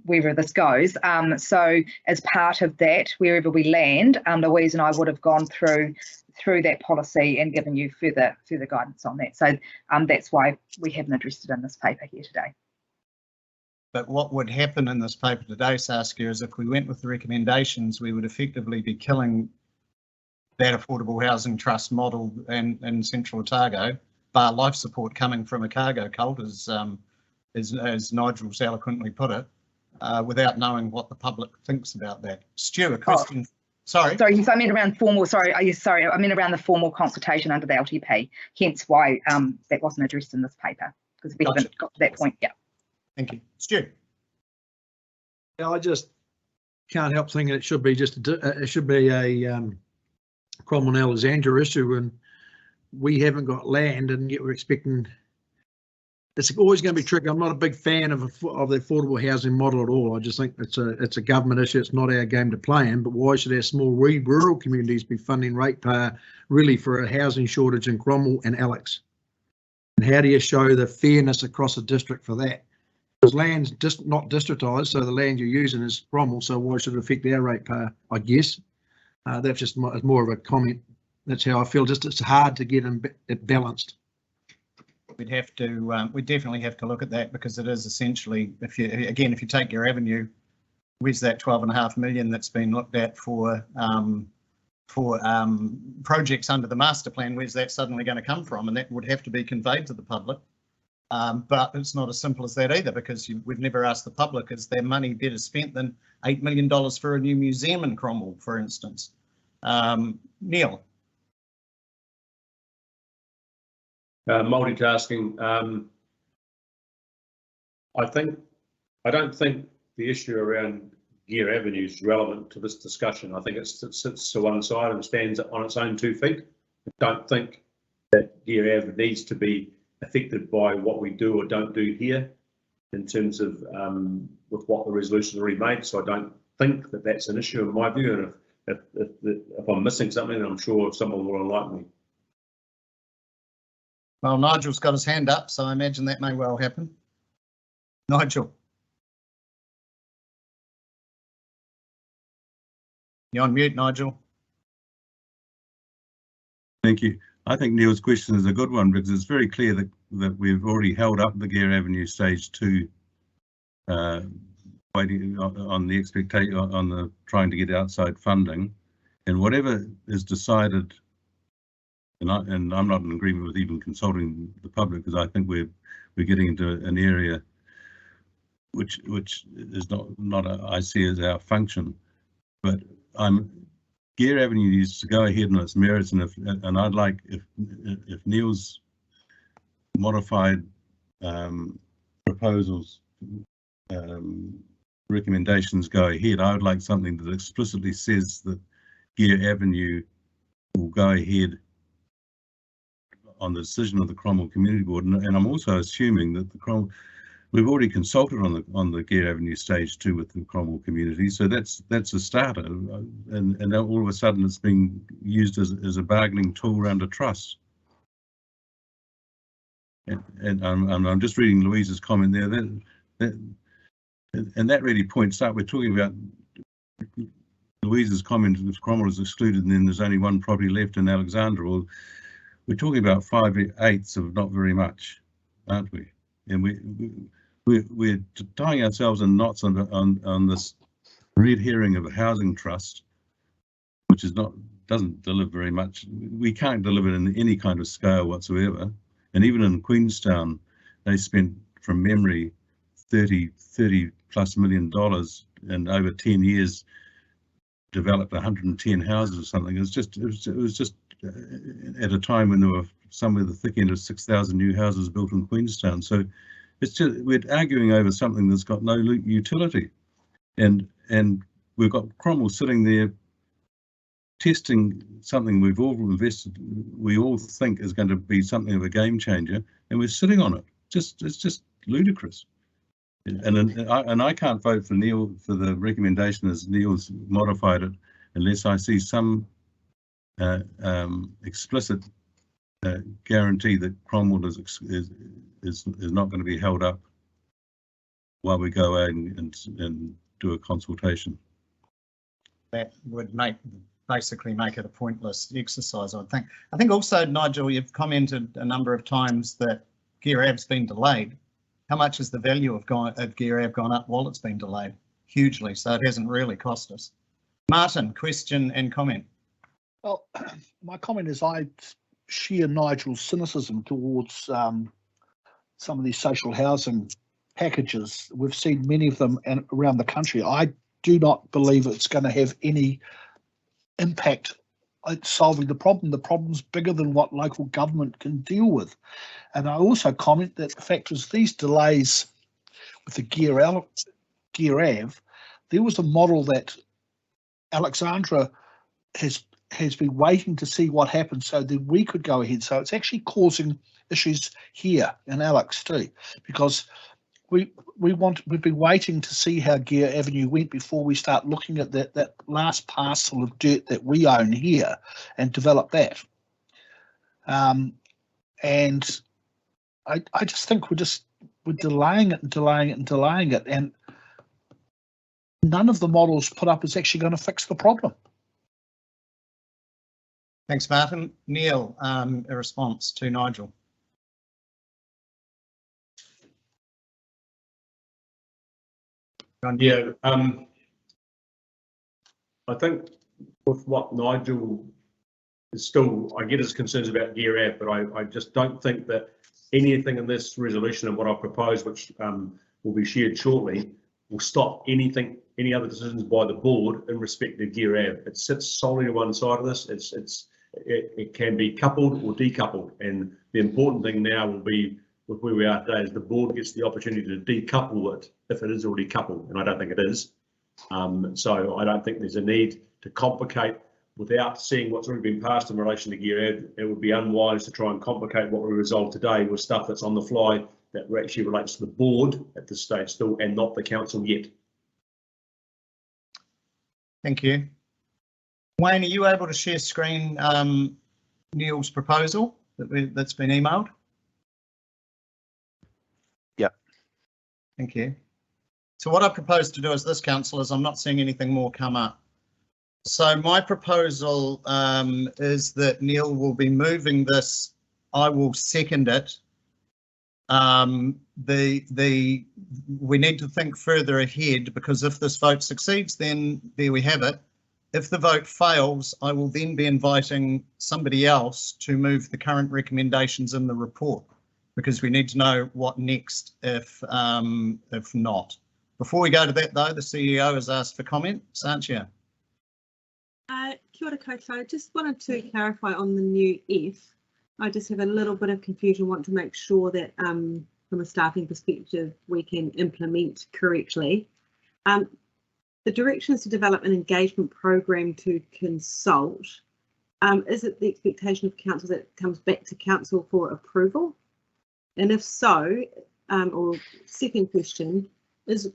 Speaker 21: wherever this goes. So as part of that, wherever we land, Louise and I would have gone through that policy and given you further guidance on that. So that's why we haven't addressed it in this paper here today.
Speaker 1: But what would happen in this paper today, Saskia, is if we went with the recommendations, we would effectively be killing that affordable housing trust model in Central Otago, bar life support coming from a cargo cult, as Nigel eloquently put it, without knowing what the public thinks about that. Stu, a question. Sorry.
Speaker 21: Sorry, so I meant around formal. Sorry, I mean around the formal consultation under the LTP. Hence why that wasn't addressed in this paper, because we haven't got to that point yet.
Speaker 1: Thank you, Stu.
Speaker 10: Yeah, I just can't help thinking it should be a Cromwell and Alexandra issue, and we haven't got land, and yet we're expecting. It's always going to be tricky. I'm not a big fan of the affordable housing model at all. I just think it's a government issue. It's not our game to play in. But why should our small rural communities be funding ratepayer really for a housing shortage in Cromwell and Alex? And how do you show the fairness across the district for that? Because land's just not districtised, so the land you're using is Cromwell. So why should it affect our ratepayer? I guess. That's just more of a comment. That's how I feel. Just it's hard to get it balanced.
Speaker 1: We'd have to. We definitely have to look at that, because it is essentially, if you take your avenue, where's that 12.5 million that's been looked at for projects under the master plan? Where's that suddenly going to come from? And that would have to be conveyed to the public. But it's not as simple as that either, because we've never asked the public, is their money better spent than $8 million for a new museum in Cromwell, for instance? Neil.
Speaker 5: Multitasking. I don't think the issue around Gear Avenue is relevant to this discussion. I think it sits to one side and stands on its own 2 feet. I don't think that Gear Avenue needs to be affected by what we do or don't do here in terms of with what the resolution already made. So I don't think that that's an issue in my view. And if I'm missing something, I'm sure someone will enlighten me.
Speaker 1: Well, Nigel's got his hand up, so I imagine that may well happen. Nigel. You're on mute, Nigel.
Speaker 9: Thank you. I think Neil's question is a good one, because it's very clear that we've already held up the Gear Avenue Stage 2, waiting on the expectation on the trying to get outside funding, and whatever is decided. And I'm not in agreement with even consulting the public, because I think we're getting into an area which is not I see as our function. But Gear Avenue needs to go ahead on its merits, and I'd like if Neil's modified proposals recommendations go ahead, I would like something that explicitly says that Gear Avenue will go ahead on the decision of the Cromwell Community Board, and I'm also assuming that we've already consulted on the Gear Avenue Stage 2 with the Cromwell community, so that's a starter, and all of a sudden it's being used as a bargaining tool around a trust. And I'm just reading Louise's comment there. And that really points out, we're talking about Louise's comment, if Cromwell is excluded and then there's only one property left in Alexandra. Well, we're talking about 5/8 of not very much, aren't we? And we're tying ourselves in knots on this red herring of a housing trust, which doesn't deliver very much. We can't deliver in any kind of scale whatsoever. And even in Queenstown, they spent, from memory, $30+ million and over 10 years developed 110 houses or something. It was just at a time when there were somewhere the thick end of 6,000 new houses built in Queenstown. So it's just, we're arguing over something that's got no utility, and we've got Cromwell sitting there testing something we've all invested, we all think is going to be something of a game changer, and we're sitting on it. It's just ludicrous. And I can't vote for Neil for the recommendation as Neil's modified it unless I see some explicit guarantee that Cromwell is not going to be held up while we go out and do a consultation.
Speaker 1: That would basically make it a pointless exercise, I think. I think also, Nigel, you've commented a number of times that Gear Av's been delayed. How much has the value of Gear Av gone up while it's been delayed? Hugely, so it hasn't really cost us. Martin, question and comment.
Speaker 17: Well, my comment is I share Nigel's cynicism towards some of these social housing packages. We've seen many of them around the country. I do not believe it's going to have any impact at solving the problem. The problem's bigger than what local government can deal with. And I also comment that the fact is these delays with the Gear Av, there was a model that Alexandra has been waiting to see what happens so that we could go ahead. So it's actually causing issues here in Alex too, because we've been waiting to see how Gear Avenue went before we start looking at that last parcel of dirt that we own here and develop that. And I just think we're delaying it and delaying it and delaying it, and none of the models put up is actually going to fix the problem.
Speaker 1: Thanks, Martin. Neil, a response to Nigel.
Speaker 5: Yeah, I think with what Nigel is still, I get his concerns about Gear Av, but I just don't think that anything in this resolution and what I've proposed, which will be shared shortly, will stop any other decisions by the board in respect to Gear Av. It sits solely to one side of this. It can be coupled or decoupled, and the important thing now will be with where we are today is the board gets the opportunity to decouple it if it is already coupled, and I don't think it is. So I don't think there's a need to complicate without seeing what's already been passed in relation to Gear Av. It would be unwise to try and complicate what we resolve today with stuff that's on the fly that actually relates to the board at this stage still and not the council yet.
Speaker 1: Thank you. Wayne, are you able to share screen Neil's proposal that's been emailed?
Speaker 4: Yep.
Speaker 1: Thank you. So what I propose to do as this, council, is I'm not seeing anything more come up. So my proposal is that Neil will be moving this. I will second it. We need to think further ahead, because if this vote succeeds, then there we have it. If the vote fails, I will then be inviting somebody else to move the current recommendations in the report, because we need to know what next if not. Before we go to that, though, the CEO has asked for comment. Sanchia.
Speaker 16: Kia ora koutou. I just wanted to clarify on the new F. I just have a little bit of confusion, want to make sure that from a staffing perspective, we can implement correctly. The directions to develop an engagement program to consult. Is it the expectation of council that it comes back to council for approval? And if so, or second question is,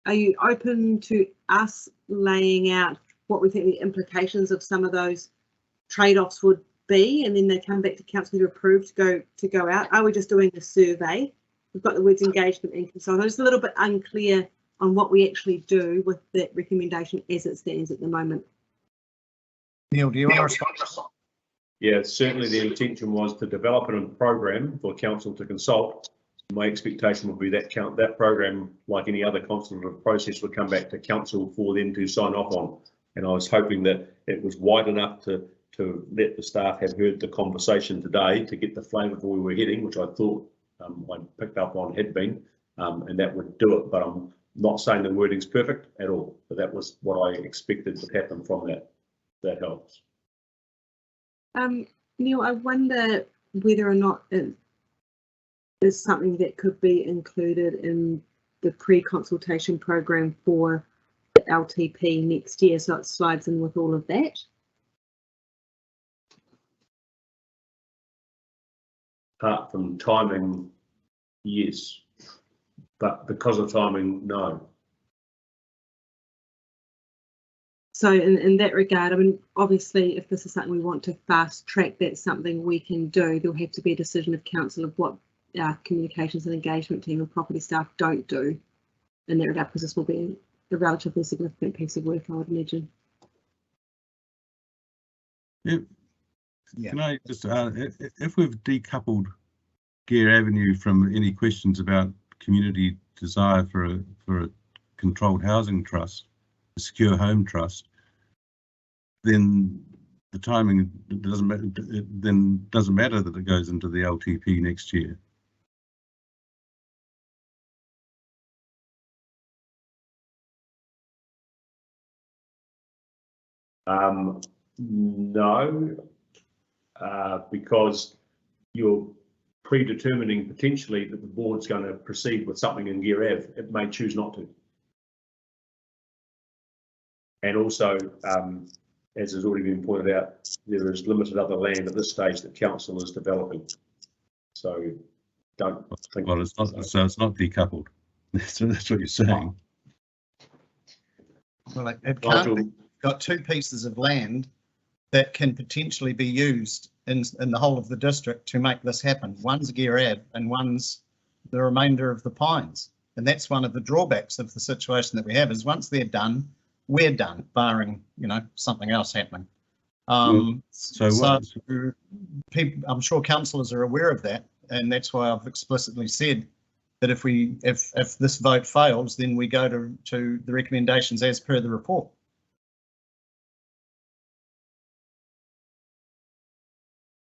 Speaker 16: are you open to us laying out what we think the implications of some of those trade-offs would be, and then they come back to council to approve to go out? Are we just doing a survey? We've got the words engagement and consult. I'm just a little bit unclear on what we actually do with that recommendation as it stands at the moment.
Speaker 1: Neil, do you want to respond?
Speaker 5: Yeah, certainly the intention was to develop a program for council to consult. My expectation would be that that program, like any other consultative process, would come back to council for them to sign off on. And I was hoping that it was wide enough to let the staff have heard the conversation today to get the flavour of where we were heading, which I thought I picked up on had been, and that would do it. But I'm not saying the wording's perfect at all, but that was what I expected would happen from that. That helps.
Speaker 16: Neil, I wonder whether or not it is something that could be included in the pre-consultation program for the LTP next year, so it slides in with all of that.
Speaker 5: Apart from timing, yes, but because of timing, no.
Speaker 16: So in that regard, I mean, obviously, if this is something we want to fast track, that's something we can do. There'll have to be a decision of council of what our communications and engagement team and property staff don't do in that regard, because this will be a relatively significant piece of work, I would imagine.
Speaker 9: Yeah. Can I just if we've decoupled Gear Avenue from any questions about community desire for a controlled housing trust, a secure home trust, then the timing doesn't matter. It then doesn't matter that it goes into the LTP next year.
Speaker 5: No, because you're predetermining potentially that the board's going to proceed with something in Gear Ave. It may choose not to. And also, as has already been pointed out, there is limited other land at this stage that council is developing. So don't think.
Speaker 9: Well, it's not. So it's not decoupled. That's what you're saying.
Speaker 1: Well, it can't be. Got two pieces of land that can potentially be used in the whole of the district to make this happen. One's Gear Ave and one's the remainder of the Pines. And that's one of the drawbacks of the situation that we have, is once they're done, we're done, barring, you know, something else happening. So people, I'm sure councillors are aware of that, and that's why I've explicitly said that if this vote fails, then we go to the recommendations as per the report.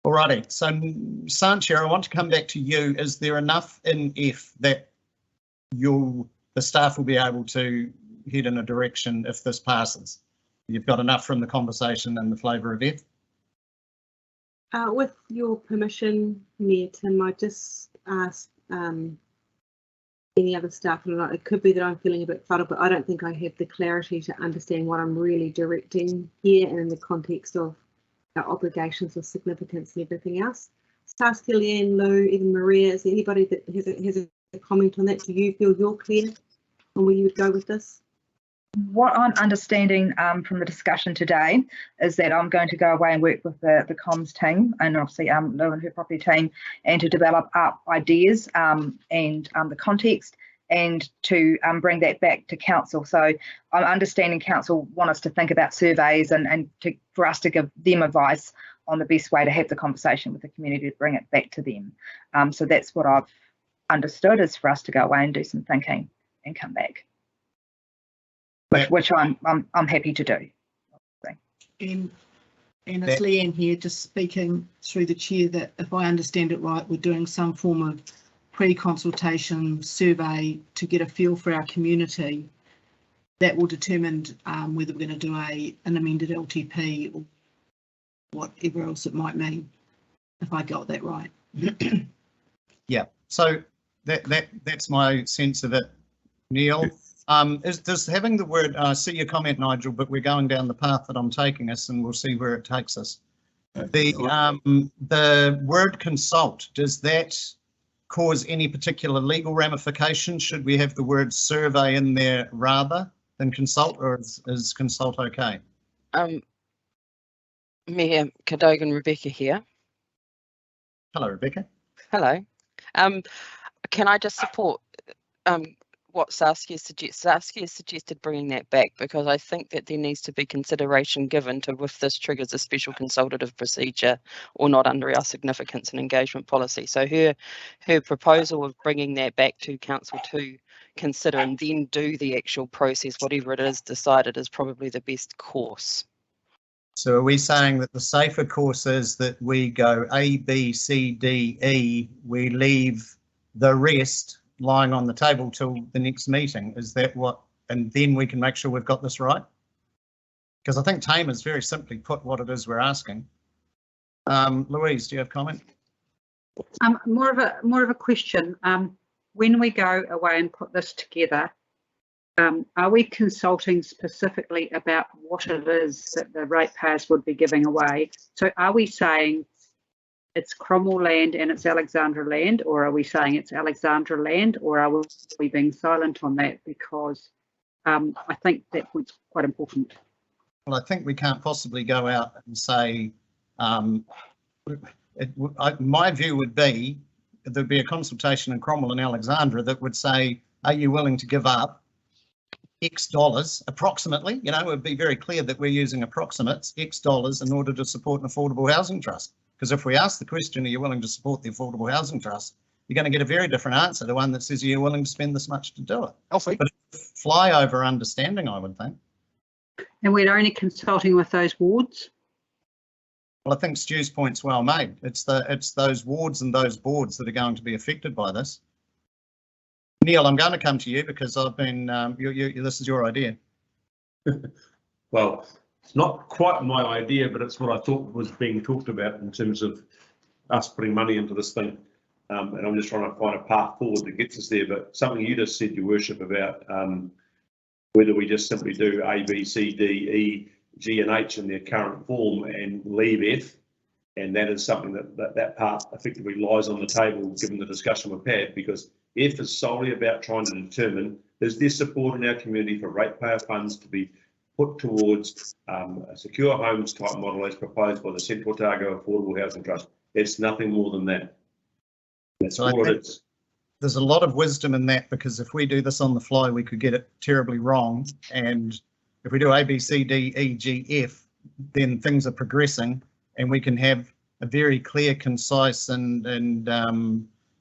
Speaker 1: Alrighty, so Sanchia, I want to come back to you. Is there enough in F that the staff will be able to head in a direction if this passes? You've got enough from the conversation and the flavour of F?
Speaker 16: With your permission, Mayor Tim, I just asked any other staff, and it could be that I'm feeling a bit fuddled, but I don't think I have the clarity to understand what I'm really directing here and in the context of our obligations of significance and everything else. Saskia, Leanne, Lou, even Maria, is there anybody that has a comment on that? Do you feel you're clear on where you would go with this?
Speaker 21: What I'm understanding from the discussion today is that I'm going to go away and work with the comms team and obviously Lou and her property team, and to develop up ideas and the context, and to bring that back to council. So I'm understanding council want us to think about surveys and for us to give them advice on the best way to have the conversation with the community to bring it back to them. So that's what I've understood, is for us to go away and do some thinking and come back, which I'm happy to do.
Speaker 12: And it's Leanne here, just speaking through the chair, that if I understand it right, we're doing some form of pre-consultation survey to get a feel for our community that will determine whether we're going to do an amended LTP or whatever else it might mean, if I got that right.
Speaker 1: Yeah, so that's my sense of it, Neil. Does having the word, I see your comment, Nigel, but we're going down the path that I'm taking us, and we'll see where it takes us. The word consult, does that cause any particular legal ramifications? Should we have the word survey in there rather than consult, or is consult okay?
Speaker 14: Mayor Cadogan, Rebecca here.
Speaker 1: Hello, Rebecca.
Speaker 14: Hello. Can I just support what Saskia suggests? Saskia suggested bringing that back because I think that there needs to be consideration given to if this triggers a special consultative procedure or not under our significance and engagement policy. So her proposal of bringing that back to council to consider and then do the actual process, whatever it is decided, is probably the best course.
Speaker 1: So are we saying that the safer course is that we go A, B, C, D, E, we leave the rest lying on the table till the next meeting? Is that what, and then we can make sure we've got this right? Because I think Tame has very simply put what it is we're asking. Louise, do you have comment?
Speaker 2: More of a question. When we go away and put this together, are we consulting specifically about what it is that the ratepayers would be giving away? So are we saying it's Cromwell land and it's Alexandra land, or are we saying it's Alexandra land, or are we being silent on that? Because I think that point's quite important.
Speaker 1: Well, I think we can't possibly go out and say, my view would be there'd be a consultation in Cromwell and Alexandra that would say, are you willing to give up X dollars approximately? You know, it would be very clear that we're using approximates, X dollars, in order to support an affordable housing trust. Because if we ask the question, are you willing to support the affordable housing trust, you're going to get a very different answer to one that says, are you willing to spend this much to do it? But fly over understanding, I would think.
Speaker 2: And we're only consulting with those wards?
Speaker 1: Well, I think Stu's point's well made. It's those wards and those boards that are going to be affected by this. Neil, I'm going to come to you because I've been, this is your idea.
Speaker 5: Well, it's not quite my idea, but it's what I thought was being talked about in terms of us putting money into this thing. And I'm just trying to find a path forward that gets us there. But something you just said, Your Worship, about whether we just simply do A, B, C, D, E, G and H in their current form and leave F. And that is something that part effectively lies on the table given the discussion we've had, because F is solely about trying to determine, is there support in our community for ratepayer funds to be put towards a secure homes type model as proposed by the Central Otago Affordable Housing Trust. It's nothing more than that. That's
Speaker 1: So
Speaker 5: all it is.
Speaker 1: There's a lot of wisdom in that, because if we do this on the fly, we could get it terribly wrong. And if we do A, B, C, D, E, G, F, then things are progressing and we can have a very clear, concise and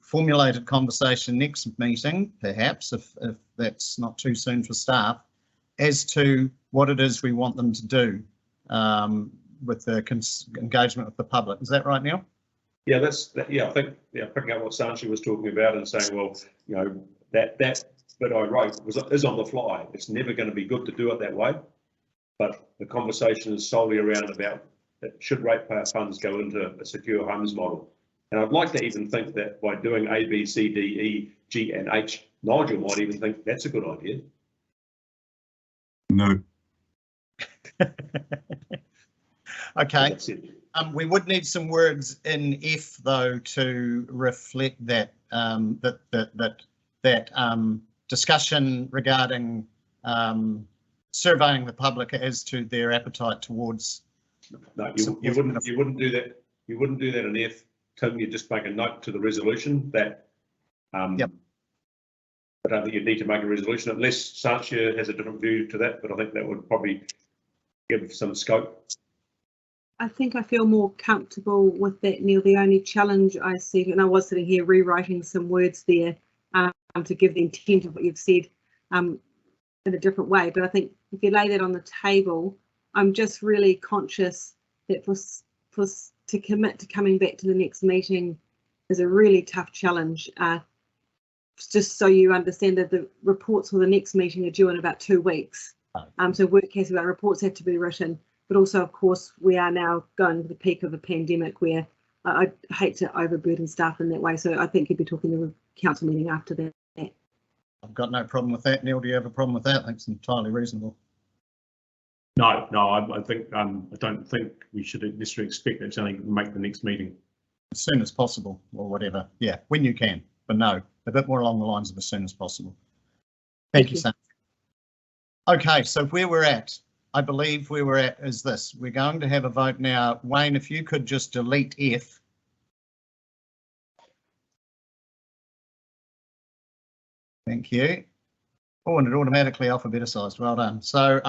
Speaker 1: formulated conversation next meeting, perhaps, if that's not too soon for staff, as to what it is we want them to do with the engagement with the public. Is that right, Neil?
Speaker 5: Yeah, I think picking up what Sanchi was talking about and saying, well, you know, that bit I wrote is on the fly. It's never going to be good to do it that way, but the conversation is solely around about that should ratepayer funds go into a secure homes model. And I'd like to even think that by doing A, B, C, D, E, G and H, Nigel might even think that's a good idea.
Speaker 9: No.
Speaker 1: Okay. We would need some words in F though to reflect that discussion regarding surveying the public as to their appetite towards.
Speaker 5: No, you wouldn't do that. You wouldn't do that in F. Tim, you just make a note to the resolution that.
Speaker 1: Yep.
Speaker 5: I don't think you'd need to make a resolution unless Sanchia has a different view to that, but I think that would probably give some scope.
Speaker 16: I think I feel more comfortable with that, Neil. The only challenge I see, and I was sitting here rewriting some words there to give the intent of what you've said in a different way, but I think if you lay that on the table, I'm just really conscious that to commit to coming back to the next meeting is a really tough challenge. Just so you understand that the reports for the next meeting are due in about 2 weeks. So work has about reports have to be written, but also, of course, we are now going to the peak of a pandemic where I hate to overburden staff in that way. So I think you'd be talking to a council meeting after that.
Speaker 1: I've got no problem with that. Neil, do you have a problem with that? I think it's entirely reasonable.
Speaker 5: No, I think I don't think we should necessarily expect that to only make the next meeting.
Speaker 1: As soon as possible or whatever. Yeah, when you can, but no, a bit more along the lines of as soon as possible. Thank you, Sam. Okay, so where we're at, I believe we were at is this. We're going to have a vote now. Wayne, if you could just delete F. Thank you. Oh, and it automatically alphabeticized. Well done. So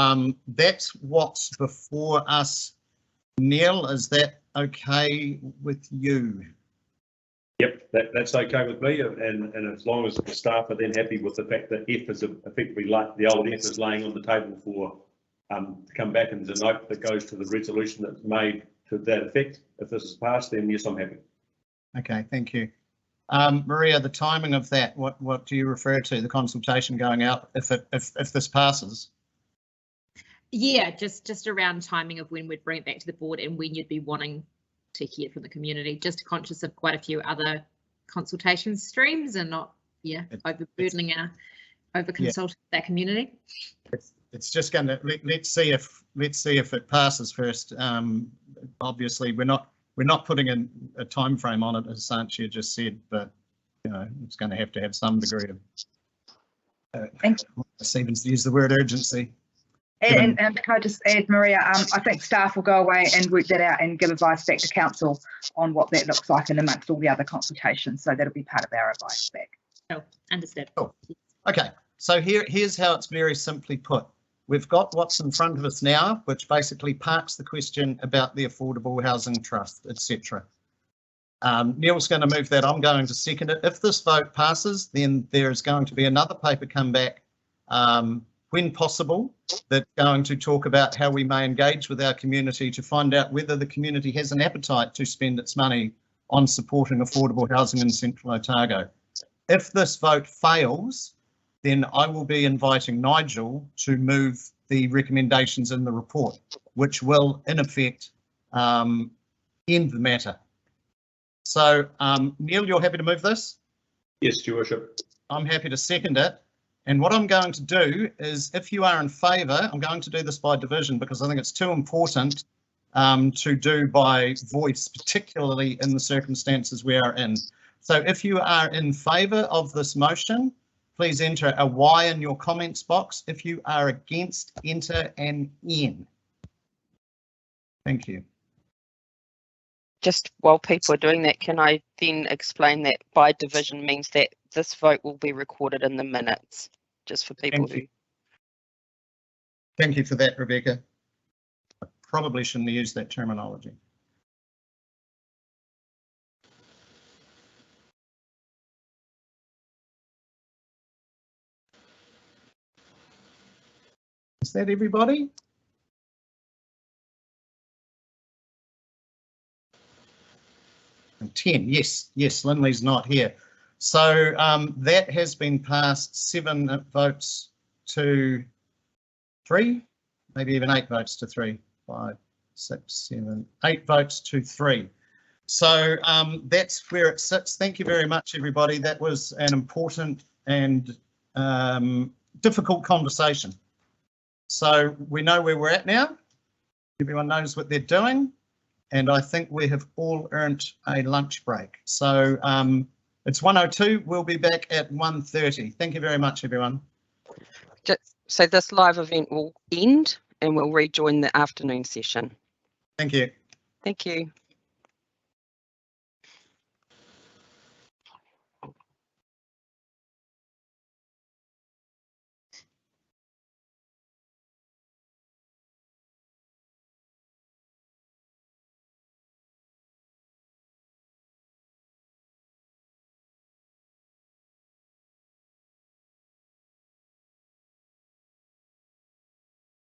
Speaker 1: that's what's before us. Neil, is that okay with you?
Speaker 5: Yep, that's okay with me, and as long as the staff are then happy with the fact that F is effectively like the old F is laying on the table for to come back, and there's a note that goes to the resolution that's made to that effect. If this is passed, then yes, I'm happy.
Speaker 1: Okay, thank you. Maria, the timing of that, what do you refer to? The consultation going out if this passes?
Speaker 19: Yeah, just around timing of when we'd bring it back to the board and when you'd be wanting to hear from the community. Just conscious of quite a few other consultation streams and not overburdening over consulting that community.
Speaker 1: It's just going to let's see if it passes first. Obviously, we're not putting a time frame on it, as Sanchia just said, but you know it's going to have some degree of. Stevens used the word urgency.
Speaker 21: And can I just add, Maria, I think staff will go away and work that out and give advice back to council on what that looks like and amongst all the other consultations. So that'll be part of our advice back.
Speaker 19: Oh, understood.
Speaker 1: Cool. Okay, so here's how it's very simply put. We've got what's in front of us now, which basically parks the question about the Affordable Housing Trust, etc. Neil's going to move that. I'm going to second it. If this vote passes, then there is going to be another paper come back when possible that's going to talk about how we may engage with our community to find out whether the community has an appetite to spend its money on supporting affordable housing in Central Otago. If this vote fails, then I will be inviting Nigel to move the recommendations in the report, which will, in effect, end the matter. So, Neil, you're happy to move this?
Speaker 5: Yes, Your Worship.
Speaker 1: I'm happy to second it. And what I'm going to do is, if you are in favour, I'm going to do this by division because I think it's too important to do by voice, particularly in the circumstances we are in. So if you are in favour of this motion, please enter a Y in your comments box. If you are against, enter an N. Thank you.
Speaker 14: Just while people are doing that, can I then explain that by division means that this vote will be recorded in the minutes, just for people who...
Speaker 1: Thank you for that, Rebecca. I probably shouldn't have used that terminology. Is that everybody? And 10, yes, Lindley's not here. So that has been passed 7 votes to 3, maybe even 8 votes to 3, 5, 6, 7, 8 votes to 3. So that's where it sits. Thank you very much, everybody. That was an important and difficult conversation. So we know where we're at now. Everyone knows what they're doing. And I think we have all earned a lunch break. So it's 1:02. We'll be back at 1:30. Thank you very much, everyone.
Speaker 14: So this live event will end and we'll rejoin the afternoon session.
Speaker 1: Thank you.
Speaker 14: Thank you.